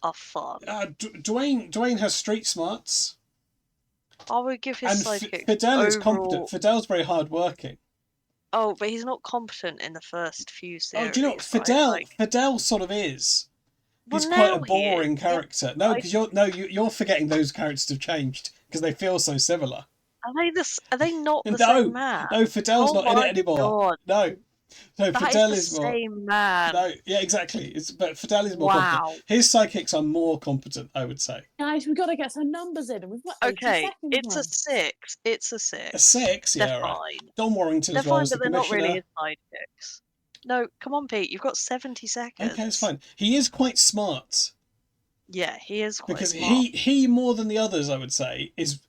are fun. Dwayne has street smarts. I would give his and sidekick Fidel is competent. Fidel's very hardworking. Oh, but he's not competent in the first few series. Oh, do you know what? Fidel sort of is. He's quite a boring character. No, because you're forgetting those characters have changed because they feel so similar. Are they not the same man? No, Fidel's not in it anymore. God. No, Fidel is more. Same man. No, yeah, exactly. But Fidel is more competent. His sidekicks are more competent, I would say. Guys, we've got to get some numbers in, and we've got 80 seconds it's left. a 6. It's a 6. A 6, yeah, They're right. fine. Don Warrington They're as well fine, as the but they're not commissioner. really his sidekicks. No, come on, Pete. You've got 70 seconds. Okay, it's fine. He is quite smart. Yeah, he is quite because smart. he more than the others, I would say, is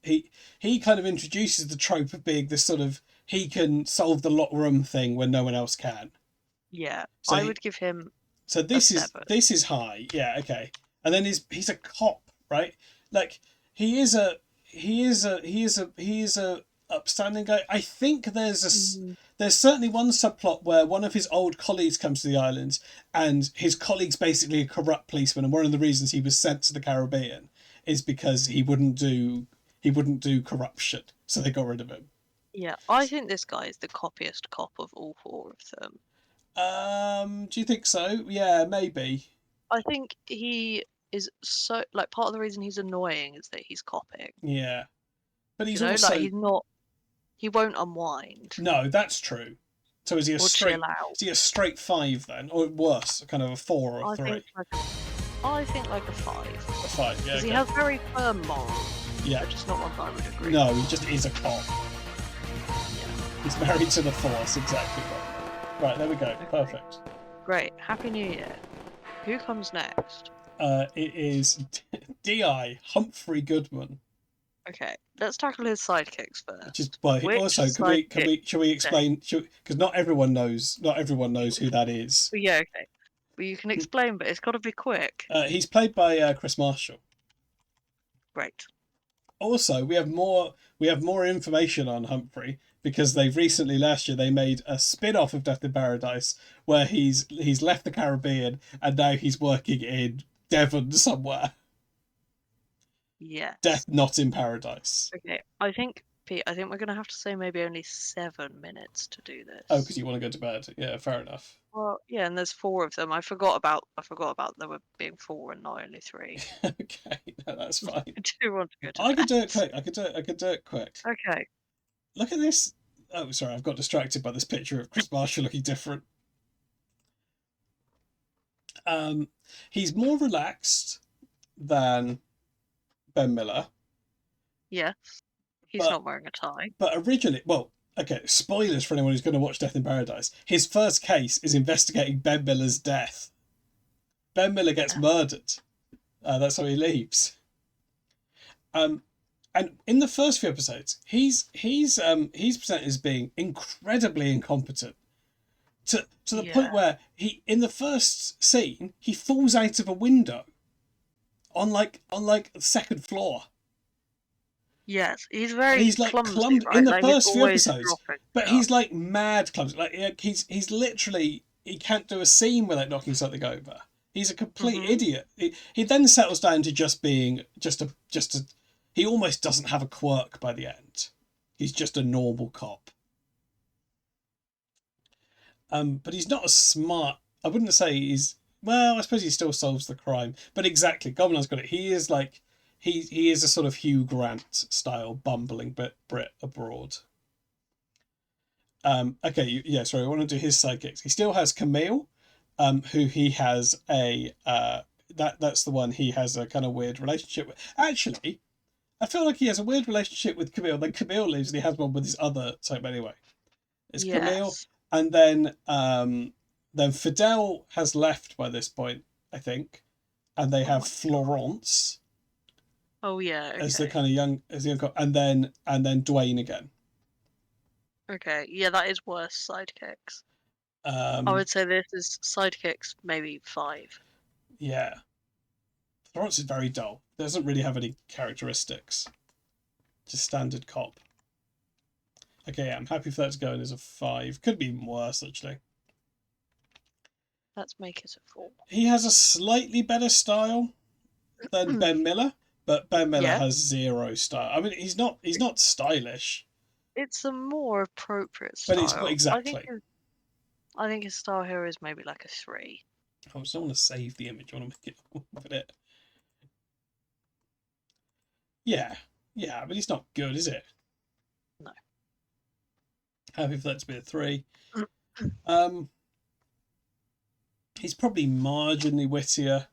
he kind of introduces the trope of being this sort of he can solve the locker room thing when no one else can. Yeah, So I would give him. So this is high, yeah, okay. And then he's a cop, right? Like he is a upstanding guy. I think there's certainly one subplot where one of his old colleagues comes to the island, and his colleague's basically a corrupt policeman, and one of the reasons he was sent to the Caribbean is because he wouldn't do corruption, so they got rid of him. Yeah, I think this guy is the coppiest cop of all 4 of them. Do you think so? Yeah, maybe. I think he is so part of the reason he's annoying is that he's copping. Yeah, but he's also he's not. He won't unwind. No, that's true. So is he a straight 5 then, or worse, kind of a 4 or a 3? I think like a 5. A 5, yeah. Because he has very firm morals. Yeah. Which is not one I would agree. No, he just is a cop. Yeah. He's married to the Force, exactly. Right, there we go. Okay. Perfect. Great. Happy New Year. Who comes next? It is D.I. Humphrey Goodman. Okay, let's tackle his sidekicks first. Which is also should we explain? Because not everyone knows who that is. Yeah, okay. Well, you can explain, but it's got to be quick. He's played by Chris Marshall. Great. Also, we have more information on Humphrey because they've recently, last year, they made a spin-off of Death in Paradise where he's left the Caribbean and now he's working in Devon somewhere. Yeah. Death Not in Paradise. Okay, I think, Pete, we're going to have to say maybe only 7 minutes to do this. Oh, because you want to go to bed. Yeah, fair enough. Well, yeah, and there's 4 of them. I forgot about there were being 4 and not only 3. Okay, no, that's fine. I do want to go to I bed. could do it quick. I could do it quick. Okay. Look at this. Oh, sorry, I've got distracted by this picture of Chris Marshall looking different. He's more relaxed than Ben Miller. Yeah. He's not wearing a tie. But originally, well, okay, spoilers for anyone who's going to watch Death in Paradise. His first case is investigating Ben Miller's death. Ben Miller gets murdered. That's how he leaves. And in the first few episodes, he's presented as being incredibly incompetent. To the point where in the first scene, he falls out of a window on the second floor. Yes, he's very clumsy, right? In the first few episodes, but he's like mad clumsy. Like he's literally, he can't do a scene without knocking something over. He's a complete idiot. He then settles down to just being he almost doesn't have a quirk by the end. He's just a normal cop. But he's not as smart. I wouldn't say he's. Well, I suppose he still solves the crime. But exactly, Goblin's got it. He is like. He is a sort of Hugh Grant style bumbling Brit abroad. Okay, yeah, sorry, I want to do his sidekicks. He still has Camille, who he has a that's the one he has a kind of weird relationship with. Actually, I feel like he has a weird relationship with Camille. Then Camille leaves and he has one with his other type anyway. It's Camille, and then Fidel has left by this point. I think, and they have Florence Oh yeah. Okay. as the kind of young and then Dwayne again. Okay. Yeah, that is worse sidekicks. I Um, would say this is sidekicks maybe 5. yeah, Florence is very dull. Doesn't really have any characteristics. Just standard cop. Okay, yeah, I'm happy for that to go in as a 5. Could be even worse actually. Let's make it a 4. He has a slightly better style than Ben Miller, but Ben Miller has 0 style. I mean, he's not stylish. It's a more appropriate But style. it's exactly. I think his style here is maybe like a 3. I just don't want to save the image. I want to make it with it. Yeah, but he's not good, is it? No. Happy for that to be a 3. He's probably marginally wittier.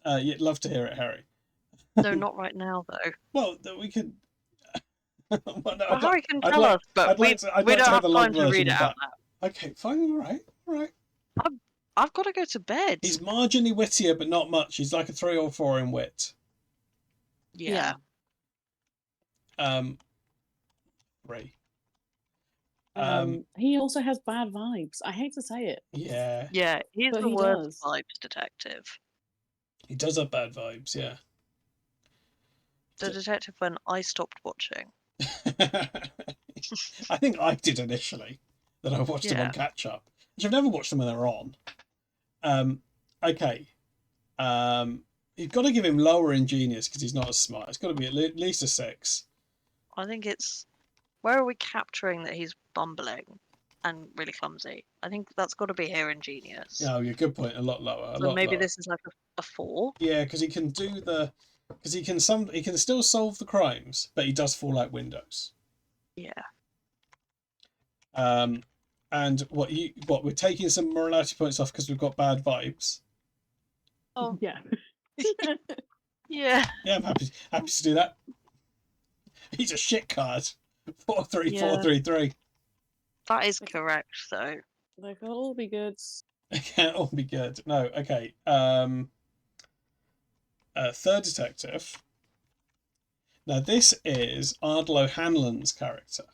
You'd love to hear it, Harry. No, not right now though. Well, we could. Well, no, Harry can tell us, but we don't have time to read it out loud. Okay, fine, all right. I've got to go to bed. He's marginally wittier, but not much. He's like a 3 or 4 in wit. Yeah. 3. He also has bad vibes. I hate to say it. Yeah. Yeah, he's But the he worst does. vibes detective. He does have bad vibes, yeah. The detective when I stopped watching. I think I did initially. That I watched them on catch up. Which I've never watched them when they're on. Okay. You've got to give him lower in genius because he's not as smart. It's got to be at least a 6. I think it's... Where are we capturing that he's bumbling and really clumsy? I think that's got to be here in genius. Oh, yeah, good point. A lot lower. So maybe this is like a 4? Yeah, because he can do the... Because he can still solve the crimes, but he does fall out windows. Yeah. And we're taking some morality points off because we've got bad vibes. Oh yeah. Yeah. Yeah, I'm happy to do that. He's a shit card. 43433. That is correct, though. They can all be good. They can't all be good. No, okay. Third detective. Now this is Ardlo Hanlon's character.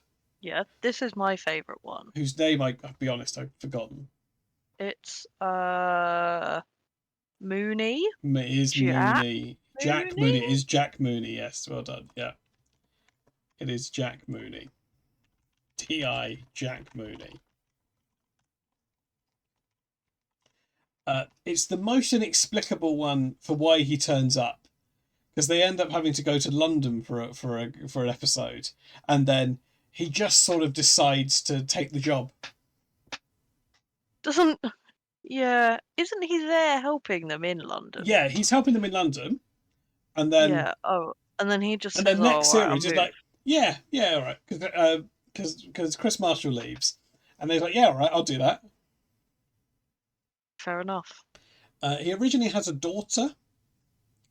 Yeah, this is my favourite one. Whose name I'll be honest, I've forgotten. It's Mooney. It is Mooney. Jack Mooney. It is Jack Mooney, yes, well done. Yeah. It is Jack Mooney. T.I. Jack Mooney. It's the most inexplicable one for why he turns up, because they end up having to go to London for an episode, and then he just sort of decides to take the job. Yeah, isn't he there helping them in London? Yeah, he's helping them in London, and then and then he just and says, then next series is move. like, yeah, all right, because Chris Marshall leaves, and they're like, yeah, all right, I'll do that. Fair enough. He originally has a daughter.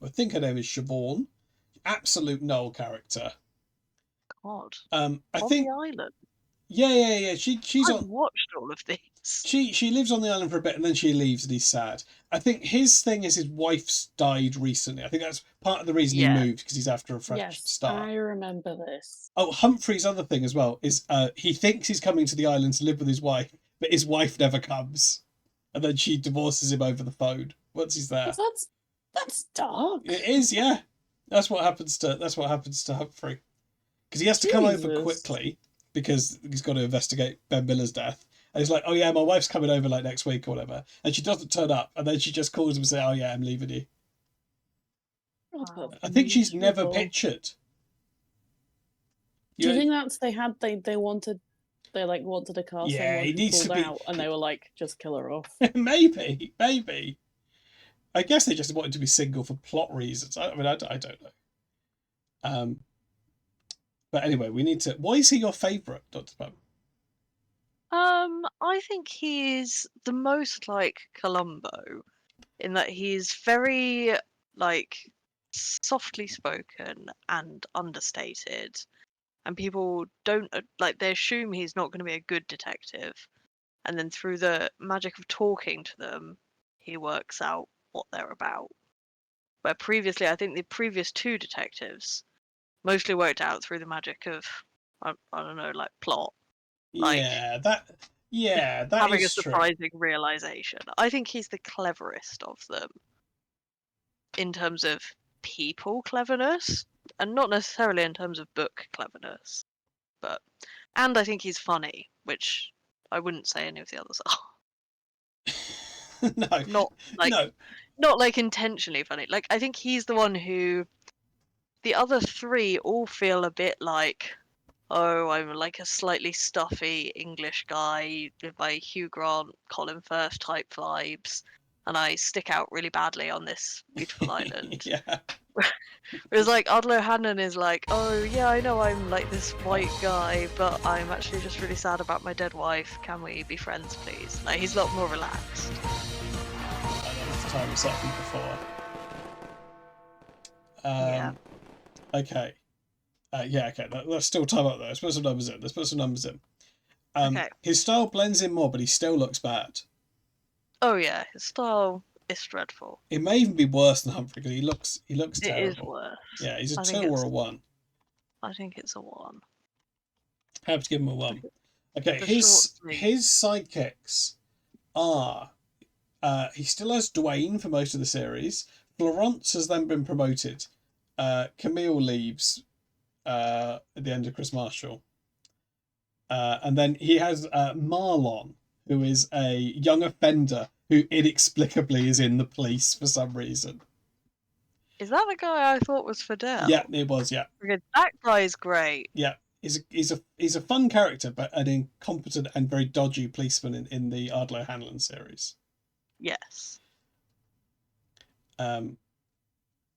I think her name is Siobhan. Absolute Noel character. God. I think the island. Yeah. She's I've watched all of these. She lives on the island for a bit and then she leaves and he's sad. I think his thing is his wife's died recently. I think that's part of the reason he moved, because he's after a fresh start. I remember this. Oh, Humphrey's other thing as well is he thinks he's coming to the island to live with his wife, but his wife never comes, and then she divorces him over the phone once he's there. That's dark. It is, yeah. That's what happens to Humphrey, because he has to come over quickly because he's got to investigate Ben Miller's death. And he's like, oh yeah, my wife's coming over like next week or whatever, and she doesn't turn up, and then she just calls him and says, oh yeah, I'm leaving you. I think she's never pictured. Do you think that's they wanted a cast? Yeah, he needs to be out, and they were like, just kill her off. maybe. I guess they just wanted to be single for plot reasons. I don't know. But anyway, we need to. Why is he your favourite, Dr. Pam? I think he's the most like Columbo, in that he's very like softly spoken and understated, and people don't they assume he's not going to be a good detective, and then through the magic of talking to them, he works out what they're about. Where previously, I think the previous two detectives mostly worked out through the magic of, I don't know, like plot. Like, that having a is true. surprising realization. I think he's the cleverest of them in terms of people cleverness, and not necessarily in terms of book cleverness. And I think he's funny, which I wouldn't say any of the others are. No, Not like intentionally funny. Like, I think he's the one who the other three all feel a bit like, oh, I'm like a slightly stuffy English guy with my Hugh Grant, Colin Firth type vibes, and I stick out really badly on this beautiful island. Yeah. Whereas like Ardlo Hannon is like, oh yeah, I know I'm like this white guy, but I'm actually just really sad about my dead wife. Can we be friends, please? Like, he's a lot more relaxed. I know it's the time it's happened before. Yeah. Okay. Okay. Let's still time up though. Let's put some numbers in. Okay. His style blends in more, but he still looks bad. Oh yeah, his style is dreadful. It may even be worse than Humphrey because he looks terrible. It is worse. Yeah, he's a 2 or a 1. I think it's a 1. Have to give him a 1. Okay, his sidekicks are he still has Dwayne for most of the series. Florence has then been promoted. Camille leaves at the end of Chris Marshall. And then he has Marlon, who is a young offender who inexplicably is in the police for some reason. Is that the guy I thought was Fidel? Yeah, it was, yeah. Because that guy's great. Yeah, he's a fun character, but an incompetent and very dodgy policeman in the Ardlo Hanlon series. Yes. Yeah,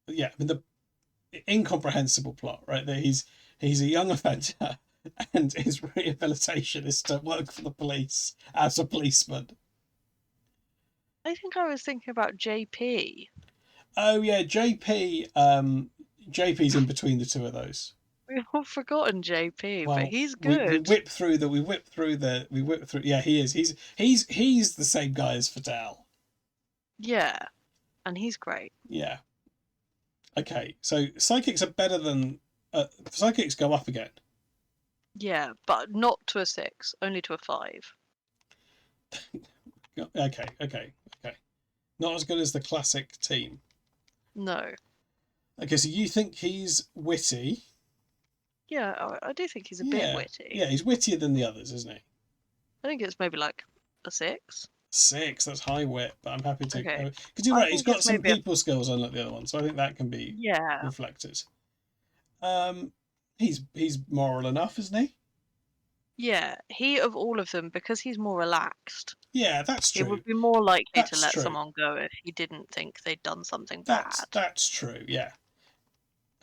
I mean, the incomprehensible plot, right? That he's a young offender and his rehabilitation is to work for the police as a policeman. I think I was thinking about JP. Oh yeah, JP. JP's in between the two of those. We've all forgotten JP, Well, but he's good. We whip through. Yeah, he is. He's the same guy as Fidel. Yeah, and he's great. Yeah. Okay, so psychics are better than psychics go up again. Yeah, but not to a 6, only to a 5. Okay. Not as good as the classic team. No. Okay, so you think he's witty? Yeah, I do think he's a bit witty. Yeah, he's wittier than the others, isn't he? I think it's maybe like a 6. 6, that's high wit, but I'm happy to. Okay. Because you're right, he's got some people skills unlike the other one, so I think that can be reflected. He's moral enough, isn't he? Yeah, he of all of them, because he's more relaxed. Yeah, that's true. He would be more likely to let someone go if he didn't think they'd done something bad. That's true, yeah.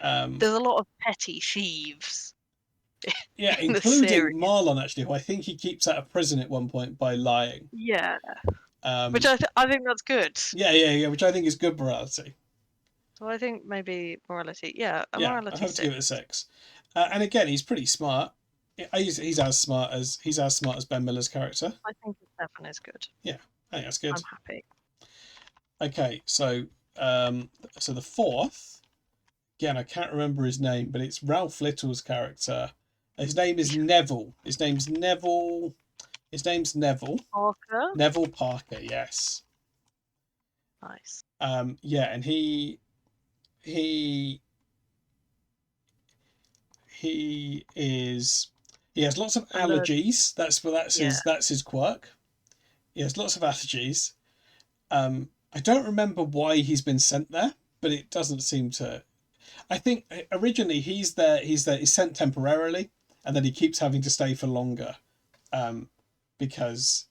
There's a lot of petty thieves. Yeah, including Marlon, actually, who I think he keeps out of prison at one point by lying. Yeah. Which I think that's good. Yeah, which I think is good morality. So I think maybe morality, morality I have to give it a 6. And again, he's pretty smart. He's as smart as Ben Miller's character. I think a 7 is good. Yeah, I think that's good. I'm happy. Okay, so the fourth, again, I can't remember his name, but it's Ralph Little's character. His name is Neville. His name's Neville. Parker? Neville Parker, yes. Nice. Yeah, and he has lots of allergies. That's his quirk. He has lots of allergies. I don't remember why he's been sent there, but it doesn't seem to. I think originally he's sent temporarily, and then he keeps having to stay for longer, because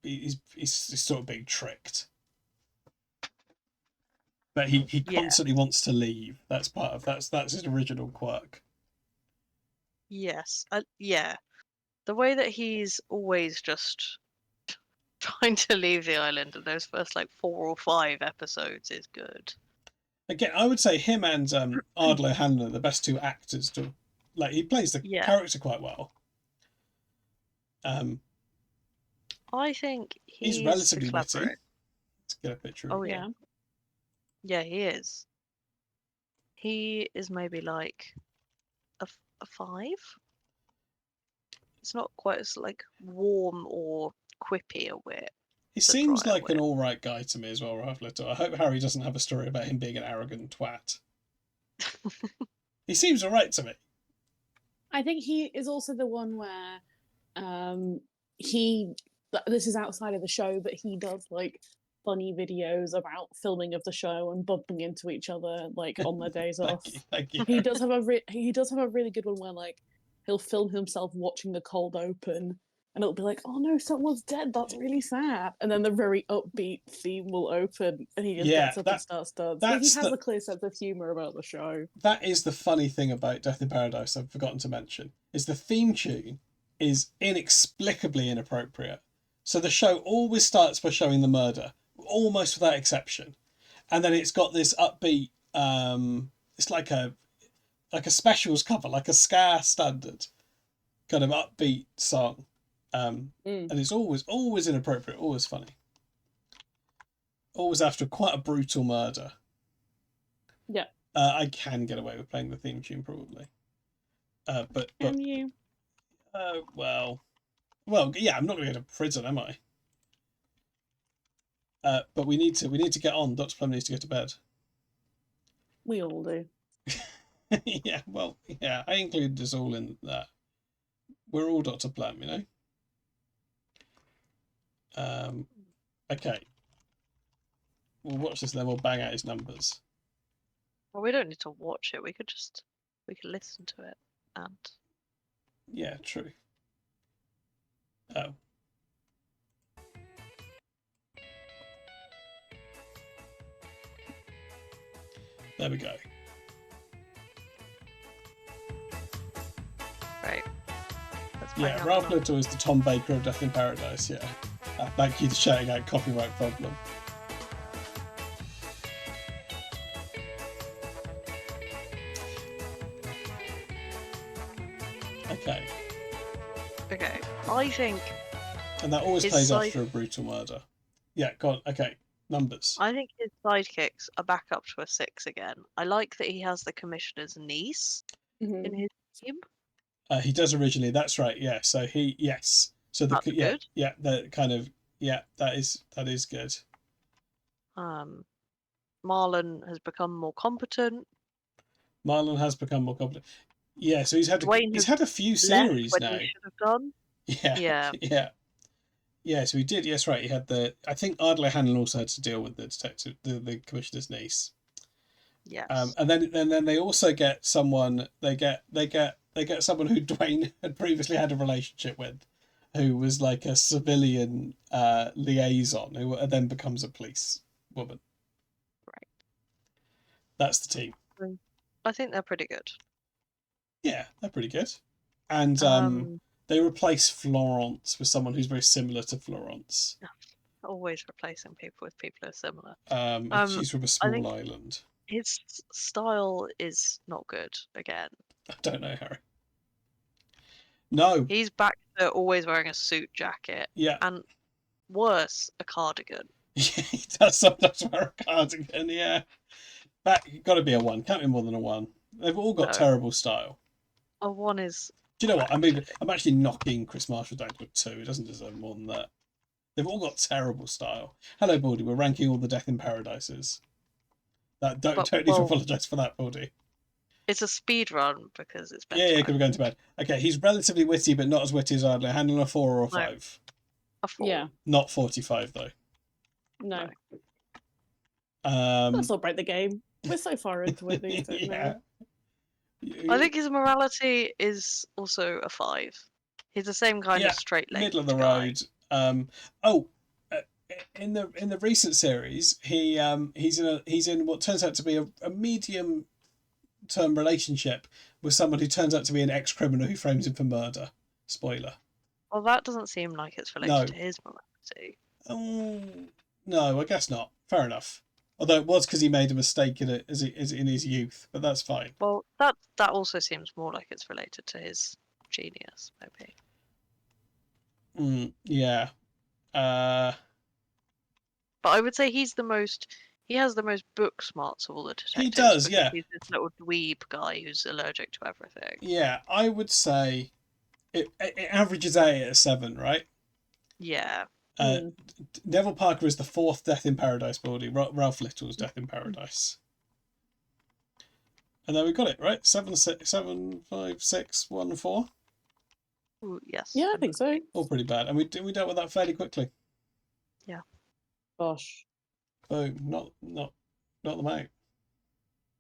he's sort of being tricked. But he constantly wants to leave. That's his original quirk. Yes. Yeah. The way that he's always just trying to leave the island in those first 4 or 5 episodes is good. Again, I would say him and Ardlo Hanlon are the best 2 actors to he plays the character quite well. I think he's relatively witty. get a picture. Oh of yeah. Yeah, he is. He is maybe like a 5. It's not quite as like warm or quippy a wit. He seems like an all right guy to me as well, Ralph Little. I hope Harry doesn't have a story about him being an arrogant twat. He seems all right to me. I think he is also the one where this is outside of the show, but he does like funny videos about filming of the show and bumping into each other like on their days off. Thank you. He does have a really good one where like he'll film himself watching the cold open, and it'll be like, oh no, someone's dead. That's really sad. And then the very upbeat theme will open, and he just gets up and starts dancing. He has a clear sense of humor about the show. That is the funny thing about Death in Paradise. I've forgotten to mention is the theme tune is inexplicably inappropriate. So the show always starts by showing the murder, almost without exception, and then it's got this upbeat. It's like a specials cover, like a ska standard kind of upbeat song, and it's always inappropriate, always funny, always after quite a brutal murder. Yeah, I can get away with playing the theme tune probably, but can you? Well, yeah, I'm not going to go to prison, am I? But we need to get on. Dr. Plum needs to go to bed. We all do. Yeah, well, yeah, I include us all in that. We're all Dr. Plum, you know. Okay. We'll watch this and then we'll bang out his numbers. Well, we don't need to watch it. We could listen to it and. Yeah, true. Oh. There we go. Right. Yeah, Ralph Little is the Tom Baker of Death in Paradise, yeah. Thank you for shouting out copyright problem. Okay. Okay. I think... And that always plays after a brutal murder. Yeah, go on. Okay. Numbers. I think his sidekicks are back up to a 6 again. I like that he has the commissioner's niece in his team. He does originally. That's right. Yeah. So yes. So That's good. Yeah. The kind of that is good. Marlon has become more competent. Marlon has become more competent. Yeah. So he's had a few series now. He should have done. Yeah. Yeah. Yeah, so he did. Yes, right. He had I think Ardley Hanlon also had to deal with the detective, the commissioner's niece. Yes. And then they also get someone. They get someone who Dwayne had previously had a relationship with, who was like a civilian liaison, who then becomes a police woman. Right. That's the team. I think they're pretty good. Yeah, they're pretty good, and they replace Florence with someone who's very similar to Florence. Always replacing people with people who are similar. She's from a small island. His style is not good again. I don't know, Harry. No. He's back to always wearing a suit jacket. Yeah. And worse, a cardigan. Yeah, he does sometimes wear a cardigan, yeah. Got to be a 1. Can't be more than a 1. They've all got terrible style. A 1 is... Do you know what? I'm actually knocking Chris Marshall down to a 2. He doesn't deserve more than that. They've all got terrible style. Hello, Baldy. We're ranking all the Death in Paradises. Don't need to apologise for that, Baldy. It's a speed run because it's better. Yeah, because we're going to bed. Okay, he's relatively witty, but not as witty as Ardley. Handling a 4 or a 5. A 4. Yeah. Not 45 though. No. Let's not break the game. We're so far into it these days. Yeah. I think his morality is also a 5. He's the same kind of straight laced middle of the road. In the recent series, he's in what turns out to be a medium term relationship with someone who turns out to be an ex-criminal who frames him for murder. Spoiler. Well, that doesn't seem like it's related to his morality. No, I guess not. Fair enough. Although it was because he made a mistake in his youth, but that's fine. Well, that also seems more like it's related to his genius, maybe. Yeah. But I would say he's the most. He has the most book smarts of all the detectives. He does, because yeah. He's this little dweeb guy who's allergic to everything. Yeah, I would say it averages out at a 7, right? Yeah. Neville Parker is the 4th Death in Paradise building. Ralph Little's Death in Paradise. And then we got it, right? 7, 5, 6, 1, 4. Ooh, yes. Yeah, I think so. All pretty bad. And we dealt with that fairly quickly. Yeah. Gosh. Boom. Not them out.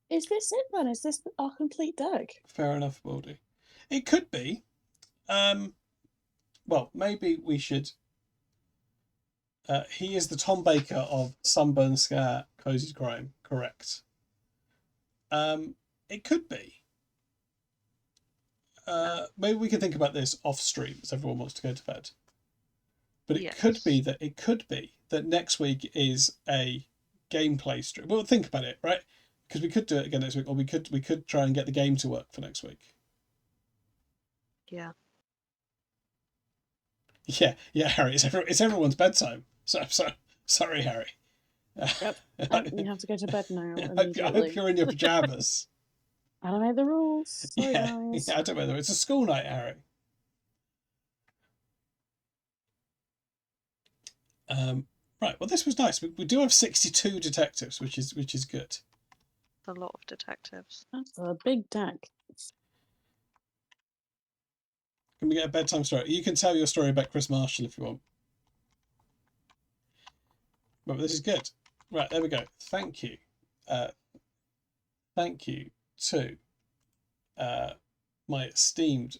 Is this it then? Is this our complete deck? Fair enough, Baldy. It could be. Well, maybe we should. He is the Tom Baker of Sunburn Scare, Cozy Crime. Correct. It could be. Maybe we can think about this off stream as everyone wants to go to bed. But it could be that next week is a gameplay stream. Well, think about it, right? Because we could do it again next week, or we could try and get the game to work for next week. Yeah. Yeah, Harry. It's everyone's bedtime. Sorry, Harry. Yep. You have to go to bed now. I hope you're in your pajamas. I don't know the rules. Sorry, guys. Yeah, I don't know. It's a school night, Harry. Right. Well, this was nice. We do have 62 detectives, which is good. A lot of detectives. That's a big deck. Can we get a bedtime story? You can tell your story about Chris Marshall if you want. But this is good. Right, there we go. Thank you. Thank you to my esteemed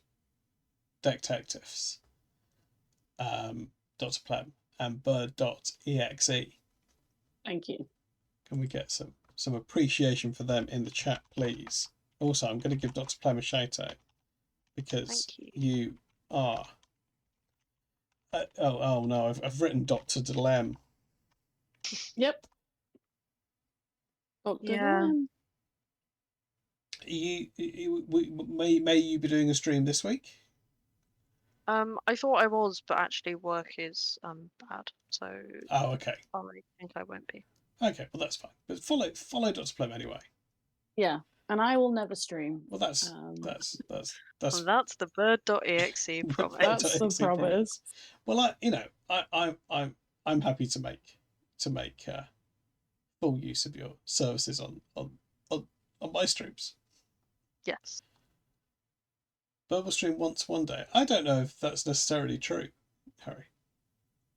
Decktectives, Dr. Plem and Bird.exe. Thank you. Can we get some appreciation for them in the chat, please? Also, I'm going to give Dr. Plem a shout out because you are. Oh no! I've written Dr. Delem. Yep. Yeah. May you be doing a stream this week? I thought I was, but actually work is bad, so. Oh, okay. I think I won't be. Okay, well that's fine. But follow Dr. Plem anyway. Yeah, and I will never stream. Well, that's Well, that's the bird.exe promise. That's the promise. Well, I'm happy to make full use of your services on my streams. Yes. Bird will stream once one day. I don't know if that's necessarily true, Harry.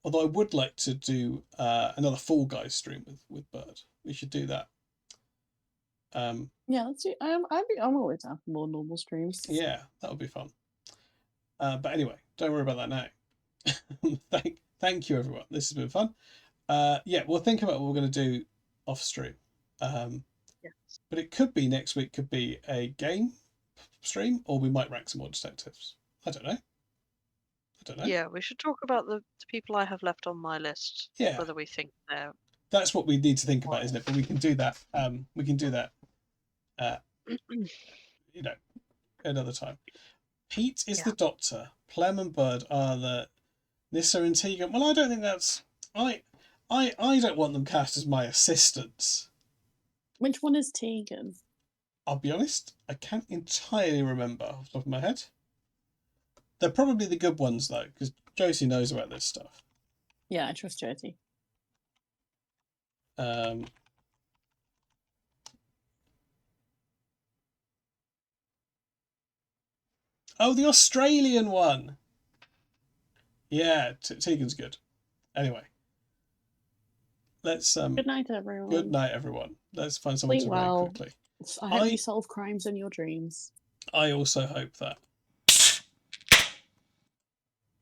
Although I would like to do another Fall Guys stream with Bird. We should do that. Yeah, let's do. I'm always down for more normal streams. Yeah, that would be fun. But anyway, don't worry about that now. Thank you, everyone. This has been fun. Yeah, we'll think about what we're going to do off stream. Yes. But it could be next week. Could be a game stream, or we might rank some more detectives. I don't know. Yeah, we should talk about the people I have left on my list. Yeah. Whether we think they're. That's what we need to think about, isn't it? But we can do that. We can do that. Another time. Pete is the doctor. Plem and Bird are the Nissa and Tegan. Well, I don't think that's. I don't want them cast as my assistants. Which one is Tegan? I'll be honest, I can't entirely remember off the top of my head. They're probably the good ones though, because Josie knows about this stuff. Yeah, I trust Josie. Oh, the Australian one. Yeah, Tegan's good. Anyway, let's Good night, everyone. Good night, everyone. Let's find someone Sleep to rank well. quickly. I hope you solve crimes in your dreams. I also hope that.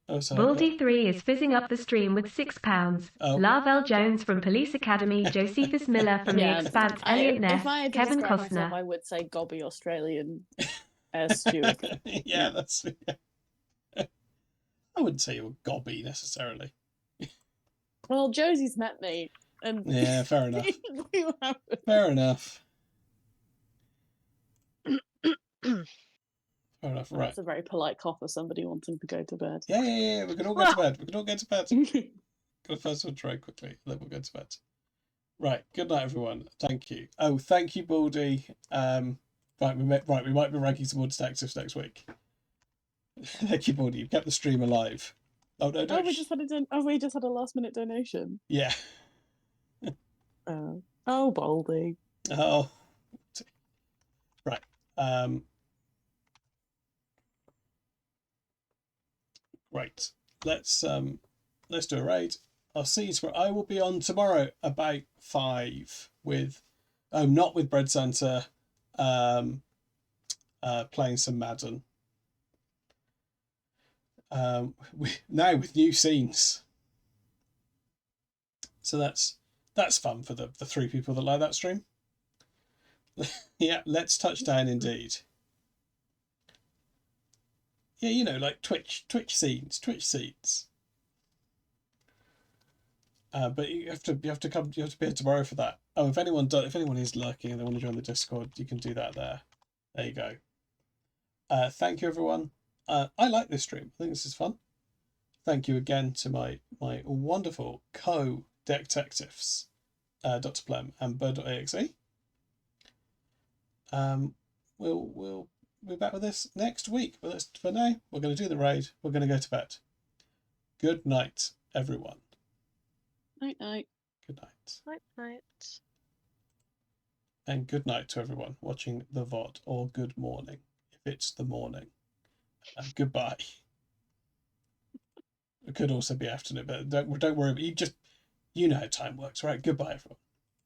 Baldy3 is fizzing up the stream with £6. Larvel Jones from Police Academy, Josephus Miller from The Expanse, Elliot Neff, If I had to Kevin describe Costner. myself, I would say gobby Australian air steward. Yeah, that's. Yeah. I wouldn't say you were gobby necessarily. Well, Josie's met me, and yeah, fair enough. We have... Fair enough. Fair enough, right. That's a very polite cough for somebody wanting to go to bed. Yeah. We can all go to bed. We can all go to bed. Got a first one try quickly, and then we'll go to bed. Right. Good night, everyone. Thank you. Oh, thank you, Baldy. Right, we might be ranking some more detectives next week. Thank you, Baldy. You've kept the stream alive. Oh no! Oh, we just had a last-minute donation. Yeah. Oh, Baldy. Oh. Right. Right. Let's do a raid. I'll see you tomorrow. I will be on tomorrow about 5 with, not with Bread Santa, playing some Madden. Now with new scenes. So that's fun for the 3 people that like that stream. Yeah, let's touch down indeed. Yeah, you know, like Twitch scenes. But you have to be here tomorrow for that. Oh, if anyone is lurking and they want to join the Discord, you can do that there. There you go. Thank you, everyone. I like this stream. I think this is fun. Thank you again to my wonderful co-Decktectives, Dr. Plem and Bird.exe. We'll be back with this next week. But for now, we're going to do the raid. We're going to go to bed. Good night, everyone. Night night. Good night. Night night. And good night to everyone watching the VOD, or good morning if it's the morning. Goodbye. It could also be afternoon, but don't worry. You know how time works, right? Goodbye, everyone.